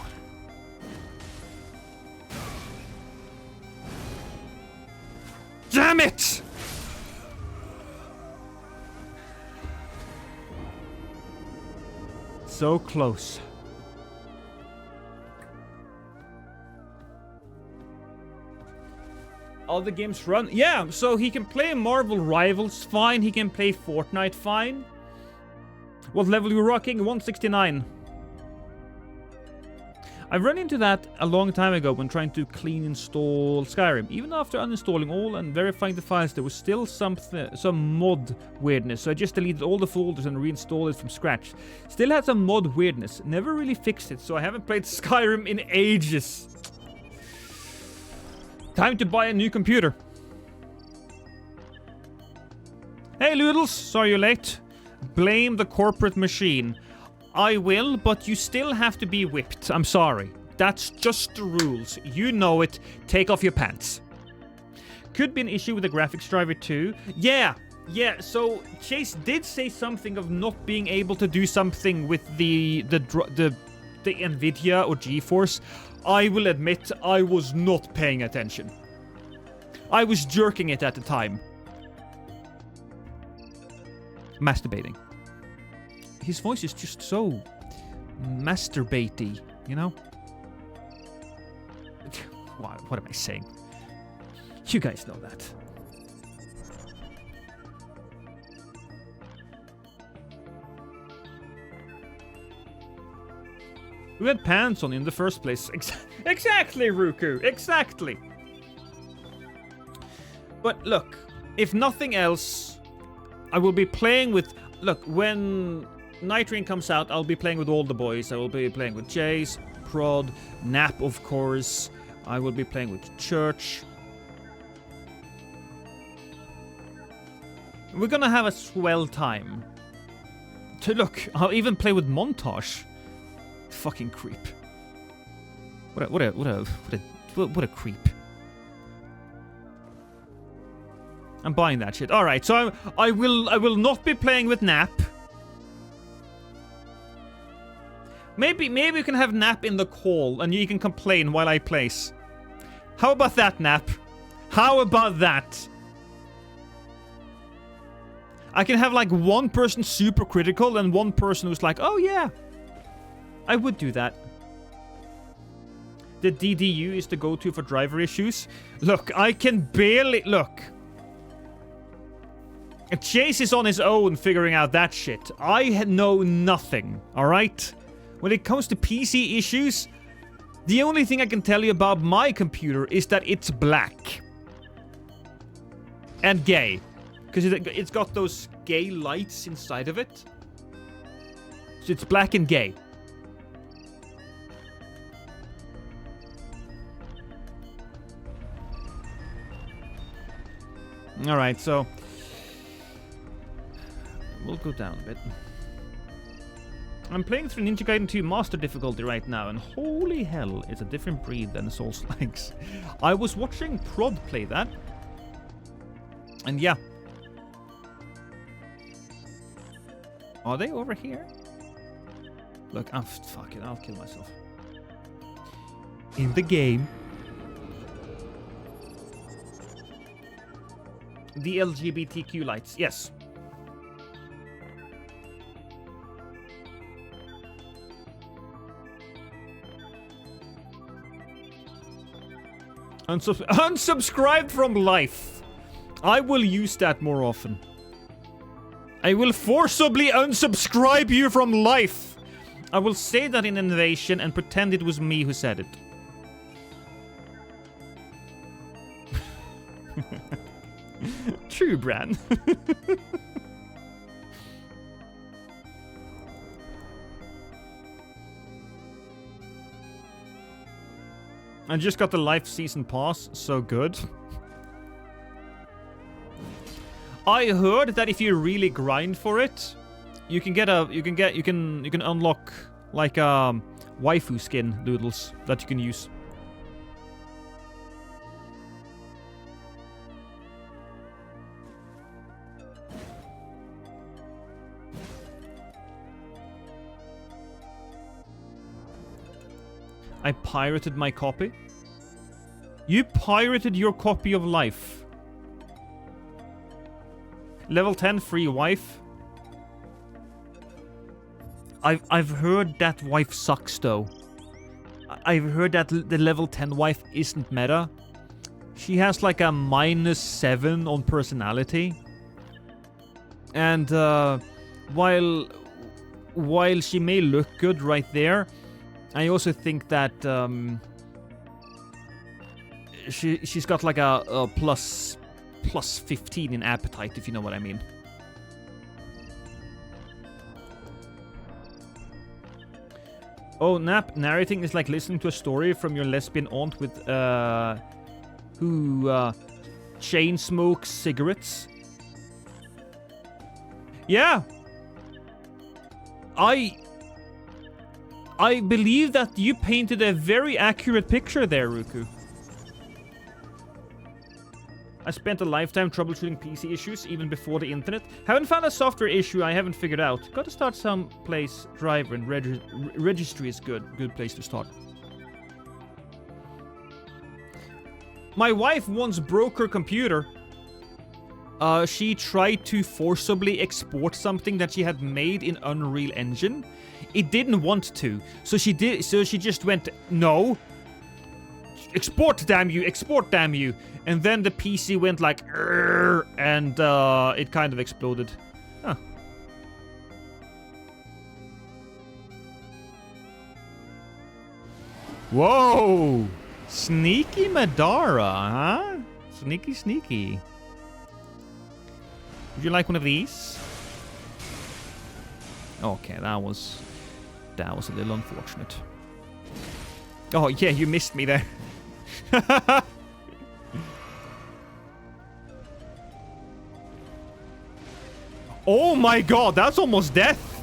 Damn it! So close. Other games run. Yeah, so he can play Marvel Rivals fine. He can play Fortnite fine. What level you rocking? 169. I've run into that a long time ago when trying to clean install Skyrim. Even after uninstalling all and verifying the files, there was still some mod weirdness. So I just deleted all the folders and reinstalled it from scratch. Still had some mod weirdness. Never really fixed it, so I haven't played Skyrim in ages. Time to buy a new computer. Hey, Loodles. Sorry you're late. Blame the corporate machine. I will, but you still have to be whipped. I'm sorry. That's just the rules. You know it. Take off your pants. Could be an issue with the graphics driver too. Yeah, so Chase did say something of not being able to do something with the Nvidia or GeForce. I will admit I was not paying attention. I was jerking it at the time. Masturbating. His voice is just so masturbatey, you know? What am I saying? You guys know that. We had pants on in the first place. Exactly, Ruku. Exactly. But look, if nothing else, I will be playing with... Look, when Night Rain comes out, I'll be playing with all the boys. I will be playing with Jace, Prod, Nap, of course. I will be playing with Church. We're gonna have a swell time. Look, I'll even play with Montage. Fucking creep. What a creep. I'm buying that shit. All right, so I will not be playing with Nap. Maybe we can have Nap in the call and you can complain while I place. How about that, Nap? How about that? I can have like one person super critical and one person who's like, oh yeah, I would do that. The DDU is the go-to for driver issues. Look, I can barely... Look. Chase is on his own figuring out that shit. I know nothing, alright? When it comes to PC issues, the only thing I can tell you about my computer is that it's black. And gay. Because it's got those gay lights inside of it. So it's black and gay. Alright, so... We'll go down a bit. I'm playing through Ninja Gaiden 2 Master difficulty right now, and holy hell, it's a different breed than Souls-likes. I was watching Prod play that. And yeah. Are they over here? Look, fuck it, I'll kill myself. In the game... The LGBTQ lights, yes. Unsubscribed from life. I will use that more often. I will forcibly unsubscribe you from life. I will say that in Innovation and pretend it was me who said it. True, Bran. I just got the life season pass, so good. I heard that if you really grind for it, you can unlock like a waifu skin doodles that you can use. I pirated my copy. You pirated your copy of life. Level 10 free wife. I've heard that wife sucks though. I've heard that the level 10 wife isn't meta. She has like a -7 on personality. And while she may look good right there, I also think that she's got like a plus 15 in appetite, if you know what I mean. Oh, narrating is like listening to a story from your lesbian aunt with who chain smokes cigarettes. Yeah. I believe that you painted a very accurate picture there, Ruku. I spent a lifetime troubleshooting PC issues even before the internet. Haven't found a software issue I haven't figured out. Gotta start someplace. Driver and registry is good. Good place to start. My wife once broke her computer. She tried to forcibly export something that she had made in Unreal Engine. It didn't want to. So she just went, no. Export, damn you! Export, damn you! And then the PC went like, and it kind of exploded. Huh. Whoa! Sneaky Madara, huh? Sneaky, sneaky. Would you like one of these? Okay, that was a little unfortunate. Oh yeah, you missed me there. Oh my god, that's almost death.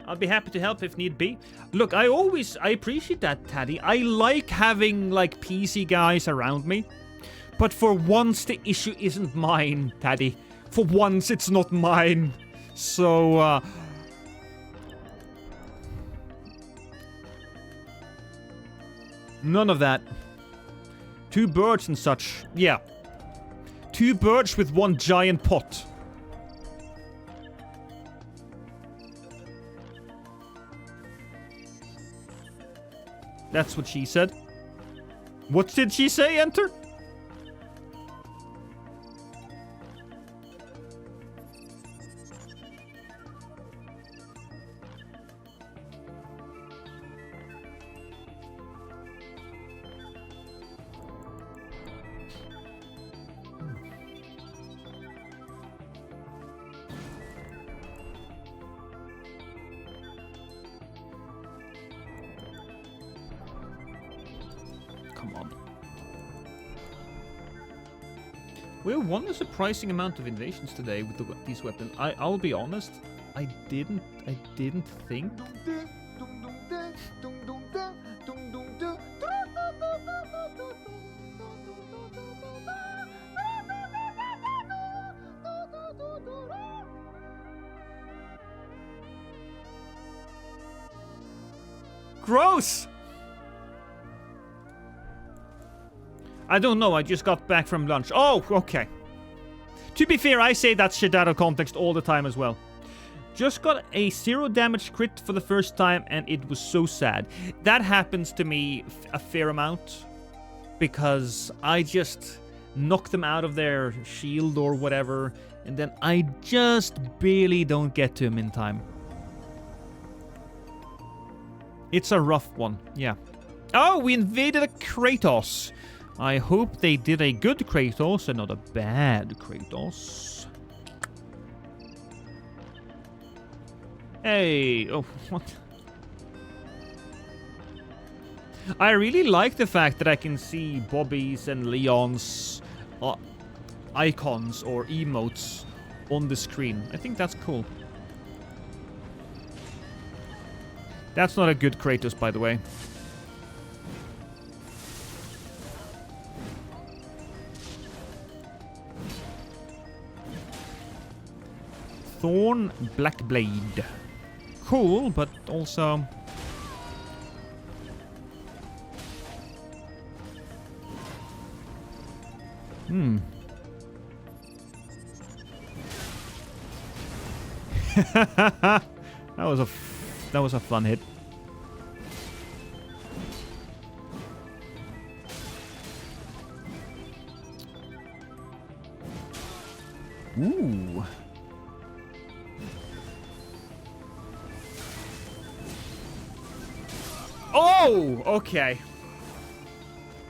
I'll be happy to help if need be. Look, I appreciate that, Taddy. I like having, like, PC guys around me. But for once, the issue isn't mine, Taddy. For once, it's not mine. So, none of that. 2 birds and such. Yeah. 2 birds with 1 giant pot. That's what she said. What did she say, enter? Come on. We won a surprising amount of invasions today with these weapons. I'll be honest, I didn't think. Gross! I don't know, I just got back from lunch. Oh, okay. To be fair, I say that shit out of context all the time as well. Just got a 0 damage crit for the first time, and it was so sad. That happens to me a fair amount, because I just knock them out of their shield or whatever, and then I just barely don't get to him in time. It's a rough one, yeah. Oh, we invaded a Kratos. I hope they did a good Kratos and not a bad Kratos. Hey, oh, what? I really like the fact that I can see Bobby's and Leon's icons or emotes on the screen. I think that's cool. That's not a good Kratos, by the way. Thorn Blackblade. cool, but also... that was a fun hit. Ooh. Oh, okay.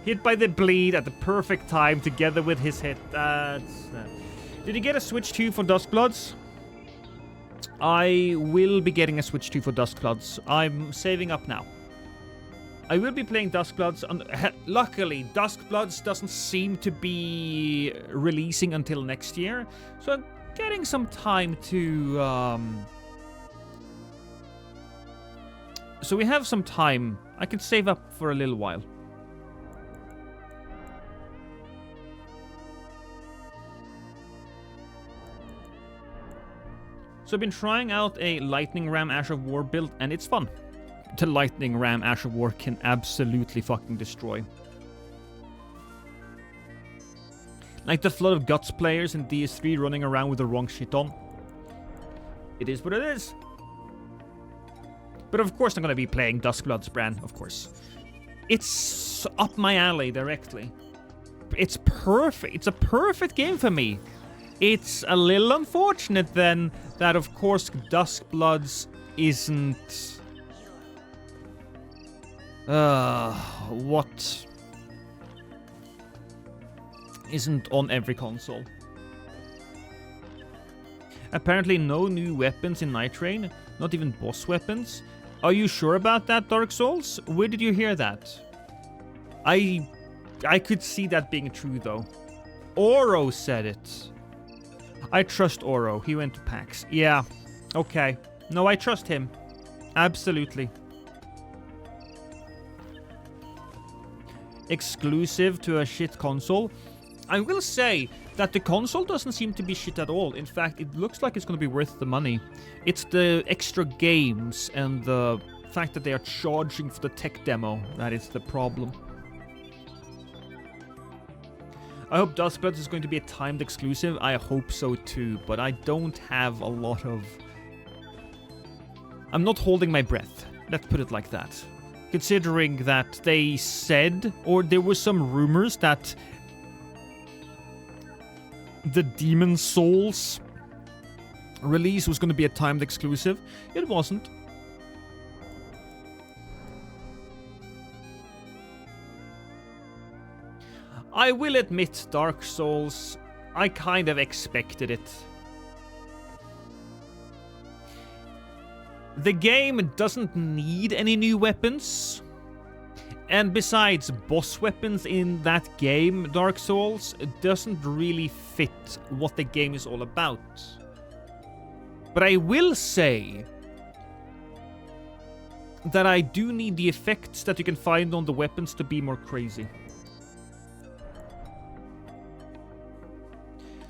Hit by the bleed at the perfect time together with his hit. Did you get a Switch 2 for Duskbloods? I will be getting a Switch 2 for Duskbloods. I'm saving up now. I will be playing Duskbloods. Luckily, Duskbloods doesn't seem to be releasing until next year. So I'm getting some time to... So we have some time. I can save up for a little while. So I've been trying out a Lightning Ram Ash of War build, and it's fun. The Lightning Ram Ash of War can absolutely fucking destroy. Like the Flood of Guts players in DS3 running around with the wrong shit on. It is what it is. But of course I'm gonna be playing Duskbloods, Bran, of course. It's up my alley directly. It's perfect. It's a perfect game for me. It's a little unfortunate then that of course Duskbloods isn't... what? Isn't on every console. Apparently no new weapons in Night Rain, not even boss weapons. Are you sure about that, Dark Souls? Where did you hear that? I could see that being true though. Oro said it. I trust Oro. He went to PAX. Yeah. Okay. No, I trust him. Absolutely. Exclusive to a shit console. I will say that the console doesn't seem to be shit at all. In fact, it looks like it's going to be worth the money. It's the extra games and the fact that they are charging for the tech demo that is the problem. I hope Duskbloods is going to be a timed exclusive. I hope so too, but I don't have a lot of... I'm not holding my breath. Let's put it like that. Considering that they said, or there were some rumors that the Demon Souls release was going to be a timed exclusive. It wasn't. I will admit, Dark Souls, I kind of expected it. The game doesn't need any new weapons. And besides, boss weapons in that game, Dark Souls, doesn't really fit what the game is all about. But I will say that I do need the effects that you can find on the weapons to be more crazy.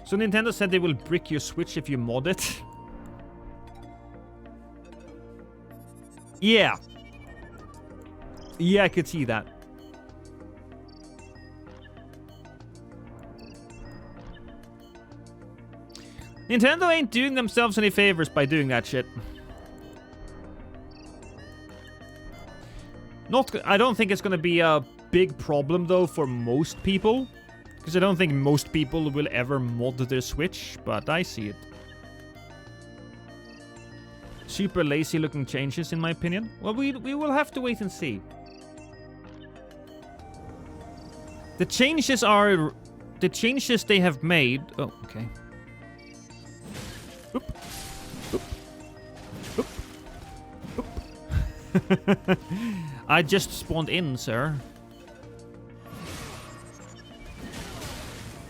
So Nintendo said they will brick your Switch if you mod it. Yeah. Yeah, I could see that. Nintendo ain't doing themselves any favors by doing that shit. I don't think it's gonna be a big problem though for most people. Because I don't think most people will ever mod their Switch, but I see it. Super lazy looking changes in my opinion. Well, we will have to wait and see. The changes are... The changes they have made... Oh, okay. Oop. Oop. Oop. I just spawned in, sir.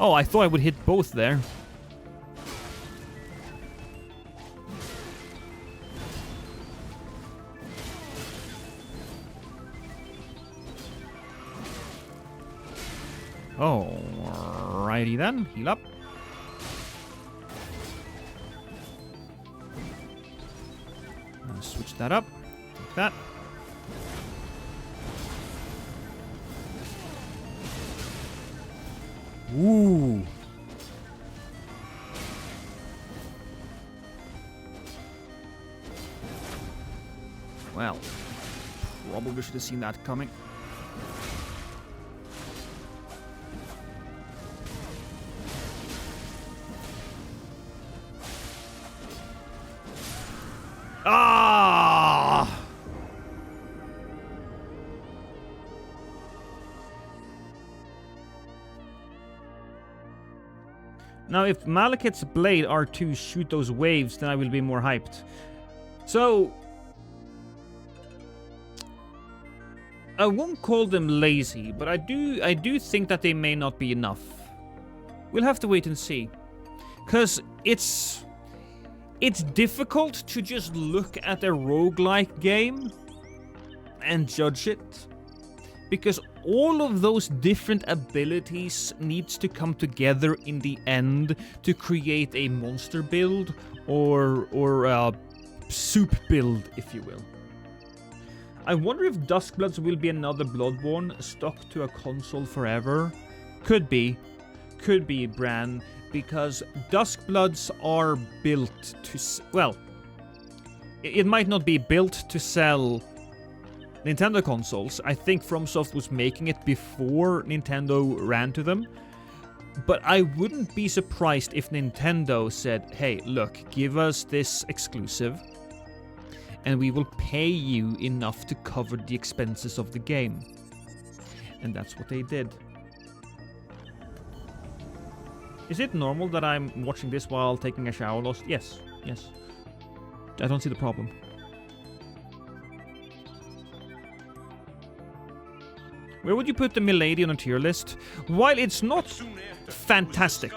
Oh, I thought I would hit both there. Oh, righty then. Heal up. Switch that up. Take that. Ooh. Well, probably should have seen that coming. Ah! Now, if Malekith's blade are to shoot those waves, then I will be more hyped. So, I won't call them lazy, but I do think that they may not be enough. We'll have to wait and see. 'Cause it's difficult to just look at a roguelike game and judge it. Because all of those different abilities needs to come together in the end to create a monster build or a soup build, if you will. I wonder if Duskbloods will be another Bloodborne stuck to a console forever. Could be, Bran, because Duskbloods are built to... Well, it might not be built to sell Nintendo consoles. I think FromSoft was making it before Nintendo ran to them. But I wouldn't be surprised if Nintendo said, hey, look, give us this exclusive, and we will pay you enough to cover the expenses of the game. And that's what they did. Is it normal that I'm watching this while taking a shower, Lost? Yes. I don't see the problem. Where would you put the Milady on a tier list? While it's not fantastic.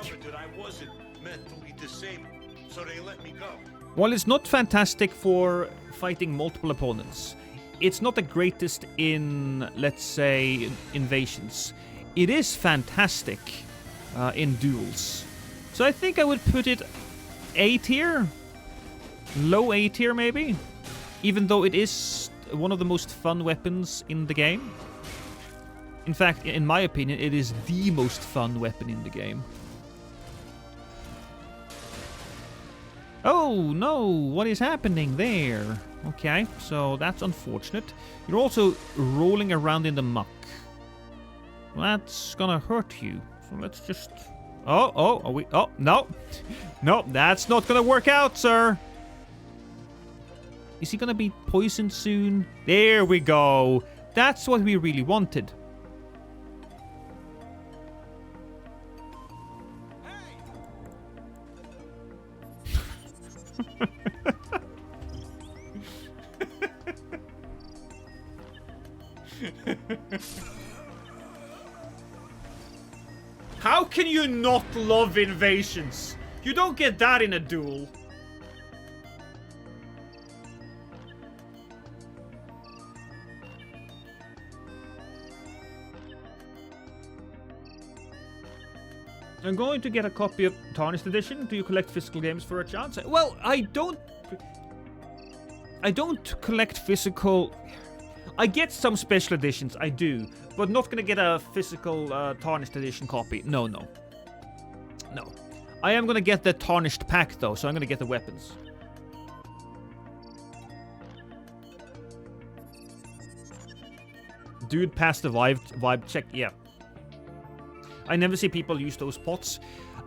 While it's not fantastic for fighting multiple opponents, it's not the greatest in, let's say, invasions. It is fantastic in duels. So I think I would put it A tier? Low A tier, maybe? Even though it is one of the most fun weapons in the game. In fact, in my opinion, it is the most fun weapon in the game. Oh, no! What is happening there? Okay, so that's unfortunate. You're also rolling around in the muck. That's gonna hurt you. So let's just... Oh, no! No, that's not gonna work out, sir! Is he gonna be poisoned soon? There we go! That's what we really wanted. How can you not love invasions? You don't get that in a duel. I'm going to get a copy of Tarnished Edition. Do you collect physical games for a chance? Well, I don't collect physical... I get some special editions, I do. But not gonna get a physical Tarnished Edition copy. No. I am gonna get the Tarnished pack, though, so I'm gonna get the weapons. Dude passed the vibe check, yeah. I never see people use those pots.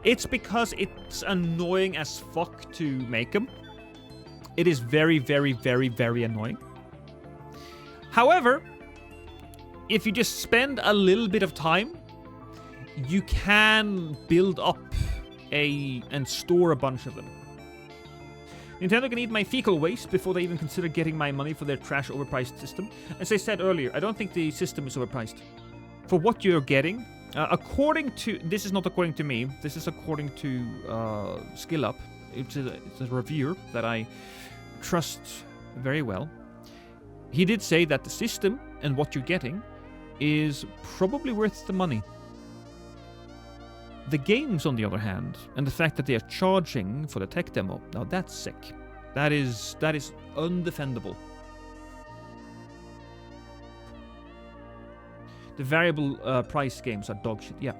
It's because it's annoying as fuck to make them. It is very, very, very, very annoying. However, if you just spend a little bit of time, you can build up and store a bunch of them. Nintendo can eat my fecal waste before they even consider getting my money for their trash overpriced system. As I said earlier, I don't think the system is overpriced. For what you're getting, according to... This is not according to me. This is according to SkillUp. It's a reviewer that I trust very well. He did say that the system and what you're getting is probably worth the money. The games, on the other hand, and the fact that they are charging for the tech demo, now that's sick. That is undefendable. The variable price games are dog shit. Yeah.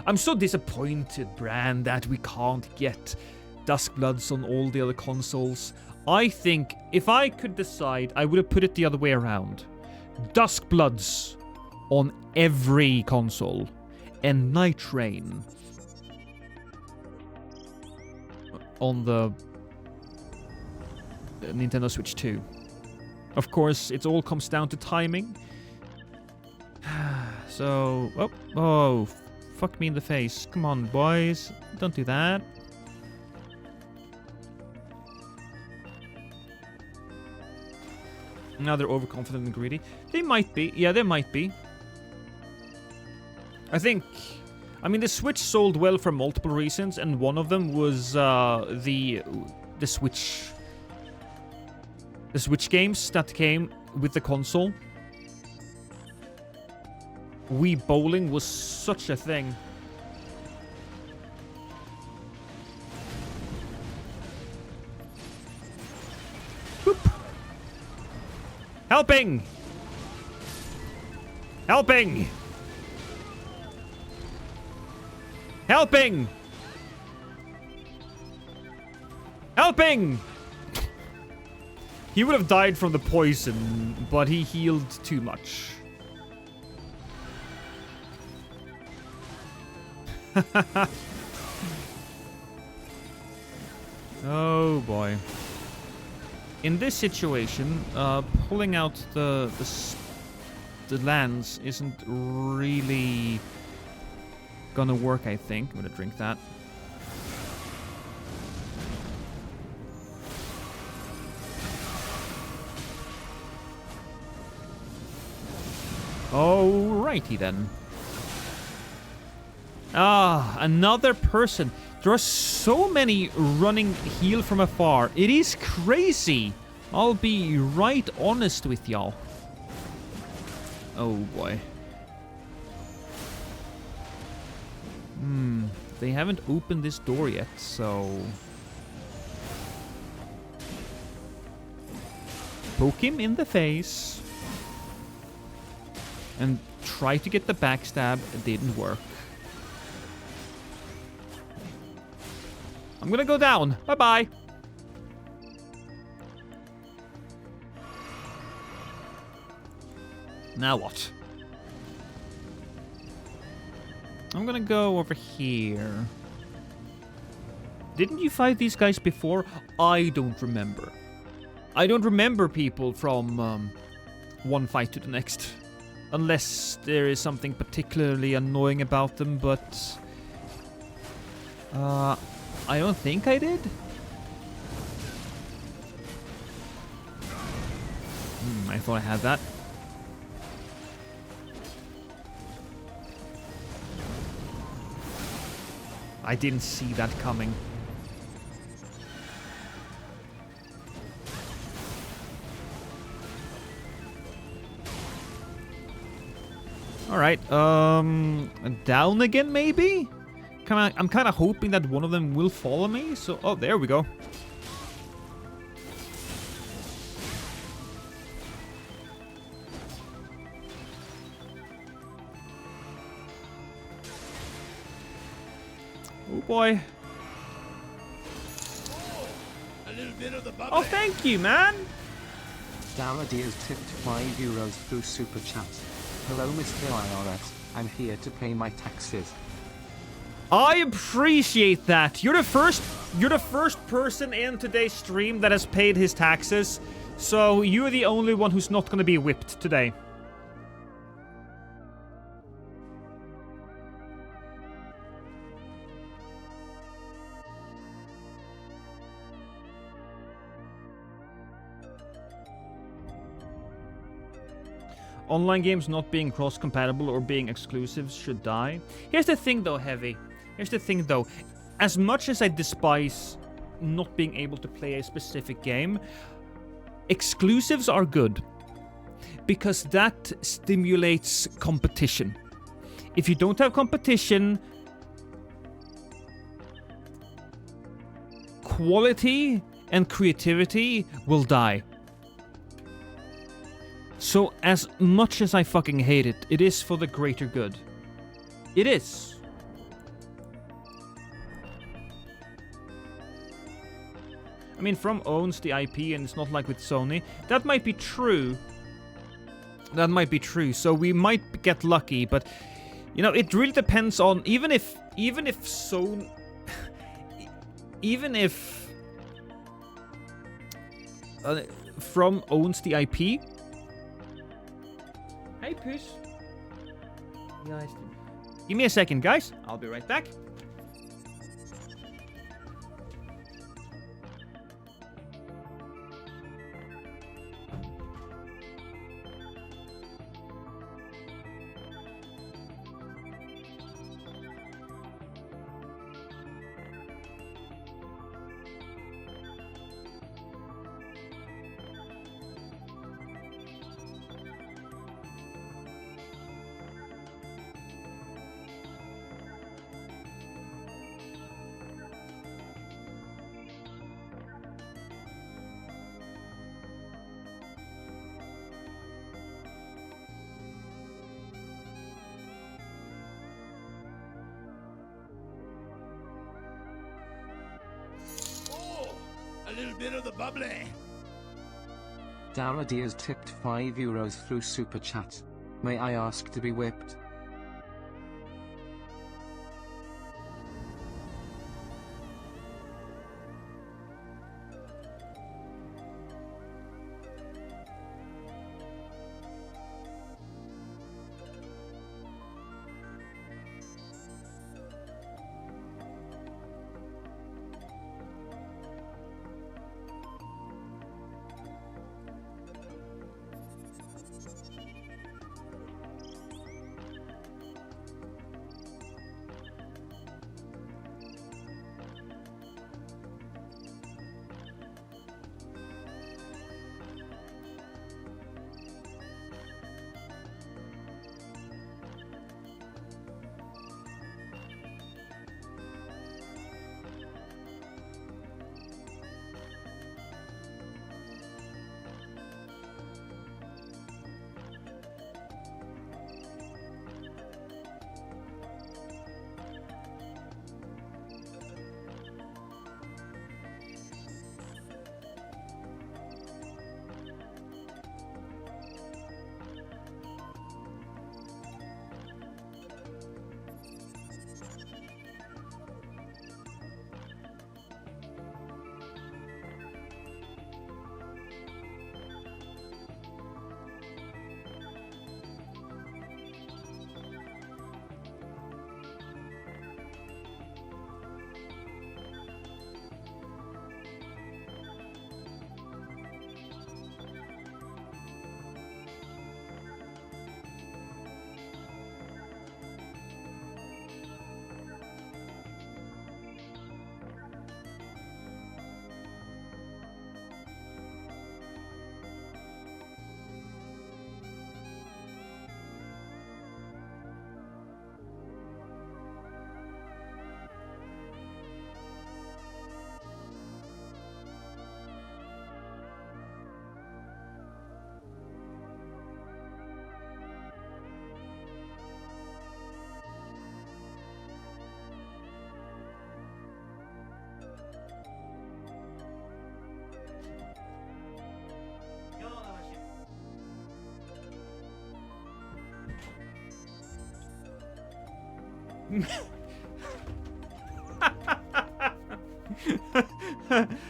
I'm so disappointed, Bran, that we can't get Duskbloods on all the other consoles. I think if I could decide, I would have put it the other way around. Duskbloods on every console, and Night Rain on the Nintendo Switch 2. Of course, it all comes down to timing. So, oh, fuck me in the face. Come on, boys. Don't do that. Now they're overconfident and greedy. They might be. Yeah, they might be. I mean, the Switch sold well for multiple reasons, and one of them was the Switch games that came with the console. Wii bowling was such a thing. Whoop. Helping! Helping! Helping! Helping! He would have died from the poison, but he healed too much. Oh boy. In this situation, pulling out the lands isn't really gonna work, I think. I'm gonna drink that. Alrighty then. Ah, another person. There are so many running heal from afar. It is crazy. I'll be right honest with y'all. Oh boy. They haven't opened this door yet, so... Poke him in the face. And try to get the backstab. It didn't work. I'm gonna go down. Bye-bye. Now what? I'm gonna go over here. Didn't you fight these guys before? I don't remember. I don't remember people from one fight to the next. Unless there is something particularly annoying about them, but... I don't think I did. I thought I had that. I didn't see that coming. Alright, down again maybe? I'm kind of hoping that one of them will follow me, so... Oh, there we go. Oh boy. Oh, thank you, man! Daradia's tipped €5 through Super Chat. Hello, Mr. IRS. I'm here to pay my taxes. I appreciate that. You're the first person in today's stream that has paid his taxes. So you're the only one who's not going to be whipped today. Online games not being cross-compatible or being exclusives should die. Here's the thing though, Heavy. Here's the thing though. As much as I despise not being able to play a specific game, exclusives are good. Because that stimulates competition. If you don't have competition, quality and creativity will die. So as much as I fucking hate it, it is for the greater good. It is. I mean, From owns the IP and it's not like with Sony. That might be true. That might be true. So we might get lucky, but you know, it really depends on even if Sony even if From owns the IP. Hey, Puss. Nice. Give me a second, guys. I'll be right back. A little bit of the bubbly. Dara Diaz tipped €5 through Super Chat. May I ask to be whipped?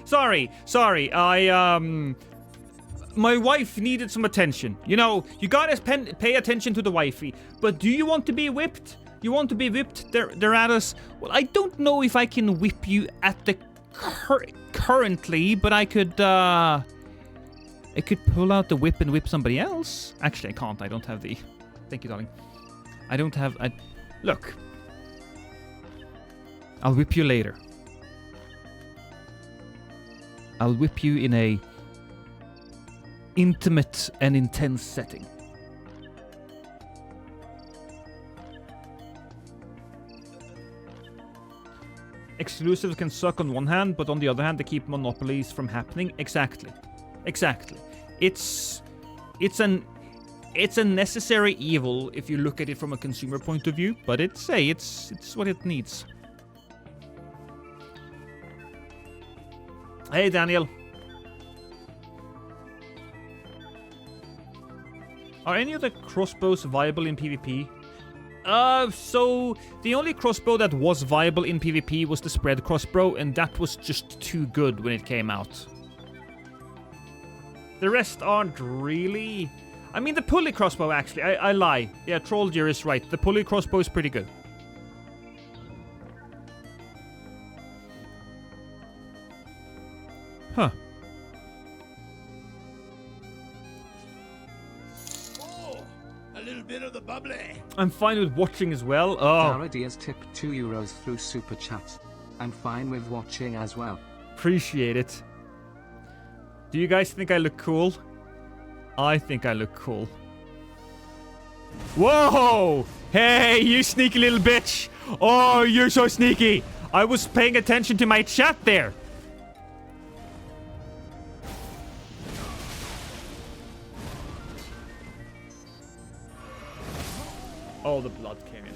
Sorry. My wife needed some attention. You know, you gotta pay attention to the wifey. But do you want to be whipped? You want to be whipped? They're at us. Well, I don't know if I can whip you at the currently, but I could pull out the whip and whip somebody else. Actually, I can't. I don't have the. Thank you, darling. I don't have. Look. I'll whip you later. I'll whip you in a intimate and intense setting. Exclusives can suck on one hand, but on the other hand, they keep monopolies from happening. Exactly. Exactly. It's a necessary evil if you look at it from a consumer point of view, but it's what it needs. Hey, Daniel. Are any of the crossbows viable in PvP? So the only crossbow that was viable in PvP was the spread crossbow, and that was just too good when it came out. The rest aren't really... I mean, the pulley crossbow, actually. I lie. Yeah, Trolldeer is right. The pulley crossbow is pretty good. Huh. Oh, a little bit of the bubbly. I'm fine with watching as well. Oh, Dara Diaz tipped €2 through Super Chat. I'm fine with watching as well. appreciate it. Do you guys think I look cool? I think I look cool. Whoa! Hey, you sneaky little bitch! Oh, you're so sneaky! I was paying attention to my chat there. Oh, the blood came in.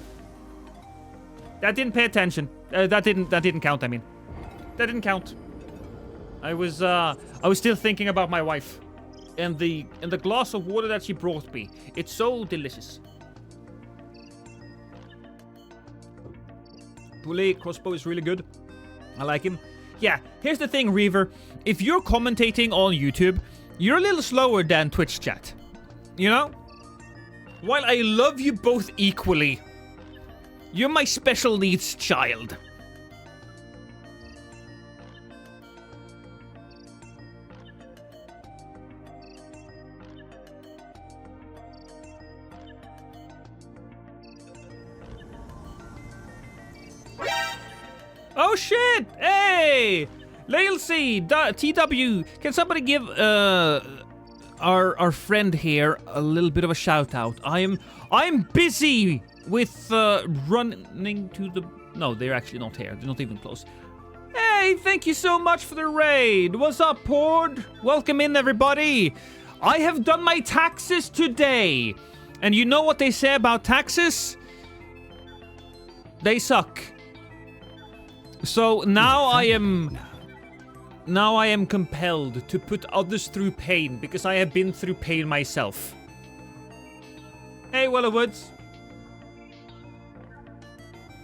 That didn't pay attention. That didn't count. I mean, that didn't count. I was still thinking about my wife, and the glass of water that she brought me. It's so delicious. Bully crossbow is really good. I like him. Yeah, here's the thing, Reaver. If you're commentating on YouTube, you're a little slower than Twitch chat. You know? While I love you both equally, you're my special needs child. Oh shit! Hey! Lailsy, TW, can somebody give our friend here a little bit of a shout out? I'm busy with running to the... No, they're actually not here. They're not even close. Hey, thank you so much for the raid. What's up, Pord? Welcome in, everybody. I have done my taxes today. And you know what they say about taxes? They suck. So now I am compelled to put others through pain because I have been through pain myself. Hey, Willowwoods.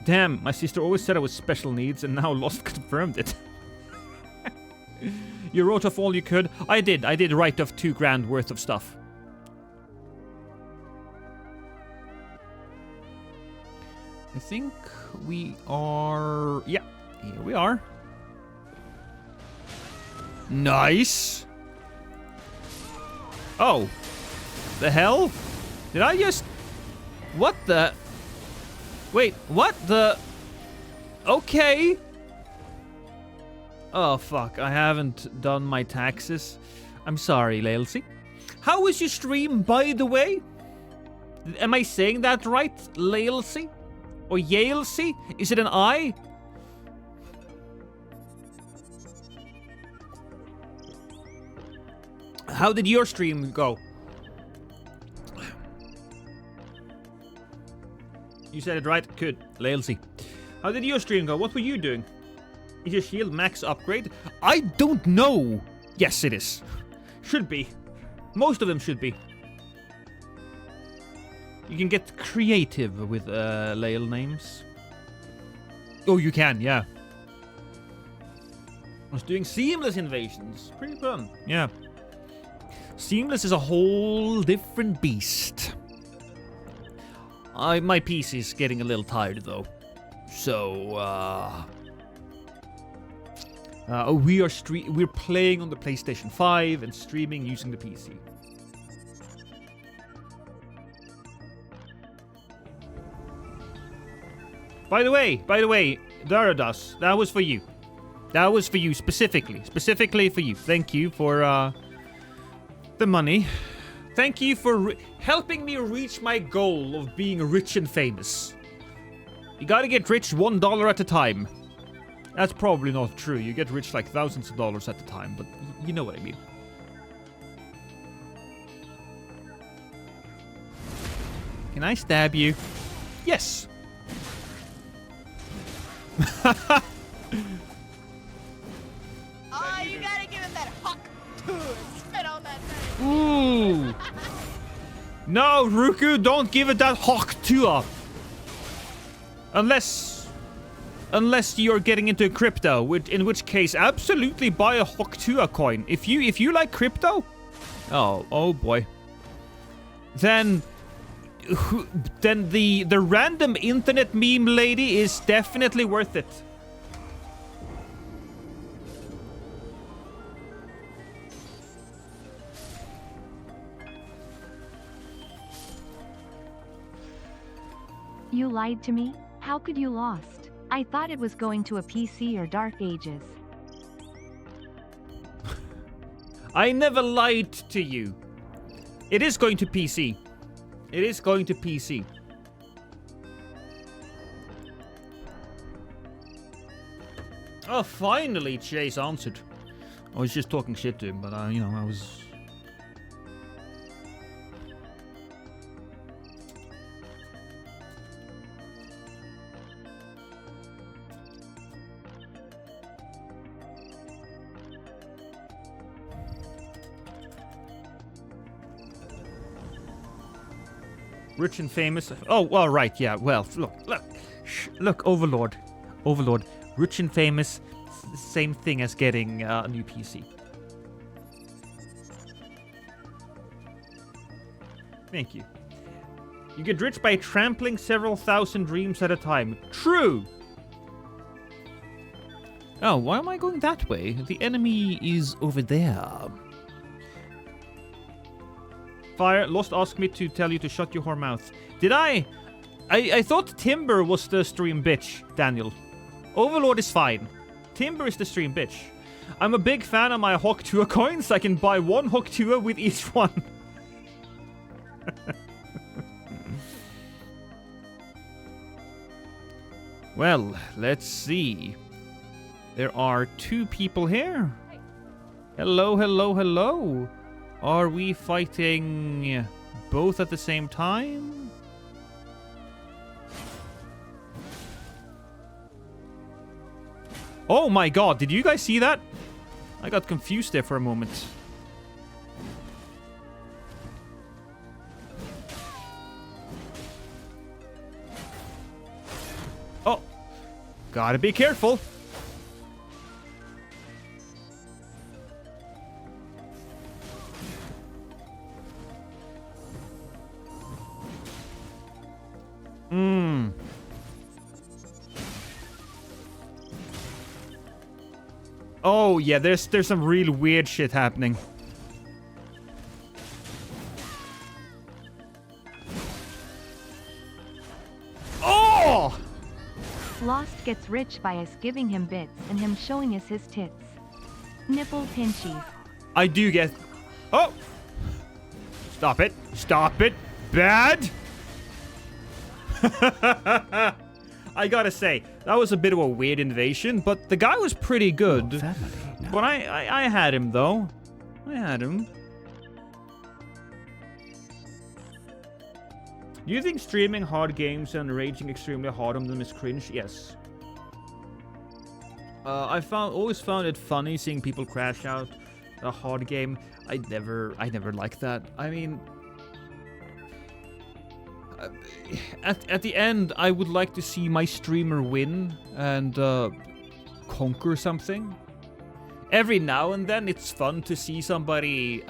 Damn, my sister always said I was special needs and now Lost confirmed it. You wrote off all you could? I did write off $2,000 worth of stuff. I think we are... Yeah. Here we are. Nice. Oh. The hell? Did I just... What the... Wait, what the... Okay. Oh, fuck. I haven't done my taxes. I'm sorry, Lailsy. How was your stream, by the way? Am I saying that right? Lailsy? Or Yalesy? Is it an I? How did your stream go? You said it right? Good. Lailsy. How did your stream go? What were you doing? Is your shield max upgrade? I don't know. Yes, it is. Should be. Most of them should be. You can get creative with Lail names. Oh, you can, yeah. I was doing seamless invasions. Pretty fun. Yeah. Seamless is a whole different beast. My PC is getting a little tired though. So we're playing on the PlayStation 5 and streaming using the PC. By the way, Daradas, that was for you. That was for you specifically for you. Thank you for the money. Thank you for helping me reach my goal of being rich and famous. You gotta get rich $1 at a time. That's probably not true. You get rich like thousands of dollars at the time, but you know what I mean. Can I stab you? Yes. Oh, you gotta give him that hawk too. Spit on that thing. Ooh. No, Ruku, don't give it that hawk to. Unless you're getting into crypto, in which case absolutely buy a Hawk Tua coin. If you like crypto, oh boy. Then the random internet meme lady is definitely worth it. You lied to me? How could you lost? I thought it was going to a PC or Dark Ages. I never lied to you. It is going to PC. It is going to PC. Oh, finally Chase answered. I was just talking shit to him, but I was... Rich and famous. Oh, well, right, yeah. Well, look, Overlord. Rich and famous, same thing as getting a new PC. Thank you. You get rich by trampling several thousand dreams at a time. True! Oh, why am I going that way? The enemy is over there. Fire, Lost asked me to tell you to shut your whore mouth. Did I? I thought Timber was the stream bitch, Daniel. Overlord is fine. Timber is the stream bitch. I'm a big fan of my Hawk Tua coins. I can buy one Hawk Tua with each one. Well, let's see. There are 2 people here. Hello. Are we fighting both at the same time? Oh my god, did you guys see that? I got confused there for a moment. Oh, gotta be careful. Oh yeah, there's some real weird shit happening. Oh! Lost gets rich by us giving him bits and him showing us his tits. Nipple pinchies. I do get... Oh! Stop it. Bad! I gotta say, that was a bit of a weird invasion, but the guy was pretty good. Family, no. But I had him, though. I had him. Do you think streaming hard games and raging extremely hard on them is cringe? Yes. I always found it funny seeing people crash out a hard game. I never liked that. I mean... At the end, I would like to see my streamer win and conquer something. Every now and then, it's fun to see somebody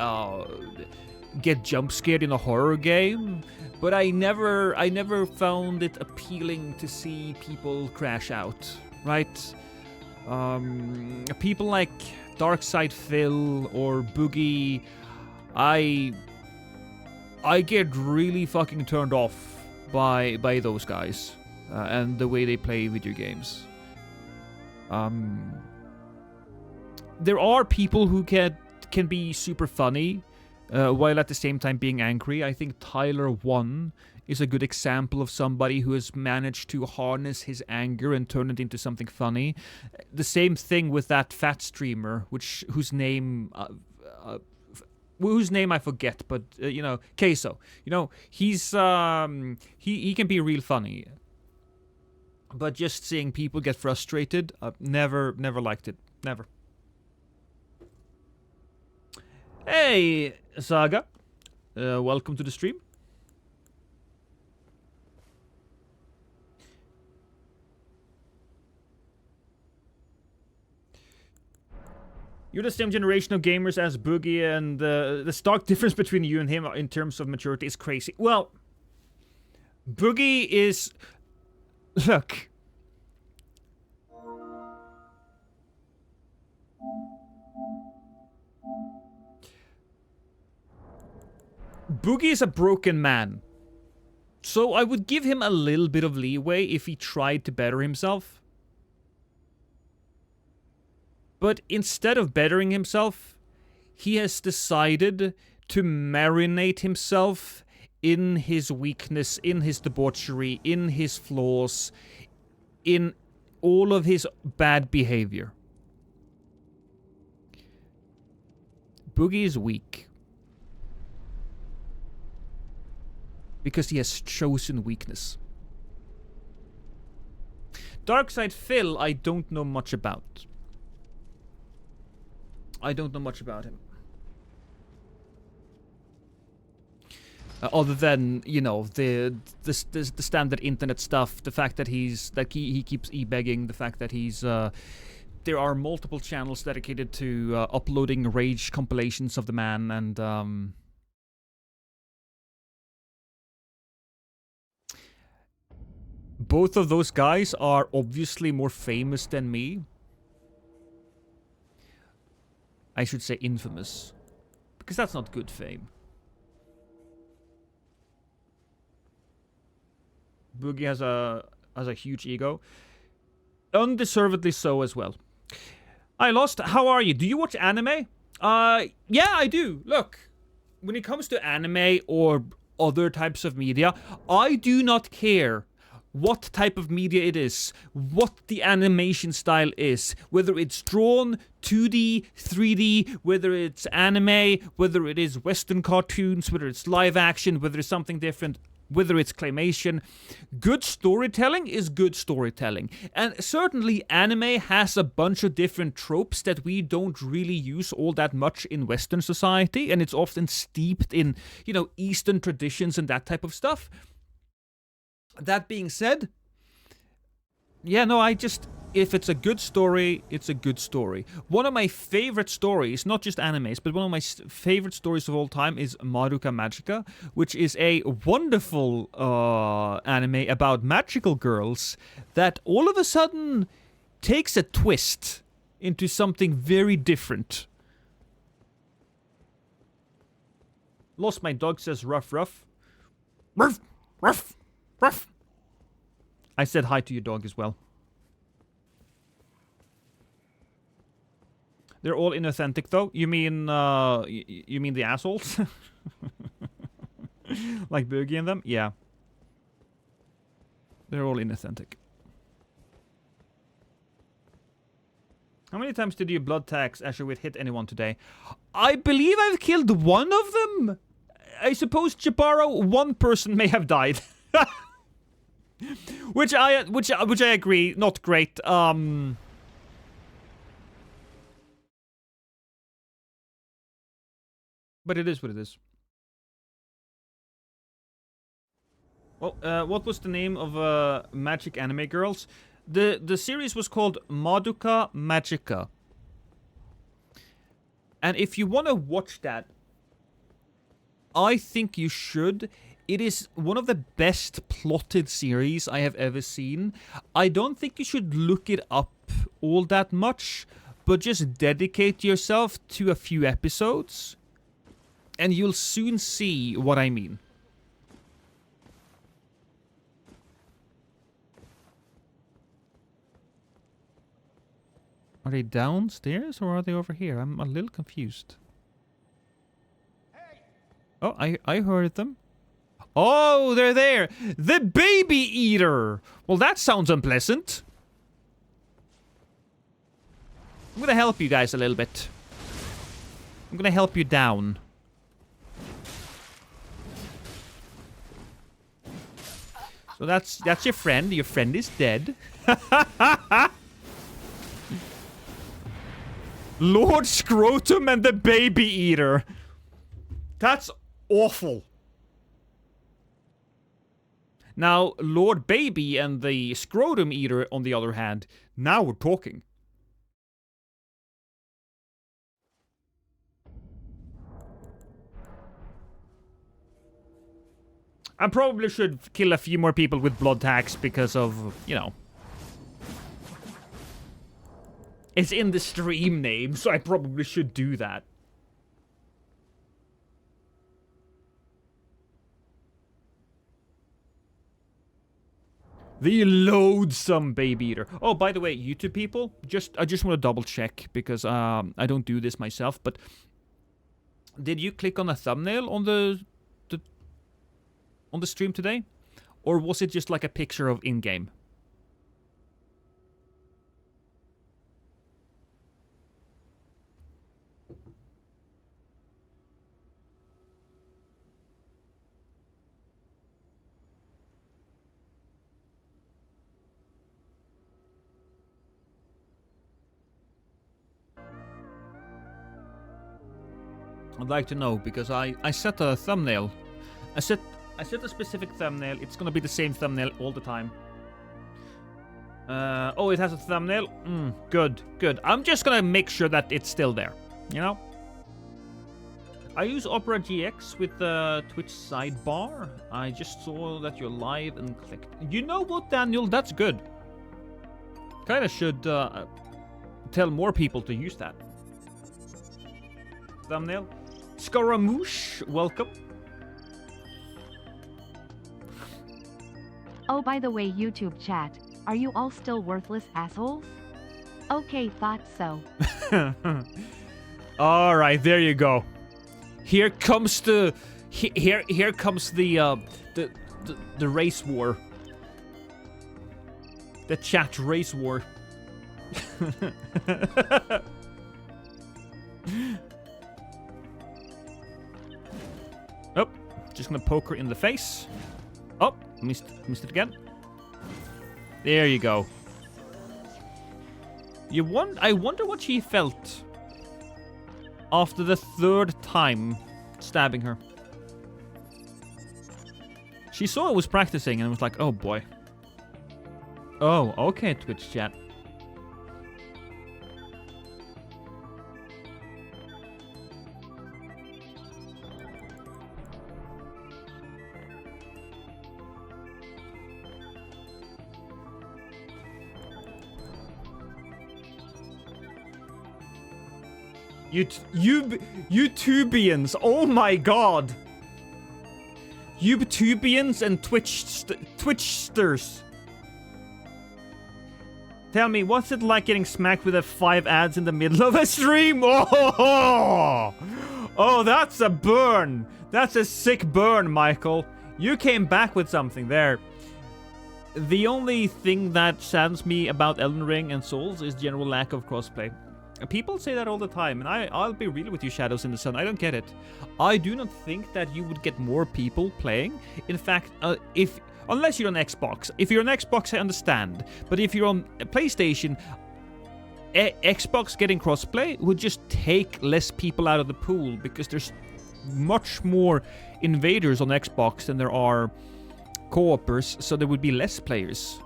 get jump scared in a horror game, but I never found it appealing to see people crash out. Right? People like Darkside Phil or Boogie, I get really fucking turned off by those guys and the way they play video games. There are people who can be super funny while at the same time being angry. I think Tyler 1 is a good example of somebody who has managed to harness his anger and turn it into something funny. The same thing with that fat streamer, whose name I forget, but you know, Queso. You know, he's he can be real funny. But just seeing people get frustrated, never liked it. Never. Hey, Saga. Welcome to the stream. You're the same generation of gamers as Boogie, and the stark difference between you and him in terms of maturity is crazy. Well, Boogie is... Look. Boogie is a broken man. So I would give him a little bit of leeway if he tried to better himself. But instead of bettering himself, he has decided to marinate himself in his weakness, in his debauchery, in his flaws, in all of his bad behavior. Boogie is weak. Because he has chosen weakness. Darkside Phil, I don't know much about. I don't know much about him. Other than, you know, the standard internet stuff, the fact that he keeps e-begging, the fact that he's there are multiple channels dedicated to uploading rage compilations of the man, and both of those guys are obviously more famous than me. I should say infamous, because that's not good fame. Boogie has a huge ego, undeservedly so as well. I lost. How are you? Do you watch anime? Yeah, I do. Look, when it comes to anime or other types of media, I do not care what type of media it is, what the animation style is, whether it's drawn, 2D, 3D, whether it's anime, whether it is Western cartoons, whether it's live action, whether it's something different, whether it's claymation. Good storytelling is good storytelling. And certainly anime has a bunch of different tropes that we don't really use all that much in Western society, and it's often steeped in, you know, Eastern traditions and that type of stuff. That being said, yeah, no, if it's a good story, it's a good story. One of my favorite stories, not just animes, but one of my favorite stories of all time is Madoka Magica, which is a wonderful anime about magical girls that all of a sudden takes a twist into something very different. Lost my dog, says Ruff Ruff. Ruff! Ruff! Ruff! I said hi to your dog as well. They're all inauthentic, though. You mean the assholes? Like Boogie and them? Yeah. They're all inauthentic. How many times did your blood tax Asherwith hit anyone today? I believe I've killed one of them. I suppose, Jabaro, one person may have died. which I agree, not great. But it is what it is. Well, what was the name of Magic Anime Girls? The series was called Madoka Magica. And if you want to watch that, I think you should. It is one of the best plotted series I have ever seen. I don't think you should look it up all that much, but just dedicate yourself to a few episodes, and you'll soon see what I mean. Are they downstairs or are they over here? I'm a little confused. Hey, Oh, I heard them. Oh, they're there. The baby eater. Well, that sounds unpleasant. I'm gonna help you guys a little bit. I'm gonna help you down. So that's your friend. Your friend is dead. Lord Scrotum and the baby eater. That's awful. Now, Lord Baby and the Scrotum Eater, on the other hand, now we're talking. I probably should kill a few more people with blood tax because of, you know. It's in the stream name, so I probably should do that. The loathsome baby eater. Oh, by the way, YouTube people, I just want to double check because I don't do this myself. But did you click on a thumbnail on the stream today, or was it just like a picture of in-game? I'd like to know, because I set a thumbnail. I set a specific thumbnail. It's gonna be the same thumbnail all the time. Oh, it has a thumbnail? Good, good. I'm just gonna make sure that it's still there, you know? I use Opera GX with the Twitch sidebar. I just saw that you're live and clicked. You know what, Daniel? That's good. Kinda should tell more people to use that. Thumbnail. Scaramouche, welcome. Oh, by the way, YouTube chat, are you all still worthless assholes? Okay, thought so. All right, there you go. Here comes the here comes the race war. The chat race war. Oh, just gonna poke her in the face. Oh, missed it again. There you go. I wonder what she felt after the third time stabbing her. She saw I was practicing and was like, oh boy. Oh, okay, Twitch chat. YouTubians, oh my god! YouTubians and Twitchsters. Tell me, what's it like getting smacked with 5 ads in the middle of a stream? Oh, that's a burn. That's a sick burn, Michael. You came back with something there. The only thing that saddens me about Elden Ring and Souls is general lack of crossplay. People say that all the time, and I'll be real with you, Shadows in the Sun. I don't get it. I do not think that you would get more people playing. In fact, unless you're on Xbox. If you're on Xbox, I understand. But if you're on PlayStation, Xbox getting crossplay would just take less people out of the pool, because there's much more invaders on Xbox than there are co-opers, so there would be less players.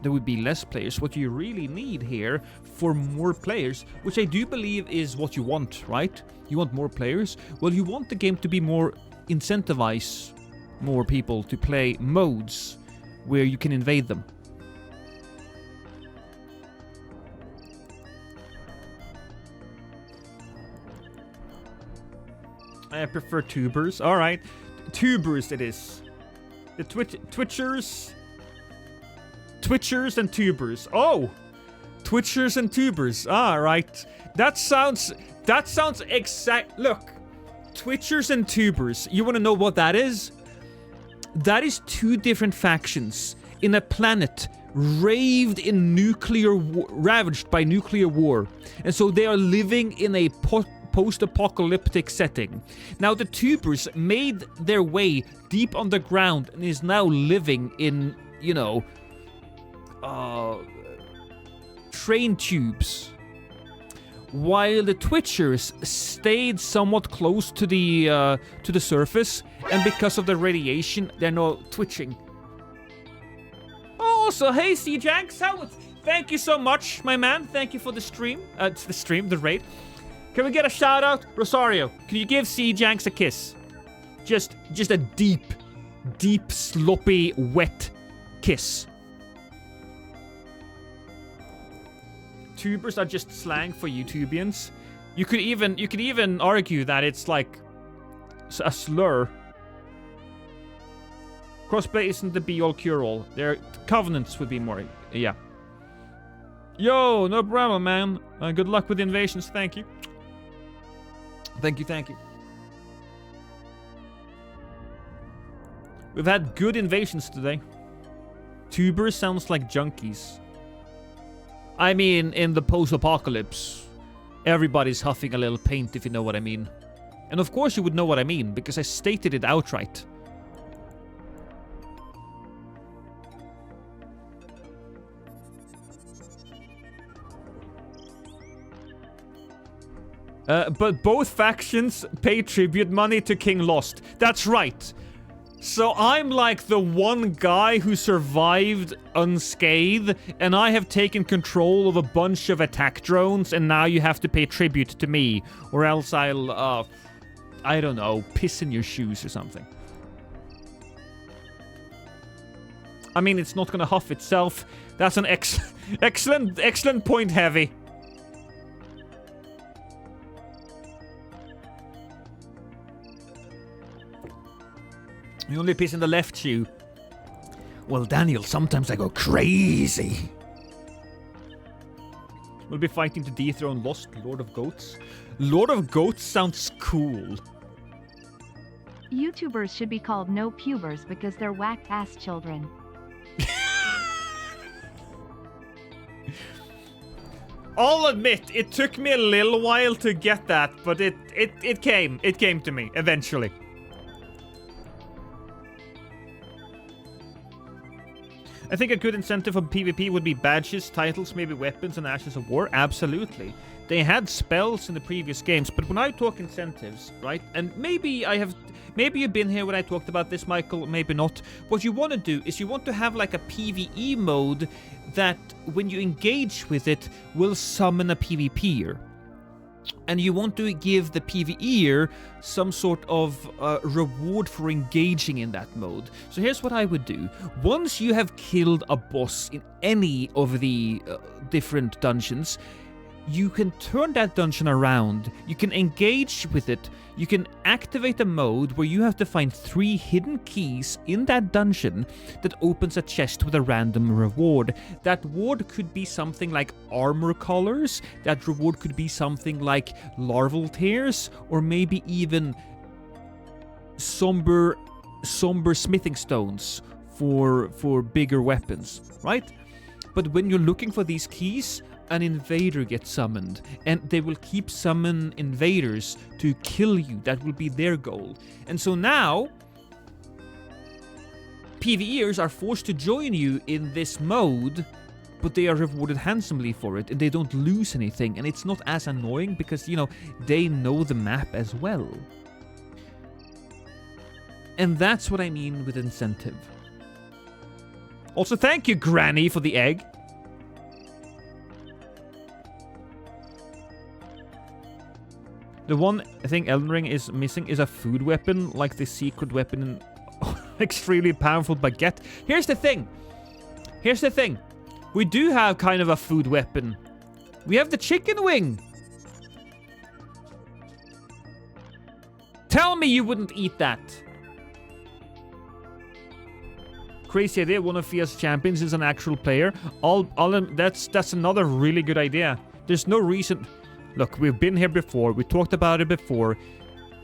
What you really need here for more players, which I do believe is what you want, right? You want more players? Well, you want the game to be more incentivize more people to play modes where you can invade them. I prefer tubers. All right, tubers it is. The Twitchers and tubers. Oh, Twitchers and tubers. Ah, right. That sounds exact. Look, Twitchers and tubers. You want to know what that is? That is two different factions in a planet ravaged by nuclear war. And so they are living in a post-apocalyptic setting. Now the tubers made their way deep underground and is now living in, you know, train tubes. While the Twitchers stayed somewhat close to the surface, and because of the radiation, they're not twitching. Oh, so hey, C-Janks, thank you so much, my man. Thank you for the stream. The raid. Can we get a shout out? Rosario, can you give C-Janks a kiss? Just a deep, sloppy, wet kiss. Tubers are just slang for YouTubians. You could even argue that it's like a slur. Crossplay isn't the be-all cure-all. Their covenants would be more, yeah. Yo, no problem, man. Good luck with the invasions. Thank you. Thank you. We've had good invasions today. Tubers sounds like junkies. I mean, in the post-apocalypse, everybody's huffing a little paint, if you know what I mean. And of course you would know what I mean, because I stated it outright. But both factions pay tribute money to King Lost. That's right. So I'm like the one guy who survived unscathed, and I have taken control of a bunch of attack drones, and now you have to pay tribute to me, or else I'll, I don't know, piss in your shoes or something. I mean, it's not gonna huff itself. That's an excellent point, Heavy. You only piss in the left shoe. Well, Daniel, sometimes I go crazy. We'll be fighting to dethrone Lost Lord of Goats. Lord of Goats sounds cool. YouTubers should be called no pubers because they're whack-ass children. I'll admit, it took me a little while to get that, but it came to me eventually. I think a good incentive for PvP would be badges, titles, maybe weapons, and ashes of war. Absolutely. They had spells in the previous games, but when I talk incentives, right? And maybe you've been here when I talked about this, Michael, maybe not. What you want to do is you want to have like a PvE mode that, when you engage with it, will summon a PvPer. And you want to give the PvEer some sort of reward for engaging in that mode. So here's what I would do. Once you have killed a boss in any of the different dungeons, you can turn that dungeon around, you can engage with it, you can activate a mode where you have to find 3 hidden keys in that dungeon that opens a chest with a random reward. That reward could be something like armor colors, that reward could be something like larval tears, or maybe even somber smithing stones for bigger weapons, right? But when you're looking for these keys, an invader gets summoned, and they will keep summon invaders to kill you. That will be their goal. And so now, PvEers are forced to join you in this mode, but they are rewarded handsomely for it, and they don't lose anything, and it's not as annoying because, you know, they know the map as well. And that's what I mean with incentive. Also, thank you, Granny, for the egg. The one thing Elden Ring is missing is a food weapon, like the secret weapon in extremely powerful baguette. Here's the thing. We do have kind of a food weapon. We have the chicken wing. Tell me you wouldn't eat that. Crazy idea. One of Fia's champions is an actual player. That's another really good idea. There's no reason. Look, we've been here before. We talked about it before.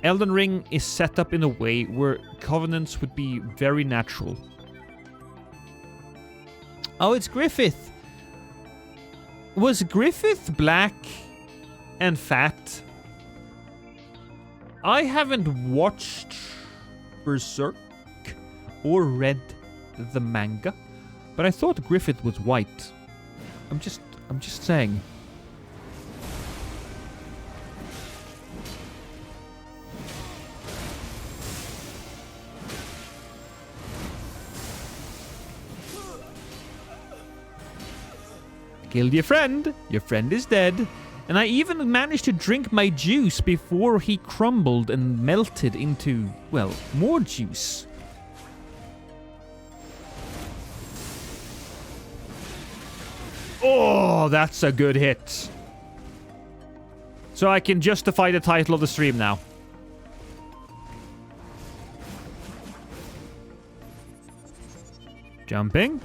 Elden Ring is set up in a way where covenants would be very natural. Oh, it's Griffith. Was Griffith black and fat? I haven't watched Berserk or read the manga, but I thought Griffith was white. I'm just saying. Killed your friend is dead. And I even managed to drink my juice before he crumbled and melted into, well, more juice. Oh, that's a good hit. So I can justify the title of the stream now. Jumping.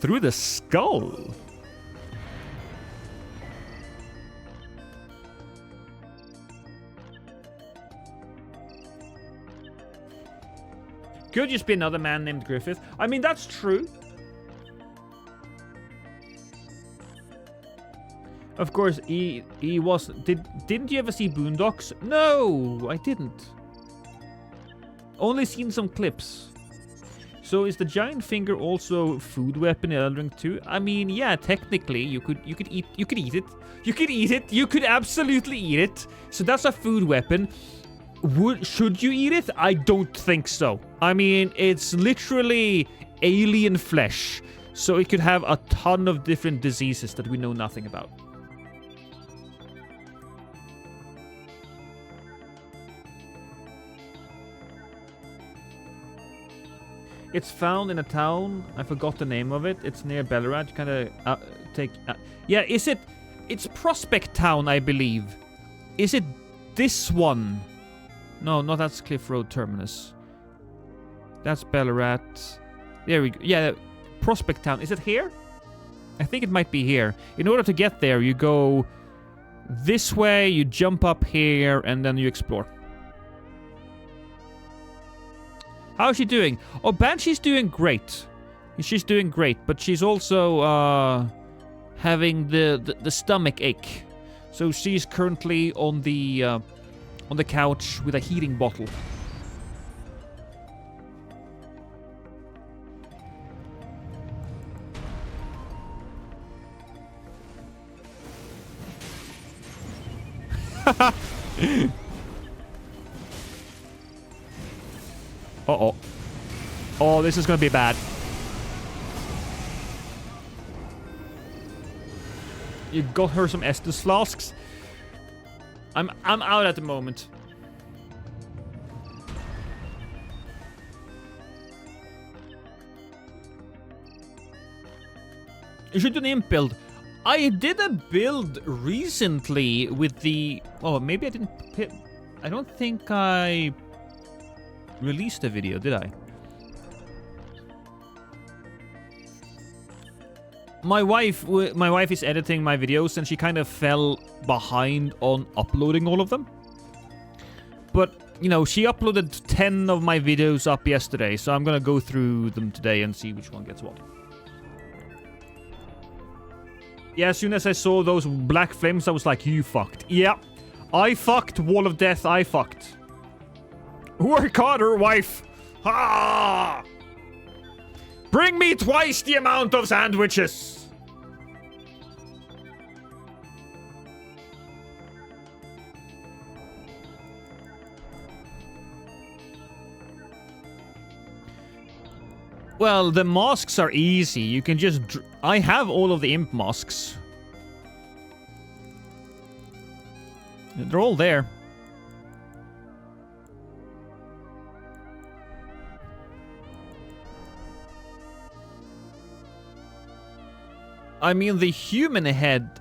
Through the skull. Could just be another man named Griffith. I mean, that's true. Of course, he was... Didn't you ever see Boondocks? No, I didn't. Only seen some clips. So is the giant finger also food weapon in Elden Ring 2? I mean, yeah, technically you could eat it. You could eat it. You could absolutely eat it. So that's a food weapon. Should you eat it? I don't think so. I mean, it's literally alien flesh. So it could have a ton of different diseases that we know nothing about. It's found in a town. I forgot the name of it. It's near Ballarat. You kind of take... yeah, is it... It's Prospect Town, I believe. Is it this one? No, not that's Cliff Road Terminus. That's Ballarat. There we go. Yeah, Prospect Town. Is it here? I think it might be here. In order to get there, you go this way, you jump up here, and then you explore. How's she doing? Oh, Banshee's doing great. She's doing great, but she's also having the stomach ache. So she's currently on the couch with a heating bottle. Uh-oh. Oh, this is gonna be bad. You got her some Estus flasks? I'm out at the moment. You should do an imp build. I did a build recently with the... Oh, maybe I didn't... I don't think I released a video, did I? My wife is editing my videos, and she kind of fell behind on uploading all of them. But, you know, she uploaded 10 of my videos up yesterday, so I'm gonna go through them today and see which one gets what. Yeah, as soon as I saw those black flames, I was like, you fucked. Yeah, I fucked. Wall of Death, I fucked. Work harder, wife. Ah! Bring me twice the amount of sandwiches. Well, the masks are easy. You can just... I have all of the imp masks. They're all there. I mean, the human head...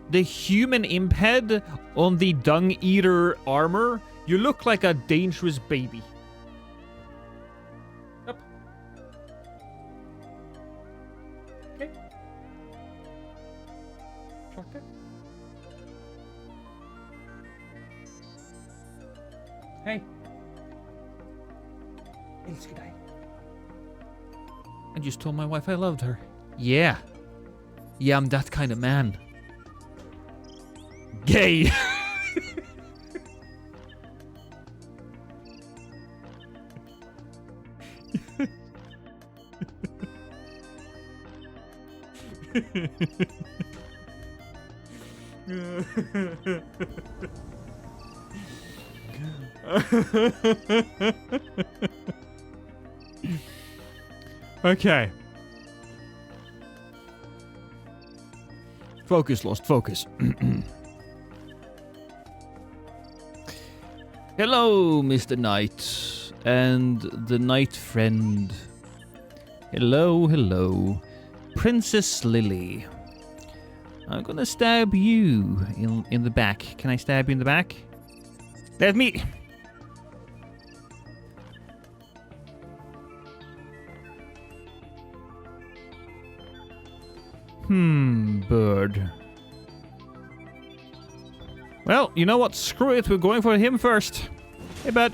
The human imp head on the dung eater armor, you look like a dangerous baby. Up. Okay. Shortcut. Hey. Älskar dig. I just told my wife I loved her. Yeah. Yeah, I'm that kind of man. Gay. Okay. Focus, Lost. Focus. Hello, Mr. Knight. And the Knight friend. Hello, hello. Princess Lily. I'm gonna stab you in the back. Can I stab you in the back? Let me... Bird. Well, you know what? Screw it. We're going for him first. Hey, bud.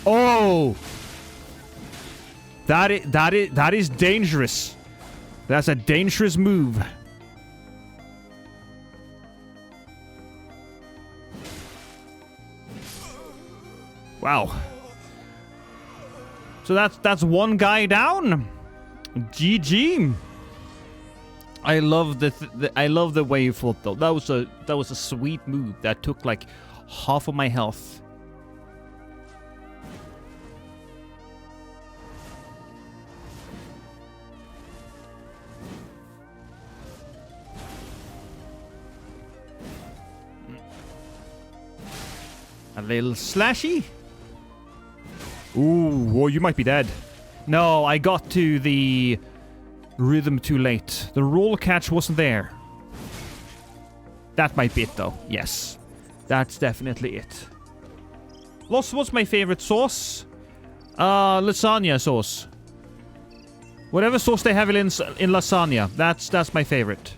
Oh! That is dangerous. That's a dangerous move. Wow. So that's one guy down. GG. I love the way he fought though. That was a sweet move that took like half of my health. A little slashy. Ooh, well, you might be dead. No, I got to the rhythm too late. The roll catch wasn't there. That might be it, though. Yes. That's definitely it. Lost, what's my favorite sauce? Lasagna sauce. Whatever sauce they have in lasagna, that's my favorite.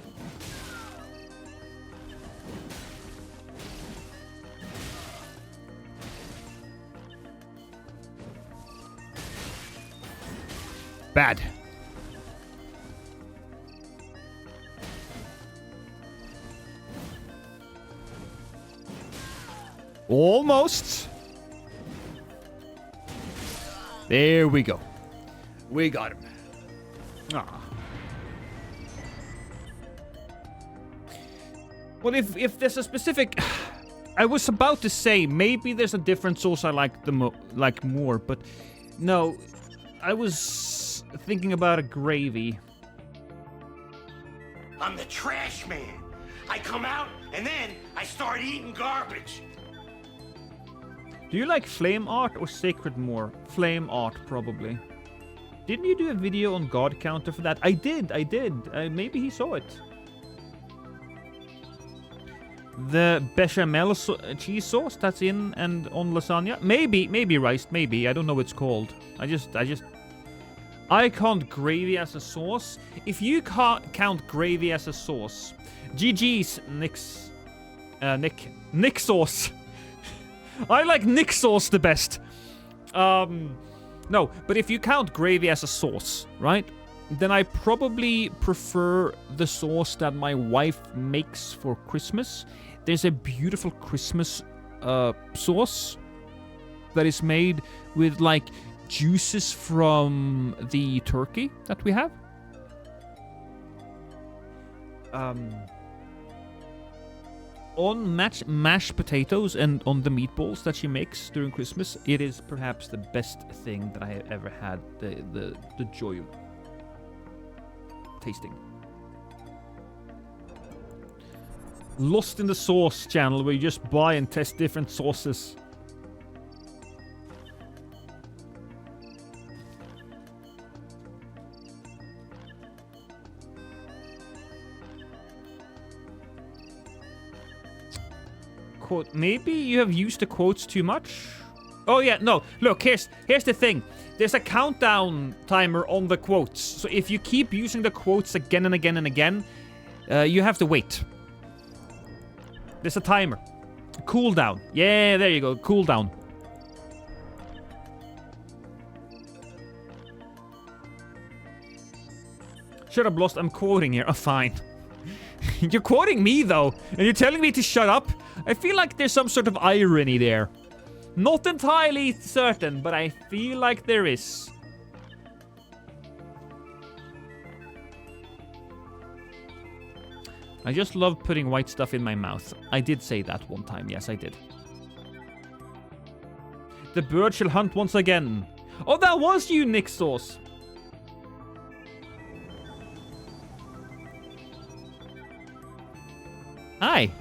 Bad. Almost. There we go. We got him. Ah. Well, if there's a specific... I was about to say, maybe there's a different sauce I like more, but no. I was thinking about a gravy. I'm the trash man. I come out and then I start eating garbage. Do you like flame art or sacred more? Flame art, probably. Didn't you do a video on God Counter for that? I did. Maybe he saw it. The bechamel cheese sauce that's in and on lasagna? Maybe rice, maybe. I don't know what it's called. I count gravy as a sauce. If you count gravy as a sauce, GG's Nick sauce. I like Nick sauce the best. No, but if you count gravy as a sauce, right? Then I probably prefer the sauce that my wife makes for Christmas. There's a beautiful Christmas sauce that is made with like juices from the turkey that we have. On mashed potatoes and on the meatballs that she makes during Christmas, it is perhaps the best thing that I have ever had the joy of tasting. Lost in the Sauce channel where you just buy and test different sauces. Quote, maybe you have used the quotes too much? Oh yeah, no. Look, here's the thing. There's a countdown timer on the quotes. So if you keep using the quotes again and again and again, you have to wait. There's a timer. Cooldown. Yeah, there you go. Cooldown. Shut up, Lost. I'm quoting here. Oh, fine. You're quoting me, though. And you're telling me to shut up? I feel like there's some sort of irony there. Not entirely certain, but I feel like there is. I just love putting white stuff in my mouth. I did say that one time. Yes, I did. The bird shall hunt once again. Oh, that was you, Nick Sauce. Hi.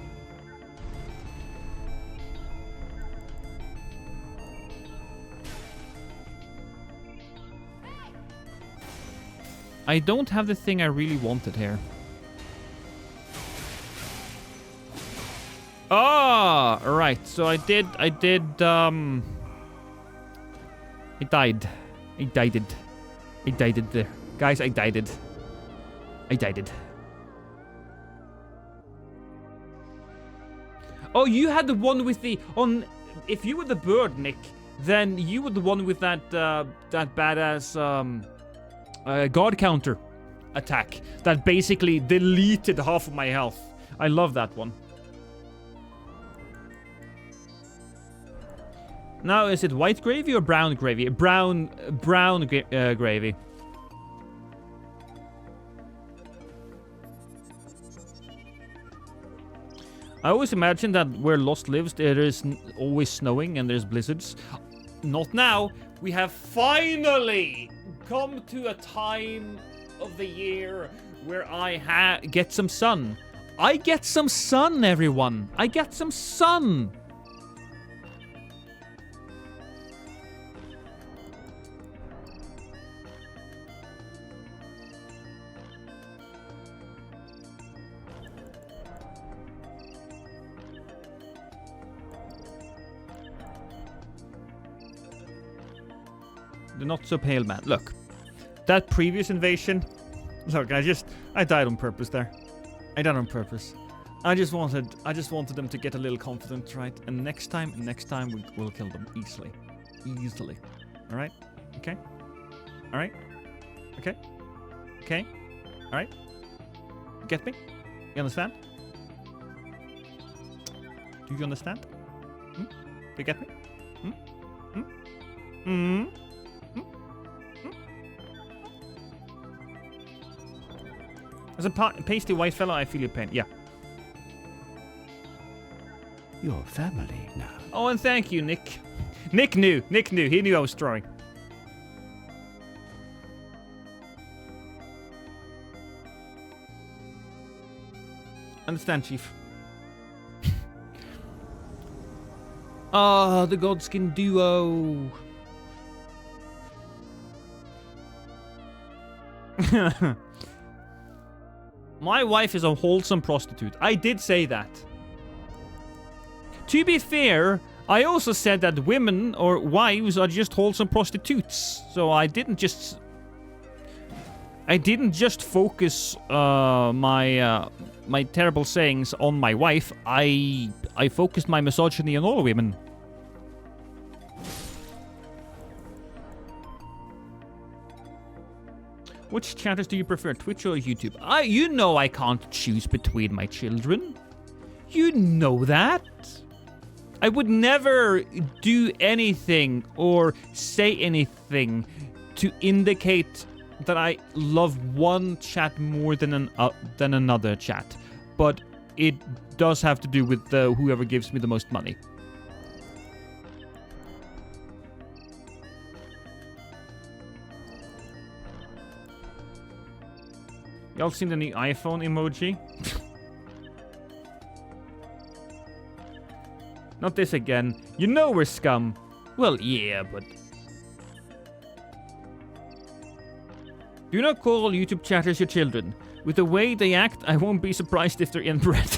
I don't have the thing I really wanted here. Ah, right. So I died. I died there. Guys, I died. Oh, you had the one with the if you were the bird, Nick, then you were the one with that that badass guard counter attack that basically deleted half of my health. I love that one. Now, is it white gravy or brown gravy? Brown gravy. I always imagine that where Lost lives, there is always snowing and there's blizzards. Not now. We have finally come to a time of the year where I get some sun. I get some sun, everyone. I get some sun. The not so pale man. Look, that previous invasion. Look, I died on purpose there. I died on purpose. I just wanted them to get a little confident, right? And next time we'll kill them easily. All right? Okay? All right? Okay? Okay? All right? You get me? You understand? Do you understand? Hmm? Do you get me? Hmm? Hmm? Hmm? As a pasty white fellow, I feel your pain. Yeah. Your family now. Oh, and thank you, Nick. Nick knew. He knew I was throwing. Understand, Chief. Ah, the Godskin duo. My wife is a wholesome prostitute. I did say that. To be fair, I also said that women or wives are just wholesome prostitutes. So I didn't just focus my terrible sayings on my wife. I focused my misogyny on all women. Which channels do you prefer, Twitch or YouTube? You know I can't choose between my children. You know that. I would never do anything or say anything to indicate that I love one chat more than another chat. But it does have to do with whoever gives me the most money. Y'all seen the new iPhone emoji? Not this again. You know we're scum. Well, yeah, but... Do not call YouTube chatters your children. With the way they act, I won't be surprised if they're inbred.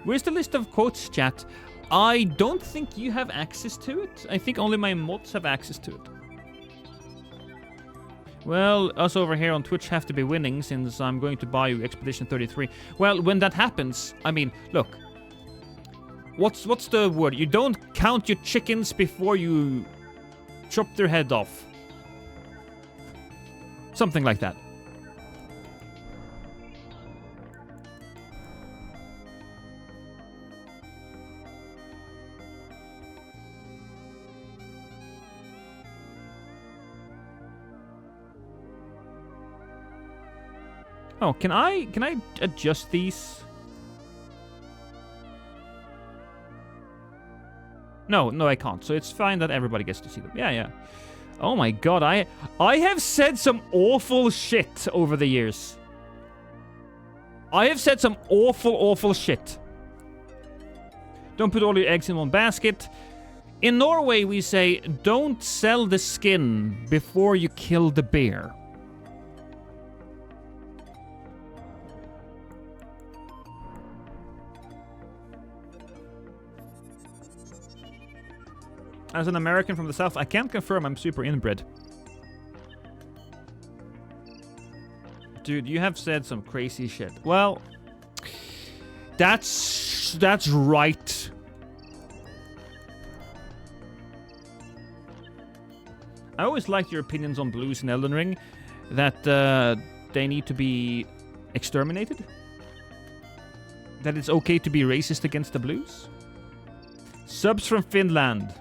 Where's the list of quotes, chat? I don't think you have access to it. I think only my mods have access to it. Well, us over here on Twitch have to be winning since I'm going to buy you Expedition 33. Well, when that happens, I mean, look. What's the word? You don't count your chickens before you chop their head off. Something like that. Oh, can I adjust these? No, I can't. So it's fine that everybody gets to see them. Yeah. Oh my god, I have said some awful shit over the years. I have said some awful shit. Don't put all your eggs in one basket. In Norway, we say, don't sell the skin before you kill the bear. As an American from the South, I can't confirm I'm super inbred. Dude, you have said some crazy shit. Well, that's right. I always liked your opinions on blues in Elden Ring. That they need to be exterminated. That it's okay to be racist against the blues. Subs from Finland.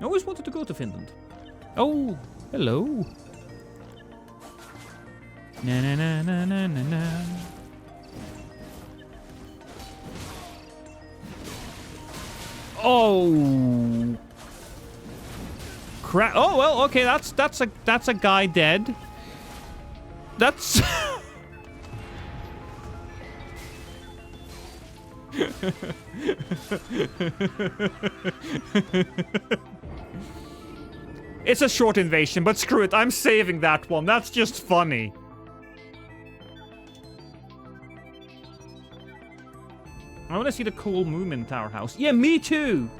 I always wanted to go to Finland. Oh, hello. Na na na na na na na. Oh. Crap. Oh well, okay. That's a guy dead. That's. It's a short invasion, but screw it, I'm saving that one. That's just funny. I want to see the cool Moomin Tower house. Yeah, me too!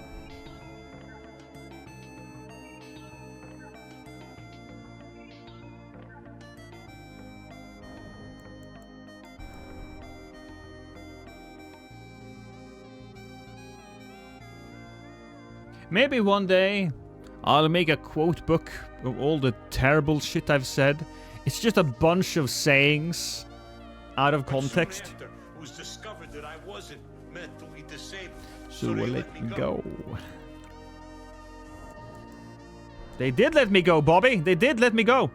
Maybe one day I'll make a quote book of all the terrible shit I've said. It's just a bunch of sayings out of context. Soon after, it was discovered that I wasn't mentally disabled. So they let me go. They did let me go, Bobby. They did let me go.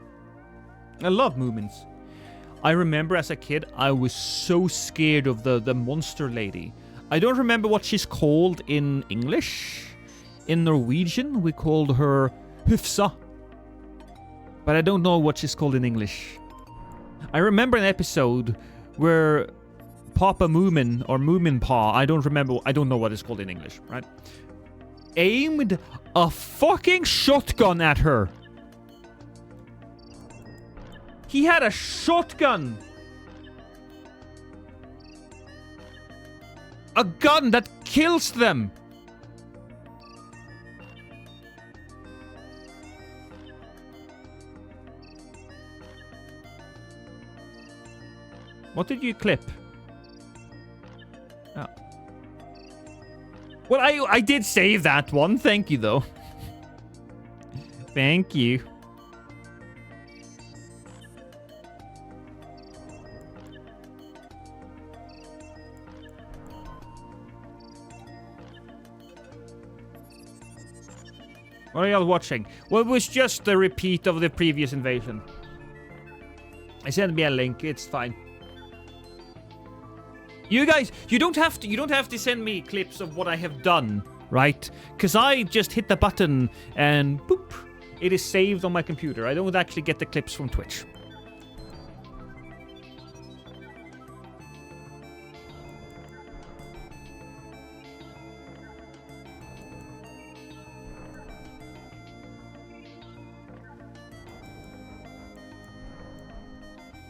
I love movements. I remember as a kid, I was so scared of the monster lady. I don't remember what she's called in English. In Norwegian, we called her Hufsa. But I don't know what she's called in English. I remember an episode where Papa Moomin, or Moomin Pa, I don't know what it's called in English, right? Aimed a fucking shotgun at her. He had a shotgun. A gun that kills them. What did you clip? Oh. Well, I did save that one. Thank you, though. Thank you. What are y'all watching? Well, it was just a repeat of the previous invasion. Send me a link. It's fine. You guys, you don't have to send me clips of what I have done, right? Because I just hit the button and boop, it is saved on my computer. I don't actually get the clips from Twitch.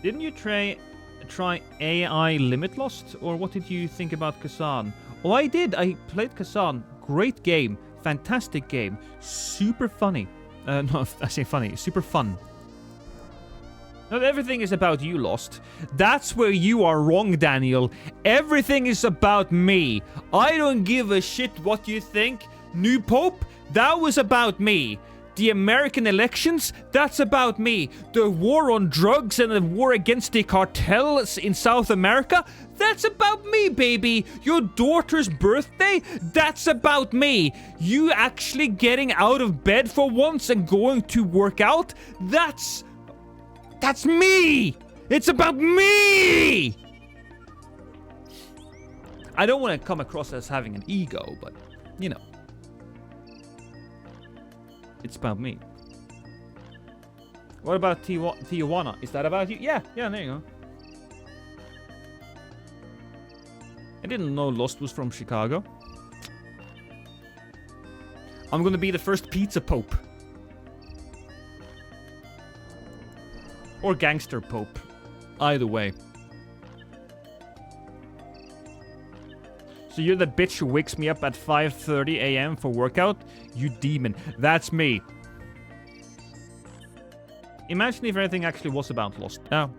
Didn't you try AI Limit Lost? Or what did you think about Kazan? Oh, I did. I played Kazan. Great game. Fantastic game. Super funny. No, I say funny. Super fun. Not everything is about you, Lost. That's where you are wrong, Daniel. Everything is about me. I don't give a shit what you think. New Pope? That was about me. The American elections? That's about me. The war on drugs and the war against the cartels in South America? That's about me, baby. Your daughter's birthday? That's about me. You actually getting out of bed for once and going to work out? That's me. It's about me. I don't want to come across as having an ego, but, you know. It's about me. What about Tijuana? Is that about you? Yeah, there you go. I didn't know Lost was from Chicago. I'm gonna be the first pizza pope. Or gangster pope. Either way. So you're the bitch who wakes me up at 5:30 a.m. for workout? You demon. That's me. Imagine if everything actually was about Lost. Oh.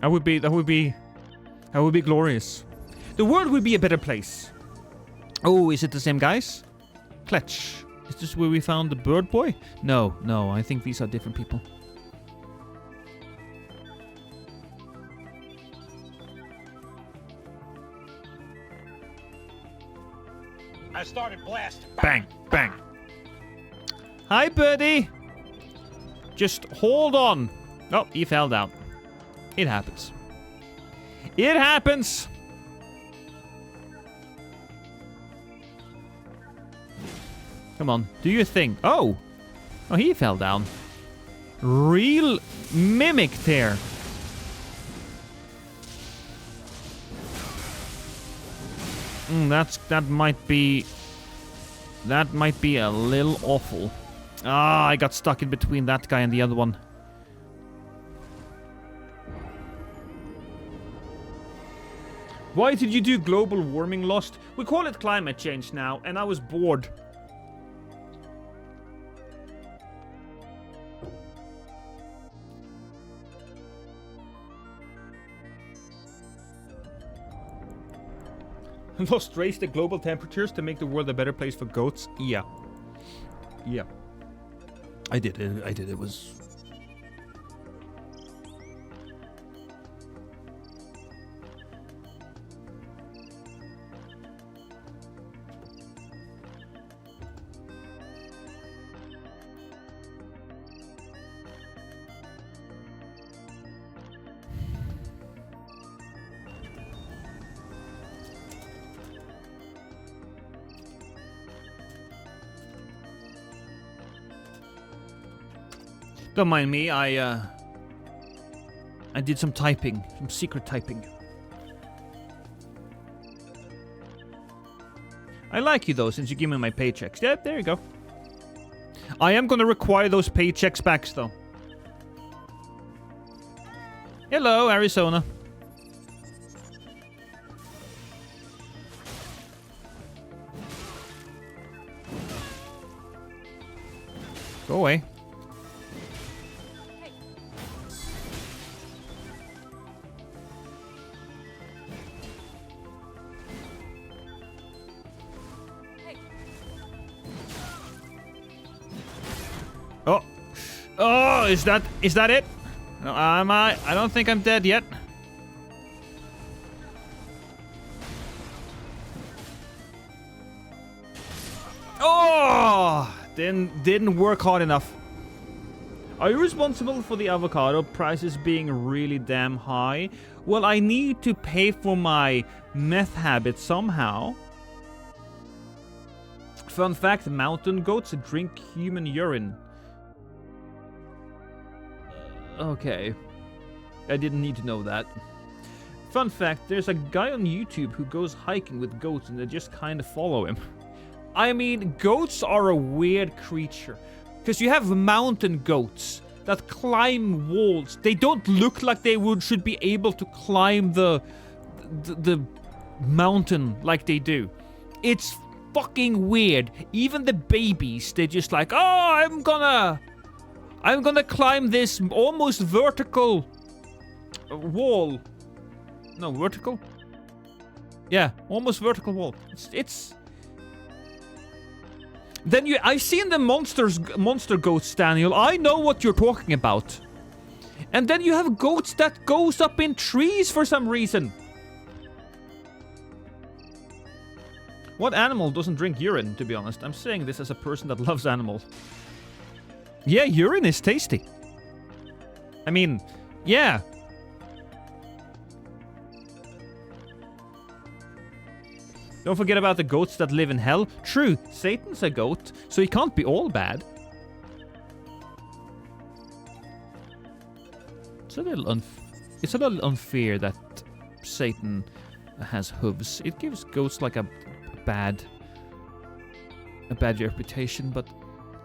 That would be glorious. The world would be a better place. Oh, is it the same guys? Kletch. Is this where we found the bird boy? No, I think these are different people. I started blasting. Bang, bang. Hi, birdie. Just hold on. Oh, he fell down. It happens. It happens. Come on, do your thing. Oh, he fell down. Real mimic there. That might be a little awful. Ah, I got stuck in between that guy and the other one. Why did you do global warming, Lost? We call it climate change now, and I was bored. Lost raised the global temperatures to make the world a better place for goats. Yeah. I did. It was... Don't mind me, I did some typing, some secret typing. I like you though, since you give me my paychecks. Yeah, there you go. I am gonna require those paychecks back though. Hello, Arizona. Go away. Oh, is that it? No, I don't think I'm dead yet. Oh, didn't work hard enough. Are you responsible for the avocado prices being really damn high? Well, I need to pay for my meth habit somehow. Fun fact, mountain goats drink human urine. Okay. I didn't need to know that. Fun fact, there's a guy on YouTube who goes hiking with goats and they just kind of follow him. I mean, goats are a weird creature. Because you have mountain goats that climb walls. They don't look like they should be able to climb the mountain like they do. It's fucking weird. Even the babies, they're just like, oh, I'm gonna climb this almost vertical wall. No, vertical? Yeah, almost vertical wall. It's Then I've seen the monster goats, Daniel. I know what you're talking about. And then you have goats that goes up in trees for some reason. What animal doesn't drink urine, to be honest? I'm saying this as a person that loves animals. Yeah, urine is tasty. I mean, yeah. Don't forget about the goats that live in hell. True, Satan's a goat, so he can't be all bad. It's a little unfair that Satan has hooves. It gives goats like a bad reputation, but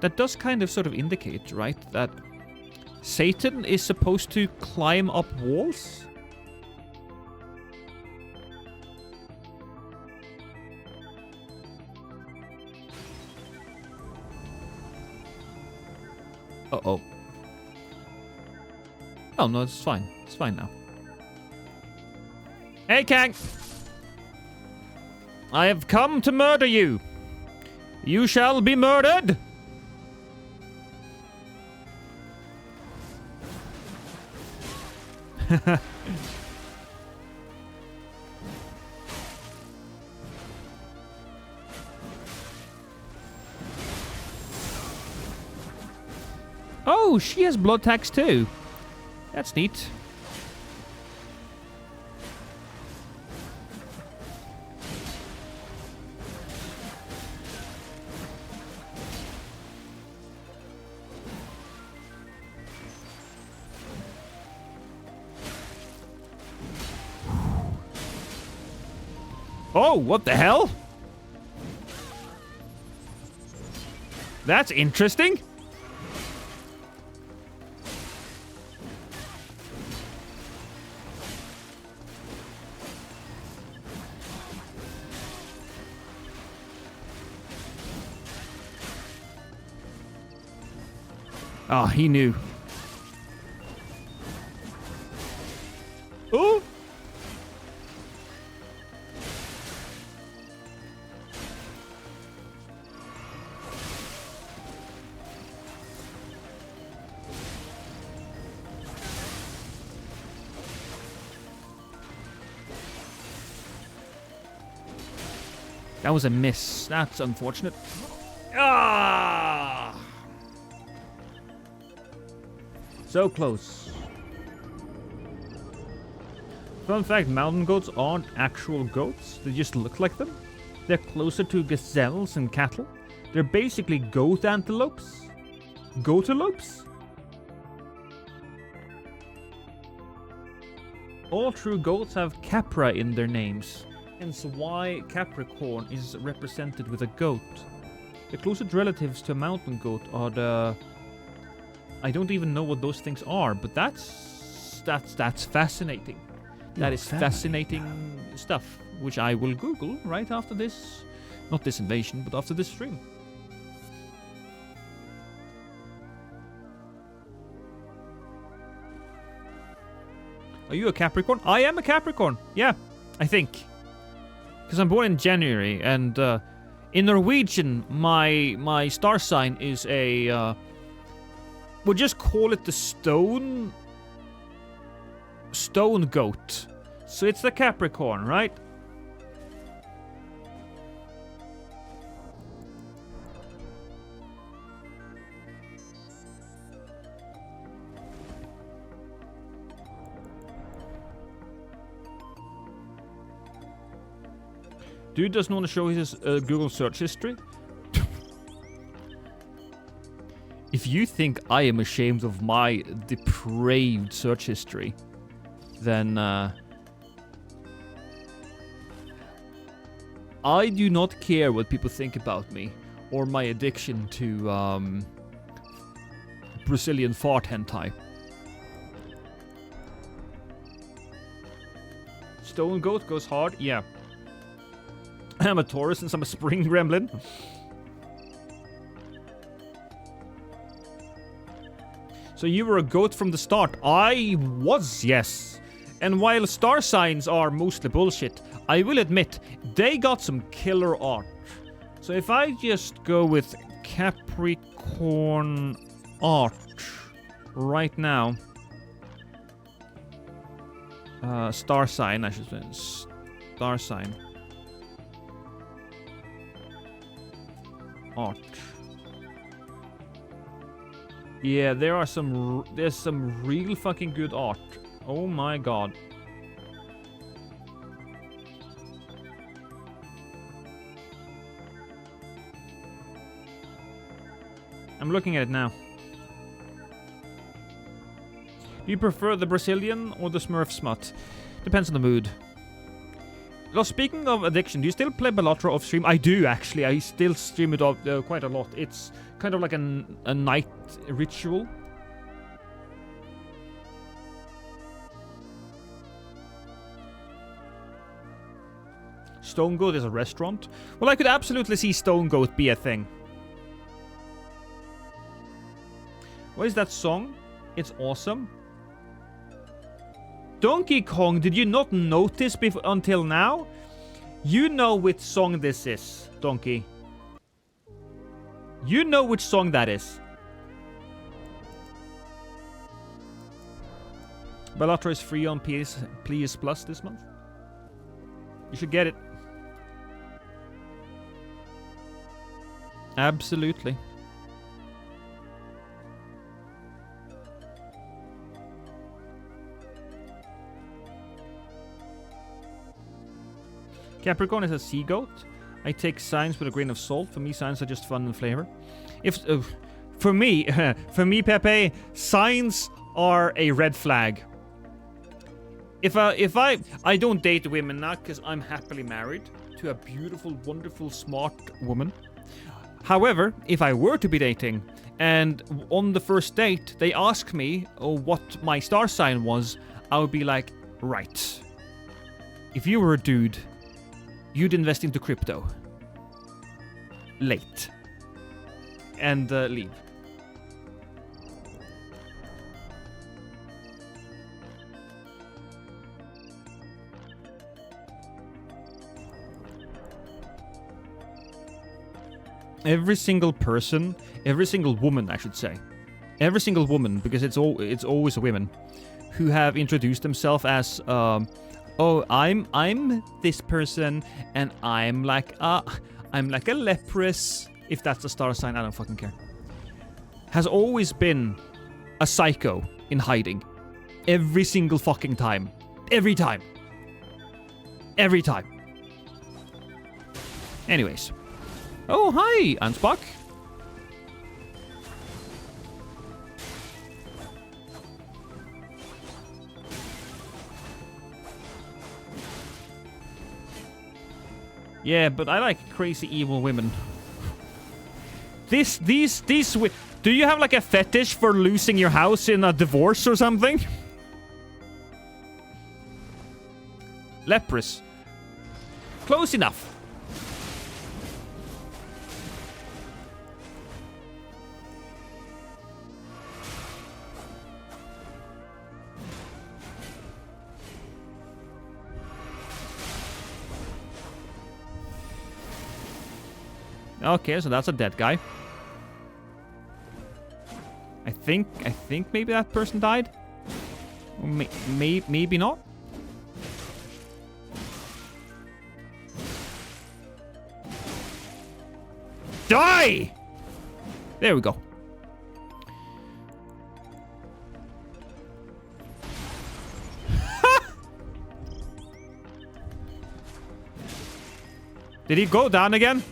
that does kind of sort of indicate, right, that Satan is supposed to climb up walls? Uh-oh. Oh, no, it's fine. It's fine now. Hey, Kang! I have come to murder you. You shall be murdered! Oh, she has blood tax too. That's neat. Oh, what the hell? That's interesting. Oh, he knew. Oh! That was a miss. That's unfortunate. Ah! So close. Fun fact, mountain goats aren't actual goats. They just look like them. They're closer to gazelles and cattle. They're basically goat antelopes. Goatalopes? All true goats have Capra in their names. Hence why Capricorn is represented with a goat. The closest relatives to a mountain goat are the... I don't even know what those things are, but that's fascinating. That is fascinating stuff, which I will Google right after this. Not this invasion, but after this stream. Are you a Capricorn? I am a Capricorn. Yeah, I think. Because I'm born in January, and in Norwegian, my star sign is a... we'll just call it the stone goat. So it's the Capricorn, right? Dude doesn't want to show his Google search history. If you think I am ashamed of my depraved search history, then I do not care what people think about me or my addiction to Brazilian fart hentai. Stone goat goes hard. Yeah. I'm a Taurus since I'm a spring gremlin. So you were a goat from the start. I was, yes. And while star signs are mostly bullshit, I will admit, they got some killer art. So if I just go with Capricorn art right now. Star sign, I should say. Star sign. Art. Yeah, there's some real fucking good art. Oh my god. I'm looking at it now. Do you prefer the Brazilian or the Smurf smut? Depends on the mood. Well, speaking of addiction, do you still play Balatro off stream? I do, actually. I still stream it off quite a lot. It's kind of like a night ritual. Stone Goat is a restaurant? Well, I could absolutely see Stone Goat be a thing. What is that song? It's awesome. Donkey Kong, did you not notice until now? You know which song this is, Donkey. You know which song that is. Balatro is free on PS Plus this month. You should get it. Absolutely. Capricorn is a sea goat. I take signs with a grain of salt. For me, signs are just fun and flavor. For me, Pepe, signs are a red flag. If I don't date women now because I'm happily married to a beautiful, wonderful, smart woman. However, if I were to be dating and on the first date they ask me what my star sign was, I would be like, right. If you were a dude, you'd invest into crypto. Late. And leave. Every single person, every single woman, I should say. Every single woman, because it's always women, who have introduced themselves as oh, I'm this person, and I'm like a leprous. If that's a star sign, I don't fucking care. Has always been a psycho in hiding. Every single fucking time. Every time. Every time. Anyways. Oh, hi, Ansbach. Yeah, but I like crazy evil women. These do you have like a fetish for losing your house in a divorce or something? Leprous. Close enough. Okay, so that's a dead guy. I think maybe that person died. Or maybe not. Die! There we go. Did he go down again?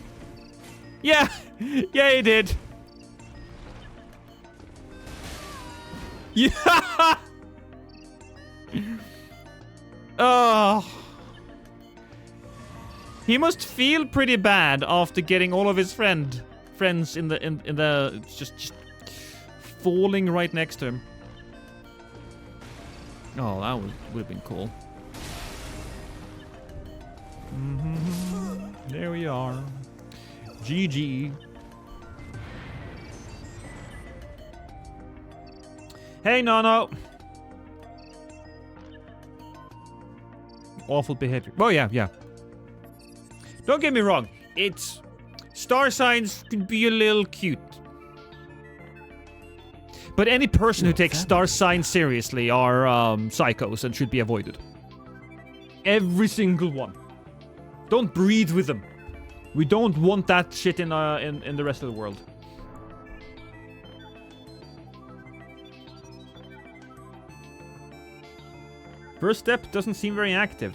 Yeah! Yeah, he did. Yeah! Oh. He must feel pretty bad after getting all of his friends in the just falling right next to him. Oh, that would have been cool. There we are. GG. Hey, Nono. Awful behavior. Oh, yeah. Don't get me wrong. It's... Star signs can be a little cute. But any person who takes star signs seriously are psychos and should be avoided. Every single one. Don't breathe with them. We don't want that shit in the rest of the world. First step doesn't seem very active.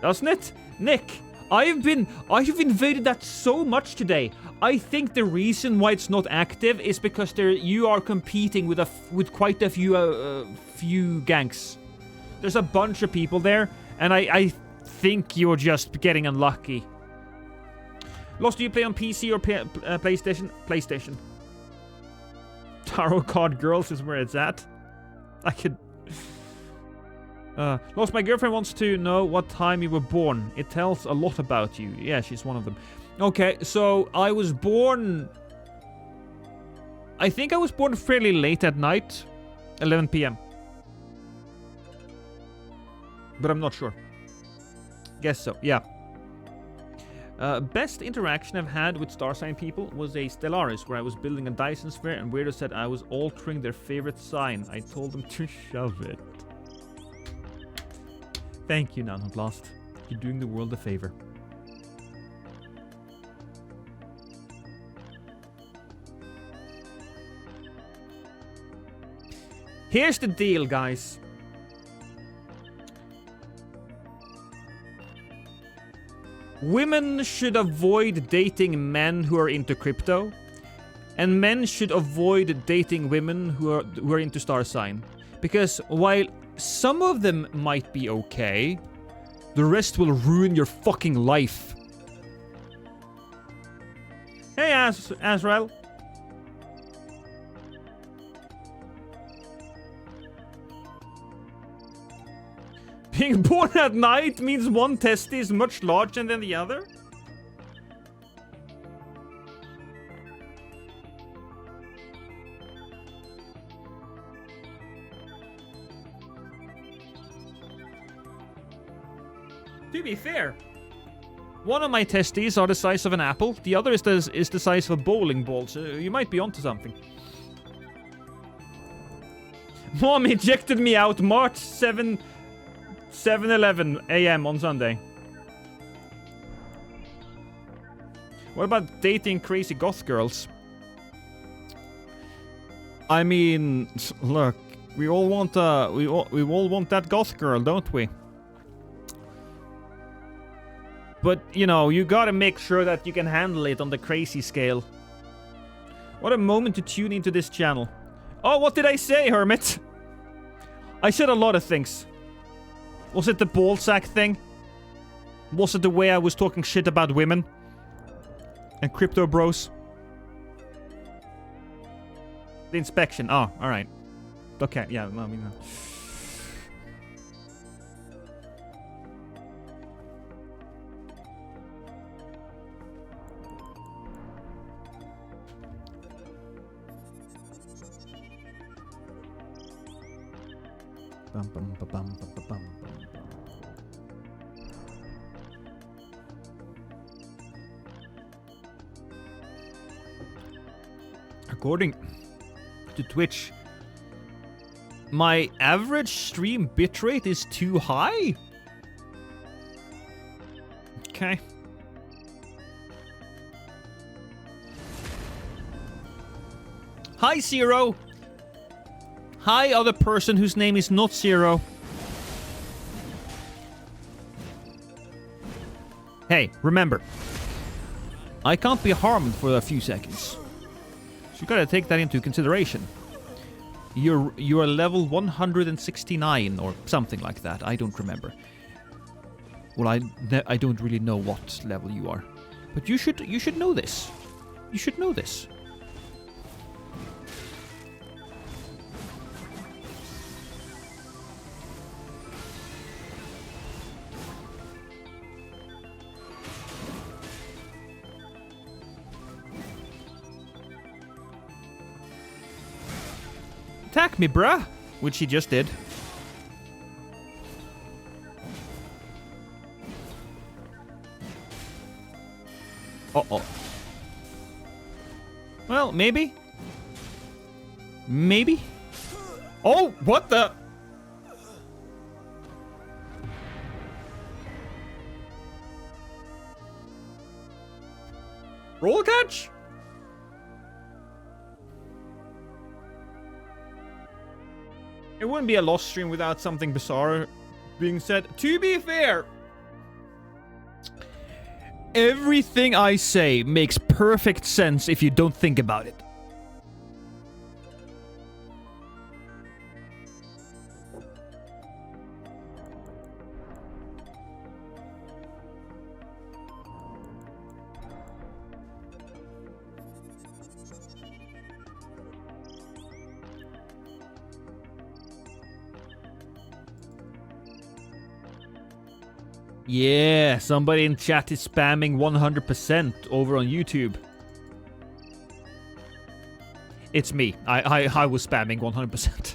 Doesn't it? Nick, I've invaded that so much today. I think the reason why it's not active is because you are competing with quite a few ganks. There's a bunch of people there, and I think you're just getting unlucky. Lost, do you play on PC or PlayStation? PlayStation. Tarot card girls is where it's at. I could... Lost, my girlfriend wants to know what time you were born. It tells a lot about you. Yeah, she's one of them. Okay, so I was born... I think I was born fairly late at night. 11 p.m. But I'm not sure. Guess so, yeah. Best interaction I've had with star sign people was a Stellaris where I was building a Dyson sphere and Weirdo said I was altering their favorite sign. I told them to shove it. Thank you, Nanoblast. You're doing the world a favor. Here's the deal, guys. Women should avoid dating men who are into crypto, and men should avoid dating women who are into star sign. Because while some of them might be okay, the rest will ruin your fucking life. Hey, Azrael. Being born at night means one testy is much larger than the other? To be fair, one of my testes are the size of an apple, the other is the size of a bowling ball, so you might be onto something. Mom ejected me out March 7:11 a.m. on Sunday. What about dating crazy goth girls? I mean, look, we all want we all want that goth girl, don't we? But, you know, you gotta make sure that you can handle it on the crazy scale. What a moment to tune into this channel. Oh, what did I say, Hermit? I said a lot of things. Was it the ballsack thing? Was it the way I was talking shit about women? And crypto bros? The inspection. Oh, alright. Okay, yeah, no, I mean... Bum, bum, ba, bum, ba, ba, bum, bum. According to Twitch, my average stream bitrate is too high? Okay. Hi, Zero! Hi, other person whose name is not Zero. Hey, remember, I can't be harmed for a few seconds. So you gotta take that into consideration. You're level 169 or something like that. I don't remember. Well, I don't really know what level you are, but you should know this. You should know this. Attack me, bruh. Which he just did. Uh-oh. Well, maybe. Maybe. Oh, what the? Roll catch? It wouldn't be a lost stream without something bizarre being said. To be fair, everything I say makes perfect sense if you don't think about it. Yeah, somebody in chat is spamming 100% over on YouTube. It's me. I was spamming 100%.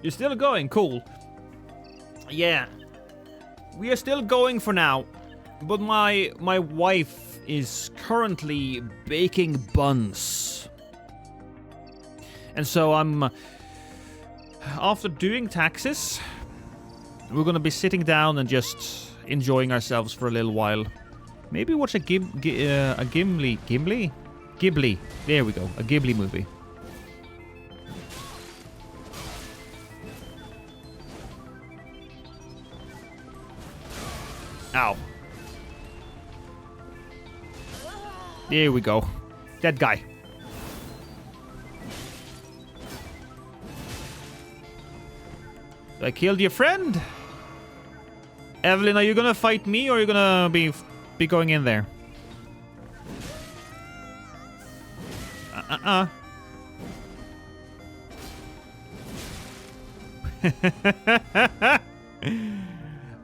You're still going? Cool. Yeah. We are still going for now. But my wife is currently baking buns. And so I'm... After doing taxes, we're gonna be sitting down and just enjoying ourselves for a little while. Maybe watch a Ghibli... Ghibli. There we go. A Ghibli movie. Ow. There we go. That guy. I killed your friend. Evelyn, are you gonna fight me or are you gonna be going in there?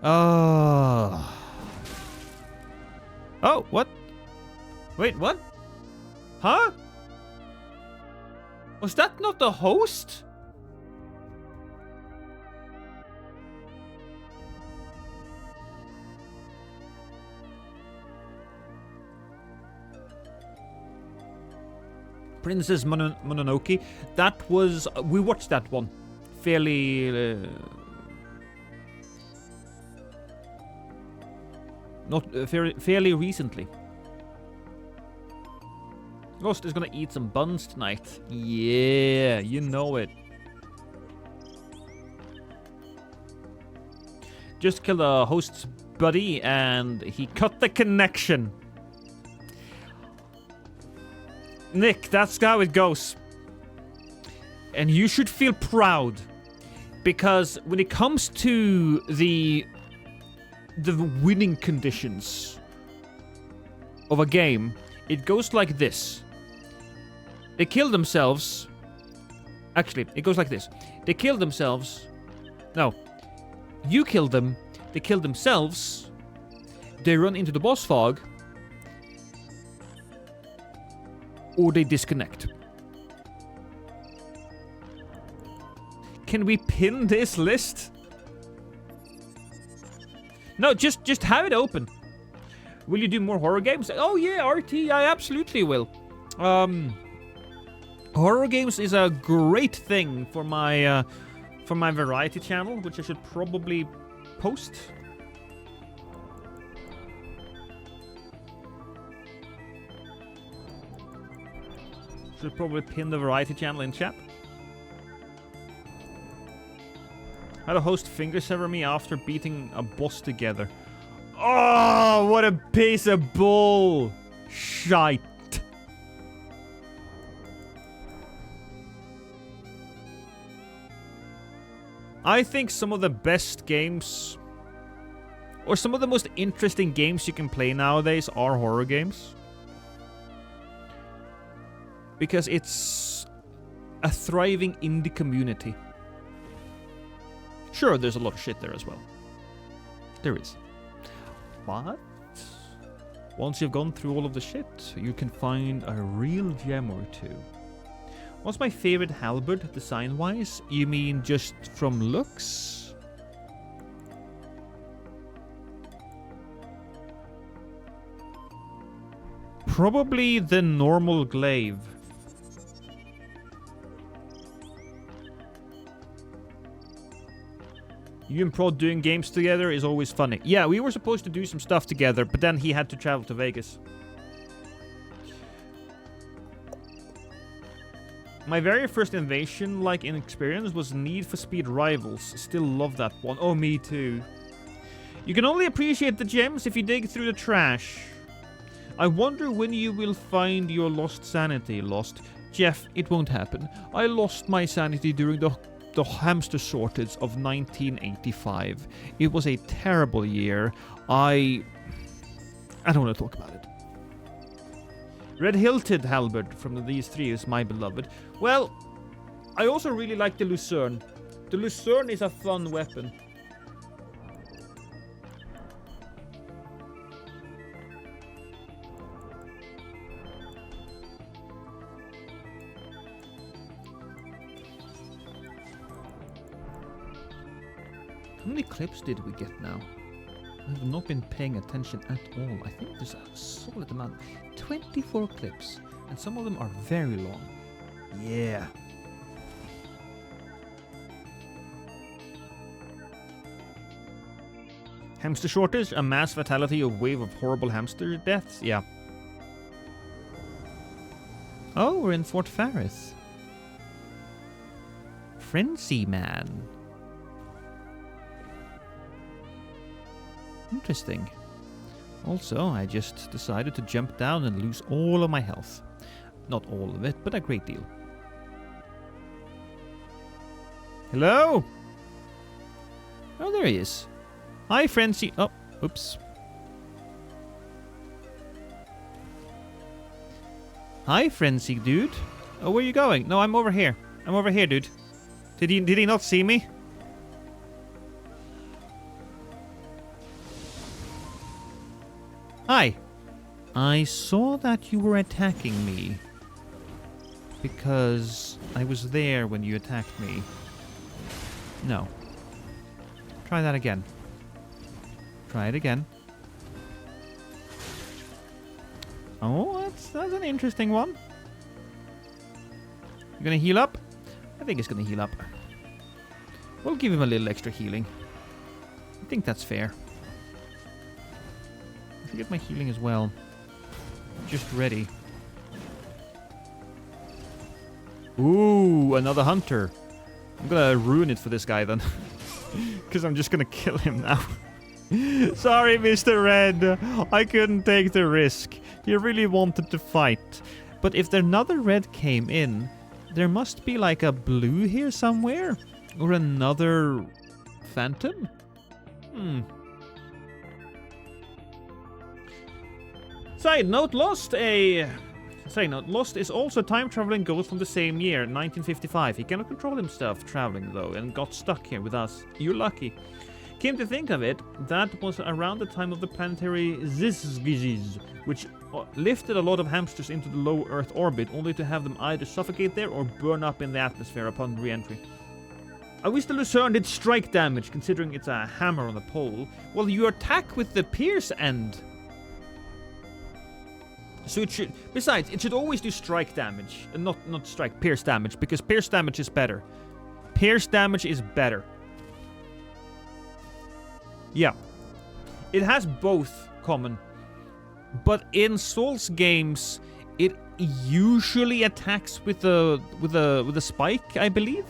Oh. Oh, what? Wait, what? Huh? Was that not the host? Princess Mononoke. That was... we watched that one. Fairly... not fairly recently. Ghost is gonna eat some buns tonight. Yeah, you know it. Just killed the host's buddy and he cut the connection. Nick, that's how it goes. And you should feel proud. Because when it comes to the winning conditions of a game, it goes like this. They kill themselves. Actually, it goes like this. They kill themselves. No. You kill them. They kill themselves. They run into the boss fog. Or they disconnect. Can we pin this list? No, just have it open. Will you do more horror games? Oh yeah, RT, I absolutely will. Horror games is a great thing for my variety channel, which I should probably post. Should probably pin the variety channel in chat. How to host finger sever me after beating a boss together. Oh, what a piece of bull shite. I think some of the best games, or some of the most interesting games you can play nowadays, are horror games. Because it's a thriving indie community. Sure, there's a lot of shit there as well. There is. But once you've gone through all of the shit, you can find a real gem or two. What's my favorite halberd design-wise? You mean just from looks? Probably the normal glaive. You and Prod doing games together is always funny. Yeah, we were supposed to do some stuff together, but then he had to travel to Vegas. My very first invasion-like experience was Need for Speed Rivals. Still love that one. Oh, me too. You can only appreciate the gems if you dig through the trash. I wonder when you will find your lost sanity. Lost? Jeff, it won't happen. I lost my sanity during the hamster shortage of 1985. It was a terrible year. I don't want to talk about it. Red-hilted halberd from these three is my beloved. Well, I also really like the Lucerne. The Lucerne is a fun weapon. How many clips did we get now? I have not been paying attention at all. I think there's a solid amount. 24 clips. And some of them are very long. Yeah. Hamster shortage, a mass fatality, a wave of horrible hamster deaths. Yeah. Oh, we're in Fort Farris. Frenzy Man. Interesting. Also, I just decided to jump down and lose all of my health. Not all of it, but a great deal. Hello? Oh, there he is. Hi, Frenzy. Oh, oops. Hi, Frenzy dude. Oh, where are you going? No, I'm over here. I'm over here, dude. Did he not see me? Hi. I saw that you were attacking me. Because I was there when you attacked me. No. Try that again. Try it again. Oh, that's an interesting one. You gonna heal up? I think it's gonna heal up. We'll give him a little extra healing. I think that's fair. I should get my healing as well. Just ready. Ooh, another hunter. I'm gonna ruin it for this guy then. Because I'm just gonna kill him now. Sorry, Mr. Red. I couldn't take the risk. You really wanted to fight. But if another red came in, there must be like a blue here somewhere? Or another phantom? Side note, Lost is also a time-traveling ghost from the same year, 1955. He cannot control himself traveling, though, and got stuck here with us. You're lucky. Came to think of it, that was around the time of the planetary Zizgizes, which lifted a lot of hamsters into the low Earth orbit, only to have them either suffocate there or burn up in the atmosphere upon re-entry. I wish the Lucerne did strike damage, considering it's a hammer on a pole. Well, you attack with the pierce end. So it should... Besides, it should always do strike damage. And not strike, pierce damage. Because pierce damage is better. Pierce damage is better. Yeah. It has both common. But in Souls games, it usually attacks with a spike, I believe.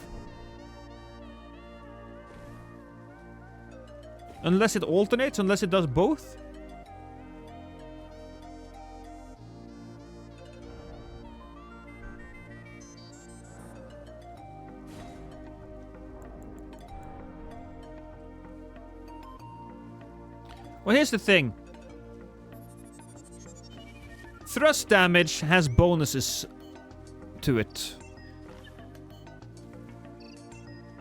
Unless it alternates, unless it does both. Well, here's the thing. Thrust damage has bonuses to it.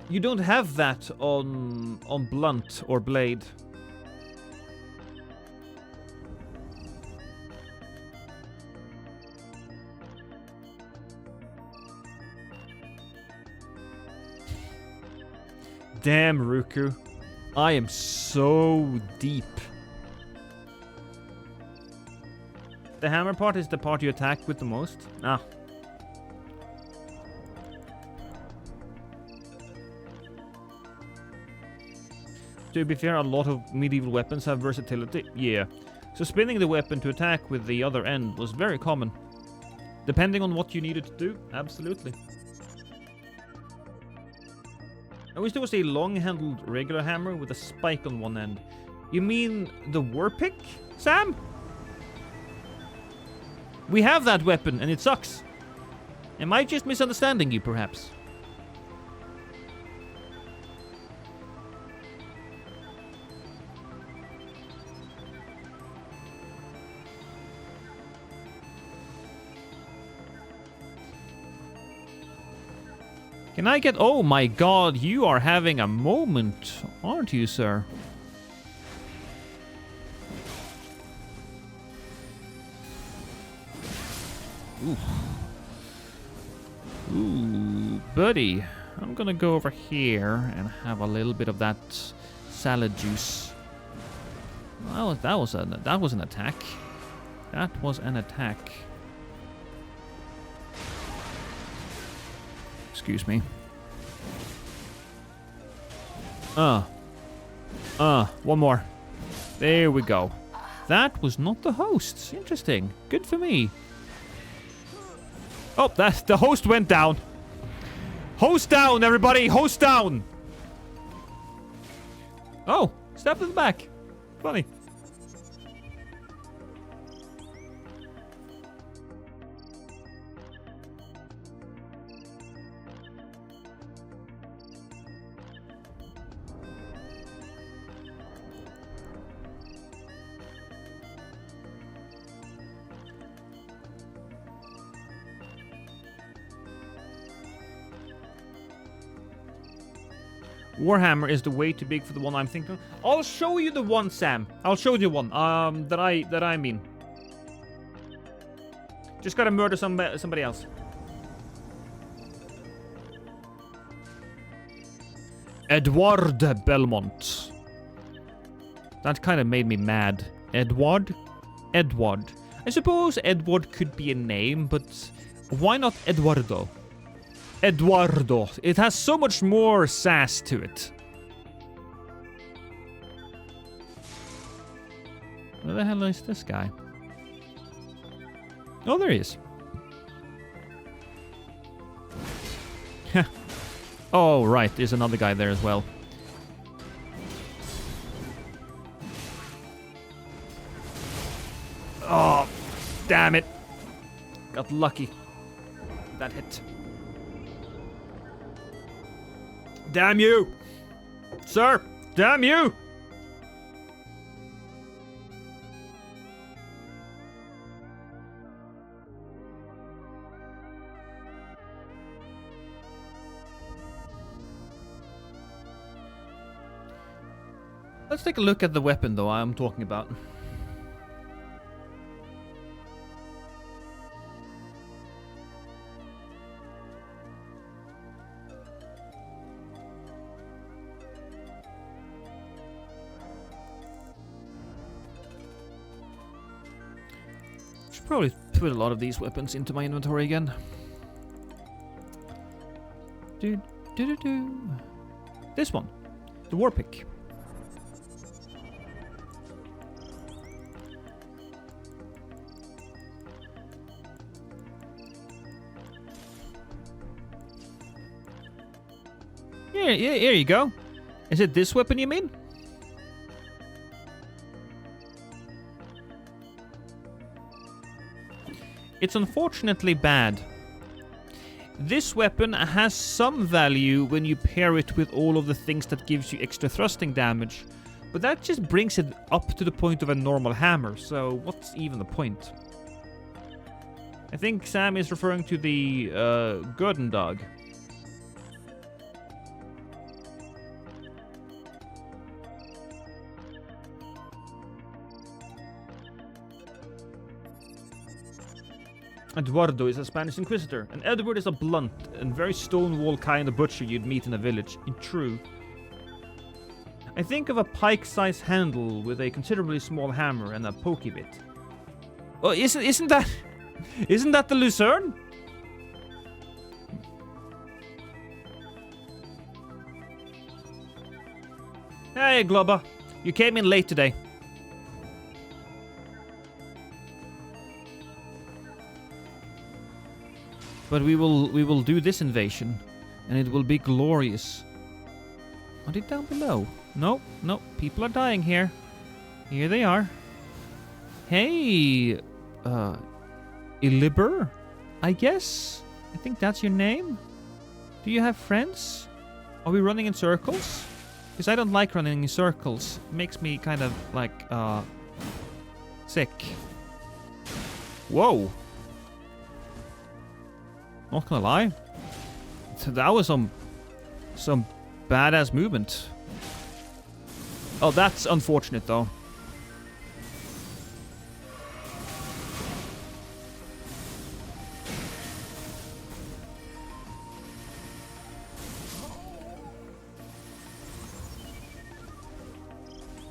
You don't have that on blunt or blade. Damn, Ruku. I am so deep. The hammer part is the part you attack with the most? Ah. To be fair, a lot of medieval weapons have versatility. Yeah. So spinning the weapon to attack with the other end was very common. Depending on what you needed to do, absolutely. I wish there was a long-handled regular hammer with a spike on one end. You mean the war pick, Sam? We have that weapon, and it sucks. Am I just misunderstanding you, perhaps? Can I get... Oh my god, you are having a moment, aren't you, sir? Ooh. Ooh, buddy. I'm gonna go over here and have a little bit of that salad juice. That was an attack. That was an attack. Excuse me. One more. There we go. That was not the host. Interesting. Good for me. Oh, the host went down. Host down, everybody. Host down. Oh, step in the back. Funny. Warhammer is the way too big for the one I'm thinking. I'll show you the one, Sam. I'll show you one. That I mean. Just gotta murder somebody else. Edward Belmont. That kind of made me mad. Edward. I suppose Edward could be a name, but why not Eduardo? Eduardo. It has so much more sass to it. Where the hell is this guy? Oh, there he is. Oh, right. There's another guy there as well. Oh, damn it. Got lucky. That hit. Damn you! Sir! Damn you! Let's take a look at the weapon, though, I'm talking about. Should probably put a lot of these weapons into my inventory again. This one. The war pick. Yeah, here you go. Is it this weapon you mean? It's unfortunately bad. This weapon has some value when you pair it with all of the things that gives you extra thrusting damage, but that just brings it up to the point of a normal hammer, so what's even the point? I think Sam is referring to the Gurdon dog. Eduardo is a Spanish inquisitor, and Edward is a blunt and very stonewall kind of butcher you'd meet in a village. True. I think of a pike-sized handle with a considerably small hammer and a pokey bit. Oh, isn't that the Lucerne? Hey, Globber. You came in late today. But we will do this invasion, and it will be glorious. Are they down below? No, people are dying here. Here they are. Hey, Illiber, I guess? I think that's your name? Do you have friends? Are we running in circles? Because I don't like running in circles. It makes me kind of like, sick. Whoa. Not gonna lie. That was some badass movement. Oh, that's unfortunate though.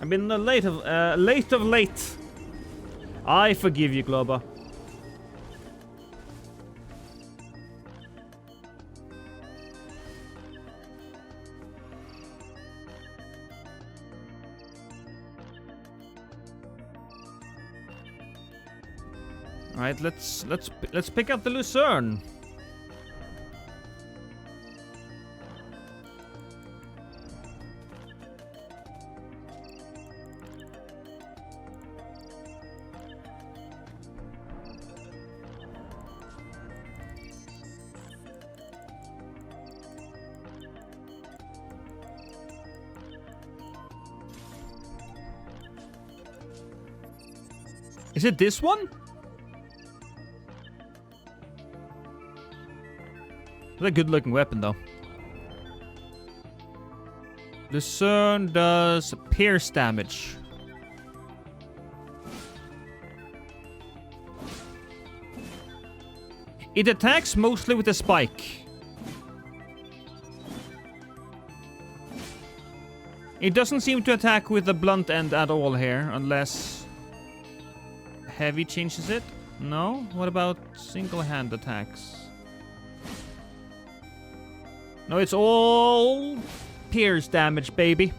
I've been late of late. I forgive you, Glober. All right, let's pick up the Lucerne. Is it this one? It's a good looking weapon though. Lucerne does pierce damage. It attacks mostly with a spike. It doesn't seem to attack with the blunt end at all here, unless heavy changes it. No? What about single hand attacks? No, it's all pierce damage, baby.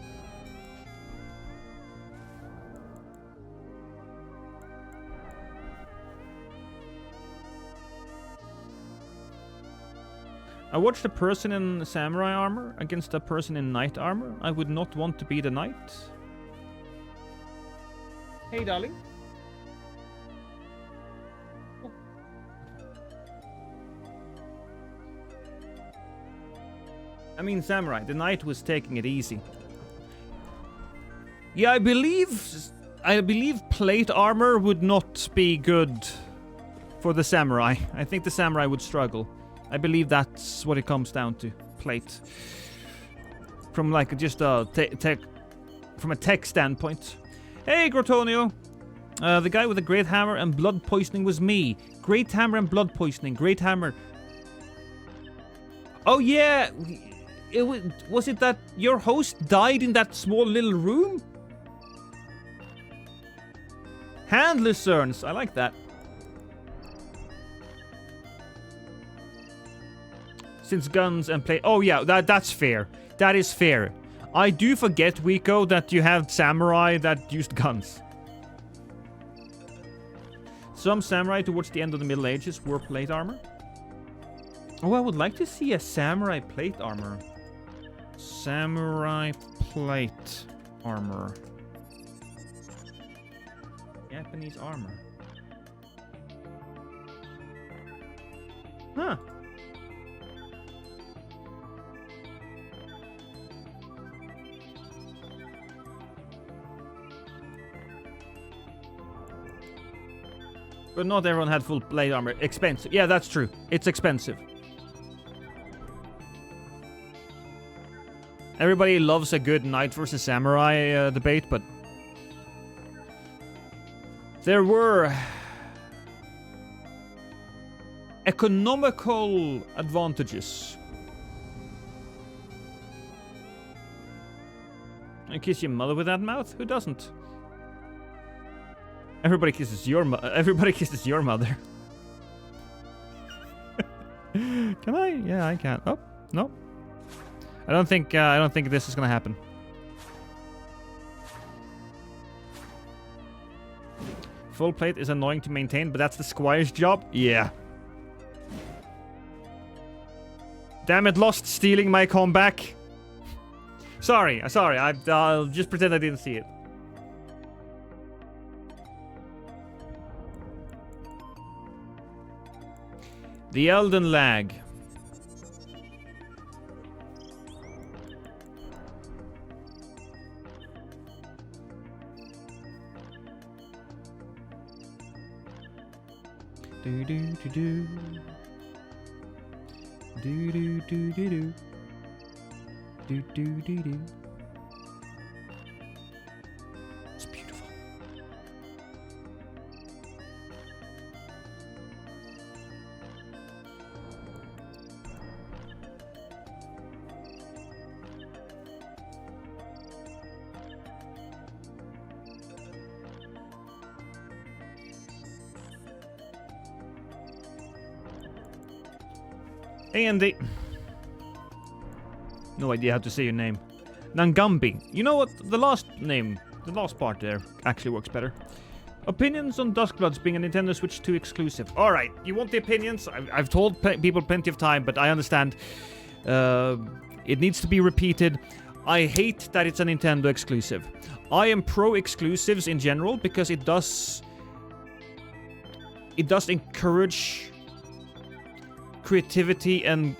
I watched a person in samurai armor against a person in knight armor. I would not want to be the knight. Hey, darling. I mean, samurai. The knight was taking it easy. Yeah, I believe plate armor would not be good for the samurai. I think the samurai would struggle. I believe that's what it comes down to. Plate. From like just a from a tech standpoint. Hey, Grotonio. The guy with the great hammer and blood poisoning was me. Great hammer and blood poisoning. Great hammer. Oh yeah. Was it that your host died in that small little room? Hand Lucernes. I like that. Since guns and play... Oh yeah, that's fair. That is fair. I do forget, Wiko, that you have samurai that used guns. Some samurai towards the end of the Middle Ages wore plate armor. Oh, I would like to see a samurai plate armor. Samurai plate armor. Japanese armor. Huh. But not everyone had full plate armor. Expensive. Yeah, that's true. It's expensive. Everybody loves a good knight versus samurai debate, but there were economical advantages. And kiss your mother with that mouth? Who doesn't? Everybody kisses your mother. Can I? Yeah, I can. Oh, no. I don't think this is gonna happen. Full plate is annoying to maintain, but that's the squire's job. Yeah. Damn it, Lost stealing my comeback. Sorry. I'll just pretend I didn't see it. The Elden lag. Do do do do. Do do do do do. Do do do do. It's beautiful. Andy. No idea how to say your name. Nangambi. You know what? The last part there actually works better. Opinions on Duskbloods being a Nintendo Switch 2 exclusive. Alright, you want the opinions? I've told people plenty of time, but I understand. It needs to be repeated. I hate that it's a Nintendo exclusive. I am pro exclusives in general because it does encourage creativity and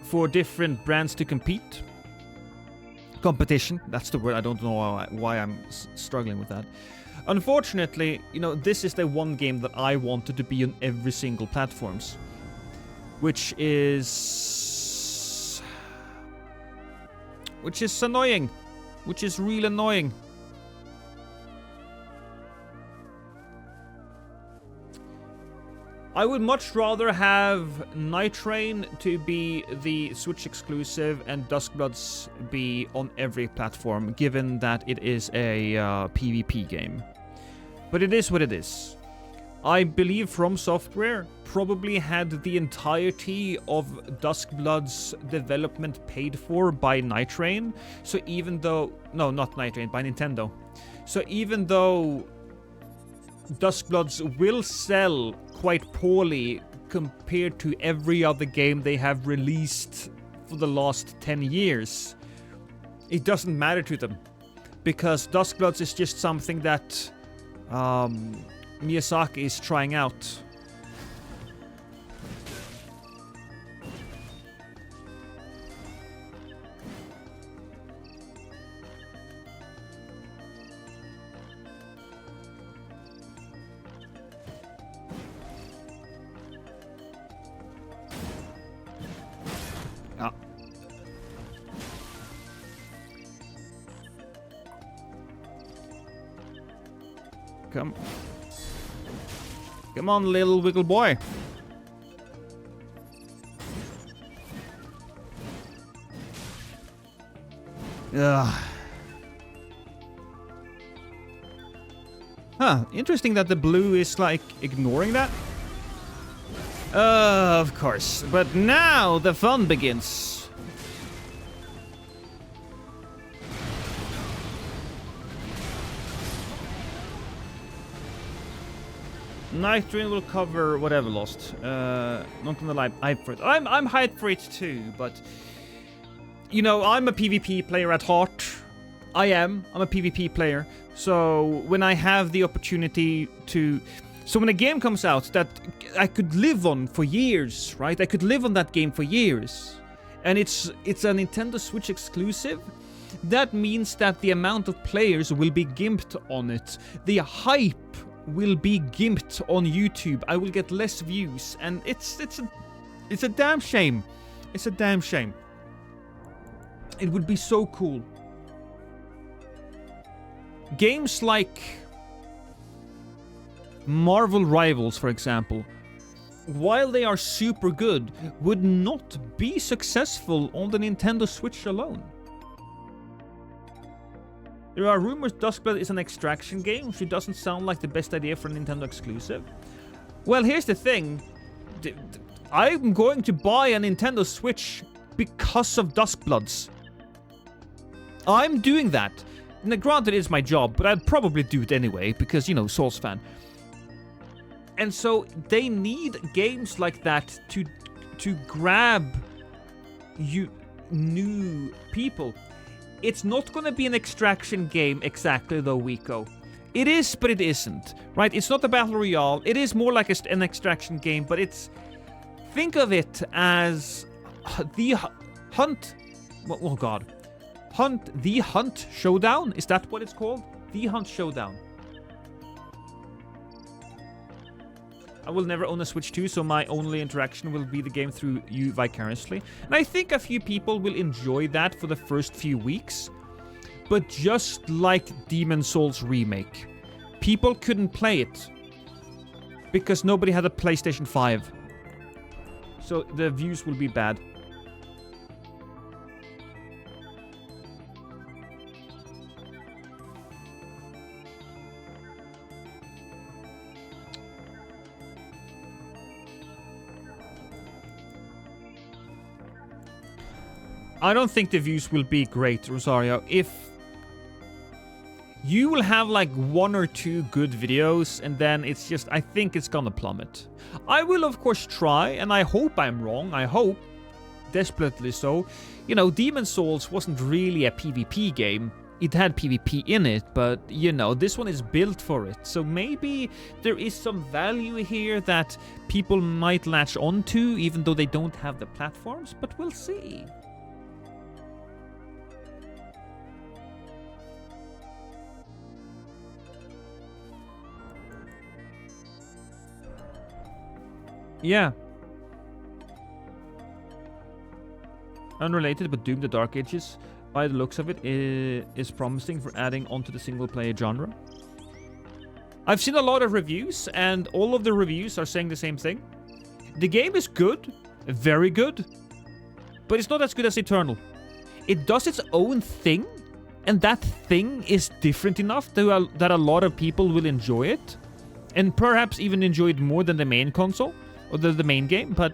for different brands to compete. Competition, that's the word. I don't know why I'm struggling with that. Unfortunately, you know, this is the one game that I wanted to be on every single platforms, which is annoying, which is real annoying. I would much rather have Night Rain to be the Switch exclusive and Duskbloods be on every platform, given that it is a PvP game. But it is what it is. I believe From Software probably had the entirety of Duskblood's development paid for by Night Rain. So even though... No, not Night Rain, by Nintendo. So even though Duskbloods will sell quite poorly compared to every other game they have released for the last 10 years, it doesn't matter to them, because Duskbloods is just something that Miyazaki is trying out. Come on, little wiggle boy. Ugh. Huh, interesting that the blue is like ignoring that. Of course, but now the fun begins. Night Rain will cover whatever lost. Not gonna lie, I'm hyped for it. I'm hyped for it too, but you know, I'm a PvP player at heart. I'm a PvP player. So when I have the opportunity to, so when a game comes out that I could live on for years, right? I could live on that game for years, and it's a Nintendo Switch exclusive. That means that the amount of players will be gimped on it. The hype will be gimped on YouTube. I will get less views, and it's a damn shame. It's a damn shame. It would be so cool. Games like Marvel Rivals, for example, while they are super good, would not be successful on the Nintendo Switch alone. There are rumors Duskblood is an extraction game, which doesn't sound like the best idea for a Nintendo exclusive. Well, here's the thing. I'm going to buy a Nintendo Switch because of Duskbloods. I'm doing that. Now, granted, it's my job, but I'd probably do it anyway, because, you know, Souls fan. And so they need games like that to grab you new people. It's not going to be an extraction game exactly, though, Wiko. It is, but it isn't, right? It's not a battle royale. It is more like an extraction game, but it's... Think of it as the Hunt... Oh, God. The Hunt Showdown? Is that what it's called? The Hunt Showdown. I will never own a Switch 2, so my only interaction will be the game through you vicariously. And I think a few people will enjoy that for the first few weeks. But just like Demon's Souls Remake, people couldn't play it because nobody had a PlayStation 5. So the views will be bad. I don't think the views will be great, Rosario. If you will have like 1 or 2 good videos, and then it's just, I think it's gonna plummet. I will, of course, try, and I hope I'm wrong. I hope, desperately so. You know, Demon's Souls wasn't really a PvP game. It had PvP in it, but, you know, this one is built for it. So maybe there is some value here that people might latch onto, even though they don't have the platforms, but we'll see. Yeah. Unrelated, but Doom the Dark Ages, by the looks of it, is promising for adding onto the single-player genre. I've seen a lot of reviews, and all of the reviews are saying the same thing. The game is good, very good, but it's not as good as Eternal. It does its own thing, and that thing is different enough that a lot of people will enjoy it, and perhaps even enjoy it more than the main console. Or the main game, but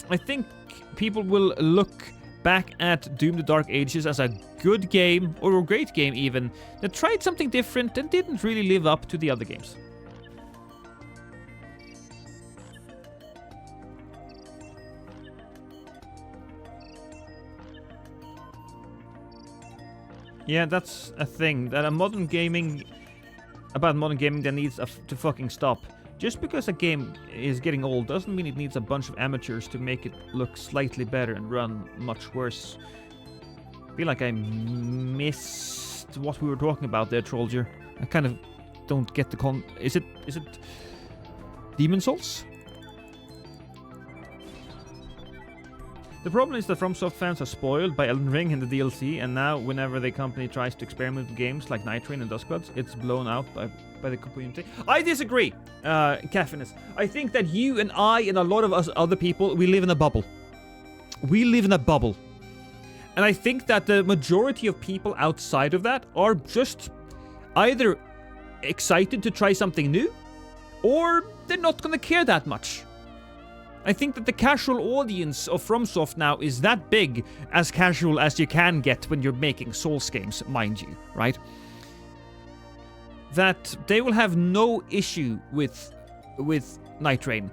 I think people will look back at Doom the Dark Ages as a good game, or a great game even, that tried something different and didn't really live up to the other games. Yeah, that's a thing, that about modern gaming that needs to fucking stop. Just because a game is getting old doesn't mean it needs a bunch of amateurs to make it look slightly better and run much worse. I feel like I missed what we were talking about there, Trollger. I kind of don't get the Is it Demon's Souls? The problem is that FromSoft fans are spoiled by Elden Ring and the DLC, and now whenever the company tries to experiment with games like Night Train and Duskbloods, it's blown out by the community. I disagree, Caffeinus. I think that you and I and a lot of us other people, we live in a bubble. We live in a bubble. And I think that the majority of people outside of that are just either excited to try something new, or they're not gonna care that much. I think that the casual audience of FromSoft now is that big, as casual as you can get when you're making Souls games, mind you, right? That they will have no issue with Night Train.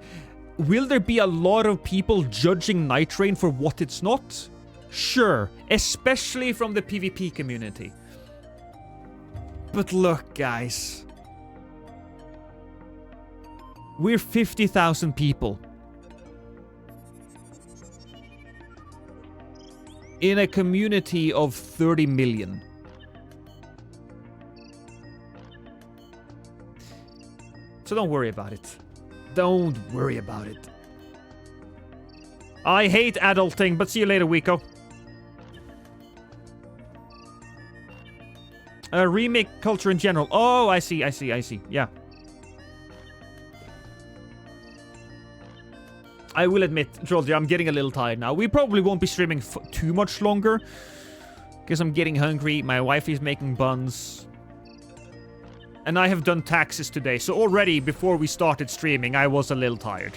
Will there be a lot of people judging Night Train for what it's not? Sure, especially from the PvP community. But look, guys. We're 50,000 people. In a community of 30 million. So don't worry about it. Don't worry about it. I hate adulting, but see you later, Wiko. Remake culture in general. Oh, I see. Yeah. I will admit, Trollsy, I'm getting a little tired now. We probably won't be streaming too much longer. Because I'm getting hungry. My wife is making buns. And I have done taxes today. So already, before we started streaming, I was a little tired.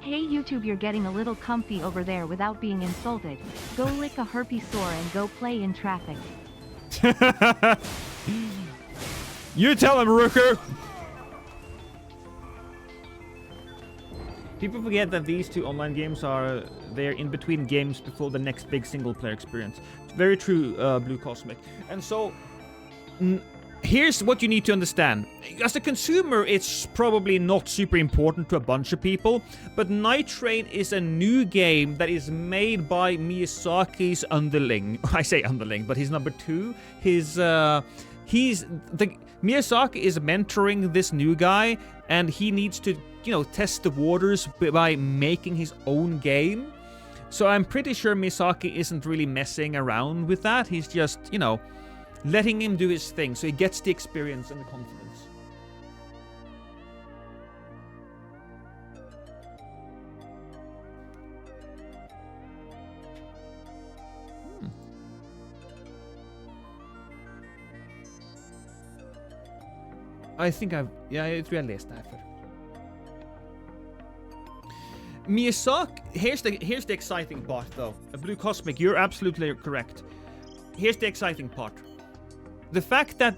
Hey YouTube, you're getting a little comfy over there without being insulted. Go lick a herpes sore and go play in traffic. You tell him, Rooker! People forget that these two online games are they're in between games before the next big single-player experience. It's very true, Blue Cosmic. And so, here's what you need to understand. As a consumer, it's probably not super important to a bunch of people, but Night Train is a new game that is made by Miyazaki's underling. I say underling, but he's number 2. Miyazaki is mentoring this new guy, and he needs to, test the waters by making his own game. So I'm pretty sure Miyazaki isn't really messing around with that. He's just, letting him do his thing, so he gets the experience and the confidence. I think jag tror jag läste här för. Miyazaki, here's the exciting part though. Blue Cosmic, you're absolutely correct. Here's the exciting part. The fact that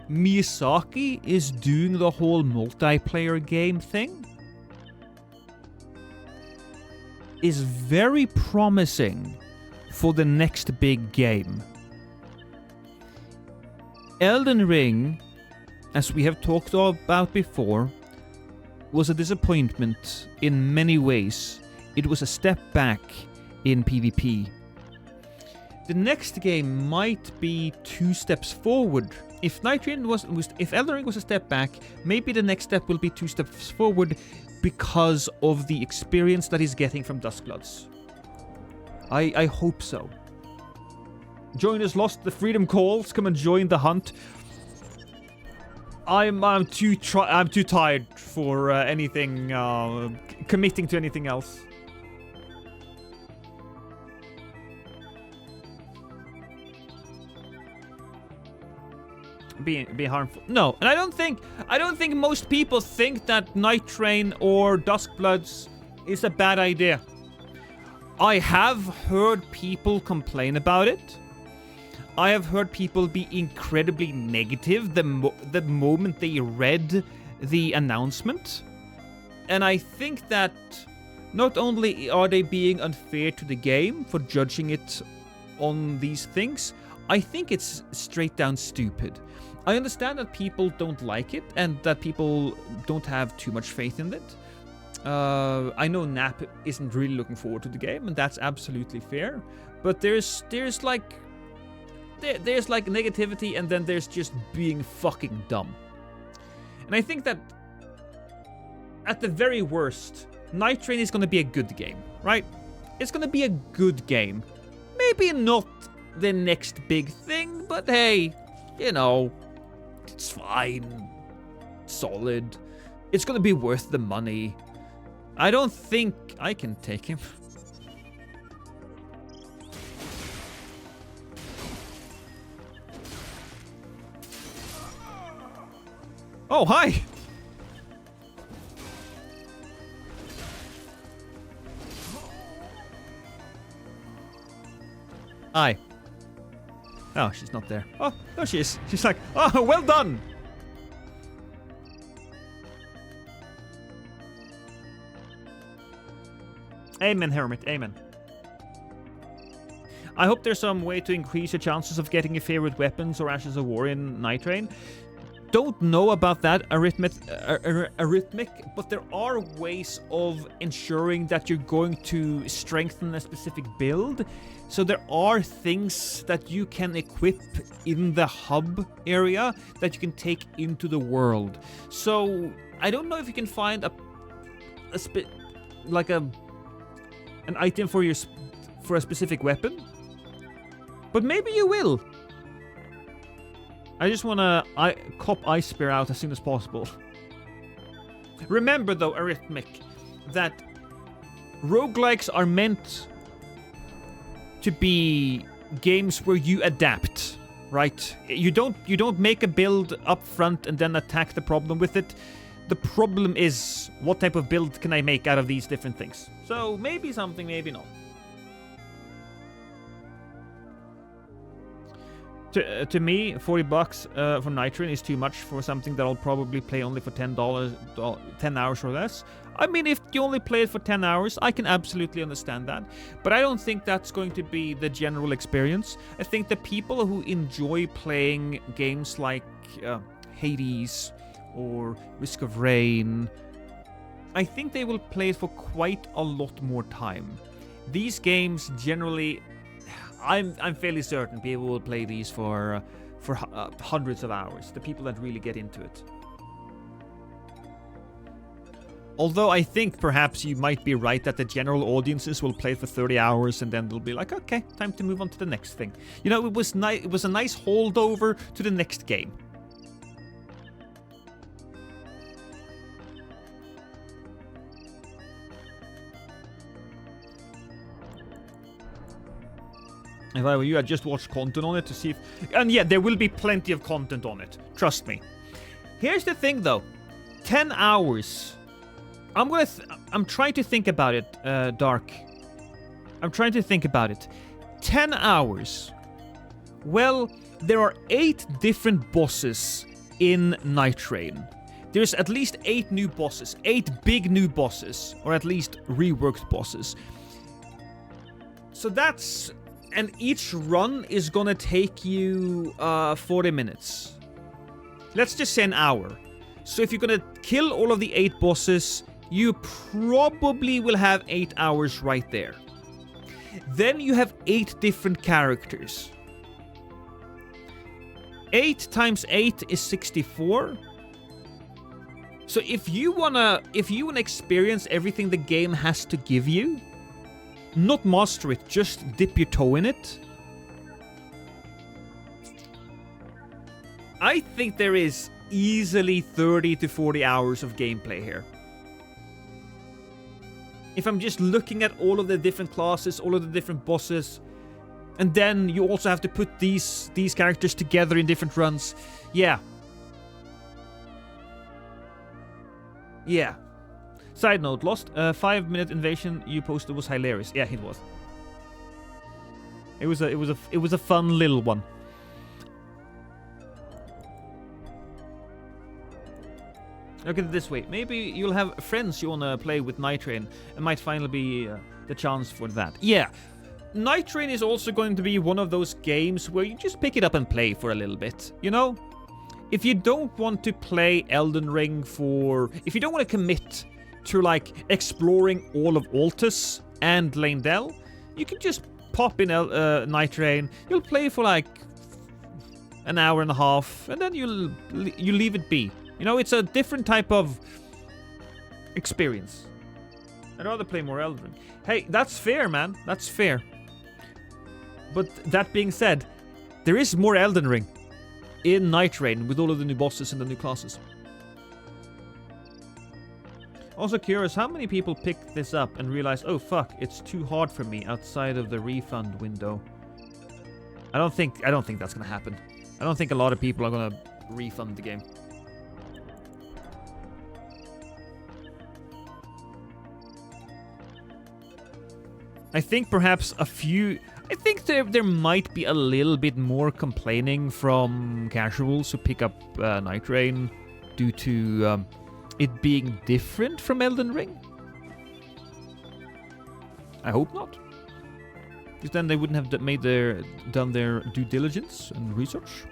Miyazaki is doing the whole multiplayer game thing is very promising for the next big game. Elden Ring, as we have talked about before, was a disappointment in many ways. It was a step back in PvP. The next game might be 2 steps forward. If if Elden Ring was a step back, maybe the next step will be 2 steps forward because of the experience that he's getting from Duskbloods. I hope so. Join us, Lost. The Freedom calls. Come and join the hunt. I'm too tired for anything committing to anything else. Be harmful. No, and I don't think most people think that Night Train or Duskbloods is a bad idea. I have heard people complain about it. I have heard people be incredibly negative the moment they read the announcement. And I think that not only are they being unfair to the game for judging it on these things, I think it's straight down stupid. I understand that people don't like it and that people don't have too much faith in it. I know Nap isn't really looking forward to the game, and that's absolutely fair. But there's like negativity, and then there's just being fucking dumb. And I think that at the very worst, Night Train is going to be a good game, right? It's going to be a good game. Maybe not the next big thing, but hey, it's fine. Solid. It's going to be worth the money. I don't think I can take him. Oh, hi! Hi. Oh, she's not there. Oh, there she is. She's like, oh, well done! Amen, Hermit, amen. I hope there's some way to increase your chances of getting your favorite weapons or Ashes of War in Night Train. don't know about that arithmetic, but there are ways of ensuring that you're going to strengthen a specific build. So there are things that you can equip in the hub area that you can take into the world. So I don't know if you can find an item for a specific weapon, but maybe you will. I just want to cop Ice Spear out as soon as possible. Remember though, arithmetic, that roguelikes are meant to be games where you adapt, right? You don't make a build up front and then attack the problem with it. The problem is, what type of build can I make out of these different things? So maybe something, maybe not. To me, $40 for Nitrine is too much for something that I'll probably play only for $10, 10 hours or less. I mean, if you only play it for 10 hours, I can absolutely understand that. But I don't think that's going to be the general experience. I think the people who enjoy playing games like Hades or Risk of Rain, I think they will play it for quite a lot more time. These games generally, I'm fairly certain people will play these for hundreds of hours, the people that really get into it. Although I think perhaps you might be right that the general audiences will play for 30 hours and then they'll be like, okay, time to move on to the next thing. You know, it was a nice holdover to the next game. If I were you, I'd just watch content on it to see if... And yeah, there will be plenty of content on it. Trust me. Here's the thing, though. 10 hours. I'm trying to think about it, Dark. I'm trying to think about it. 10 hours. Well, there are 8 different bosses in Night Rain. There's at least 8 new bosses. 8 big new bosses. Or at least reworked bosses. So that's... And each run is gonna take you 40 minutes. Let's just say an hour. So if you're gonna kill all of the 8 bosses, you probably will have 8 hours right there. Then you have 8 different characters. 8 times 8 is 64. So if you wanna experience everything the game has to give you, not master it, just dip your toe in it, I think there is easily 30 to 40 hours of gameplay here. If I'm just looking at all of the different classes, all of the different bosses, and then you also have to put these characters together in different runs. Yeah. Yeah. Side note, Lost, 5-minute invasion you posted was hilarious. Yeah, it was. It was a fun little one. Look at it this way. Maybe you'll have friends you wanna play with Night Rain. It might finally be the chance for that. Yeah. Night Rain is also going to be one of those games where you just pick it up and play for a little bit. You know? If you don't want to play Elden Ring if you don't want to commit to like exploring all of Altus and Leyndell, you can just pop in Night Rain. You'll play for like an hour and a half, and then you leave it be. You know, it's a different type of experience. I'd rather play more Elden Ring. Hey, that's fair, man. That's fair. But that being said, there is more Elden Ring in Night Rain with all of the new bosses and the new classes. Also curious, how many people pick this up and realize, oh fuck, it's too hard for me outside of the refund window? I don't think that's gonna happen. I don't think a lot of people are gonna refund the game. I think perhaps I think there might be a little bit more complaining from casuals who pick up Night Rain due to it being different from Elden Ring. I hope not. Because then they wouldn't have done their due diligence and research.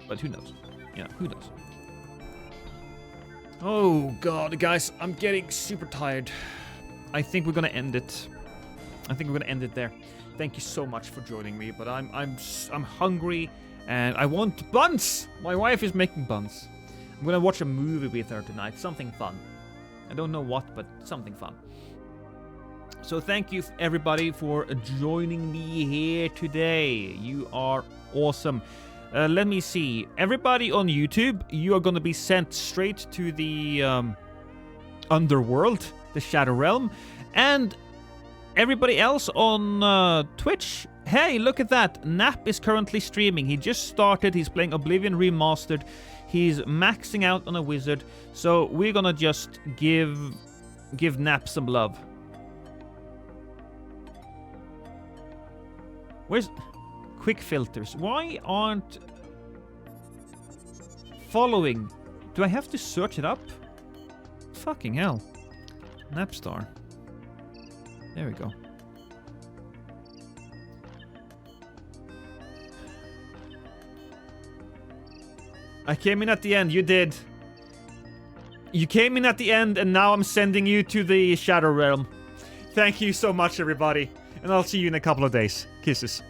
But who knows? Yeah, who knows? Oh god, guys, I'm getting super tired. I think we're gonna end it. I think we're gonna end it there. Thank you so much for joining me, but I'm hungry and I want buns. My wife is making buns. I'm gonna watch a movie with her tonight, something fun. I don't know what, but something fun. So thank you everybody for joining me here today. You are awesome. Let me see. Everybody on YouTube, you are gonna be sent straight to the underworld, the Shadow Realm, and everybody else on Twitch, hey, look at that. Nap is currently streaming. He just started. He's playing Oblivion Remastered. He's maxing out on a wizard. So we're gonna just give Nap some love. Where's quick filters? Why aren't following? Do I have to search it up? Fucking hell. Napstar. There we go. I came in at the end, you did. You came in at the end and now I'm sending you to the Shadow Realm. Thank you so much, everybody. And I'll see you in a couple of days. Kisses.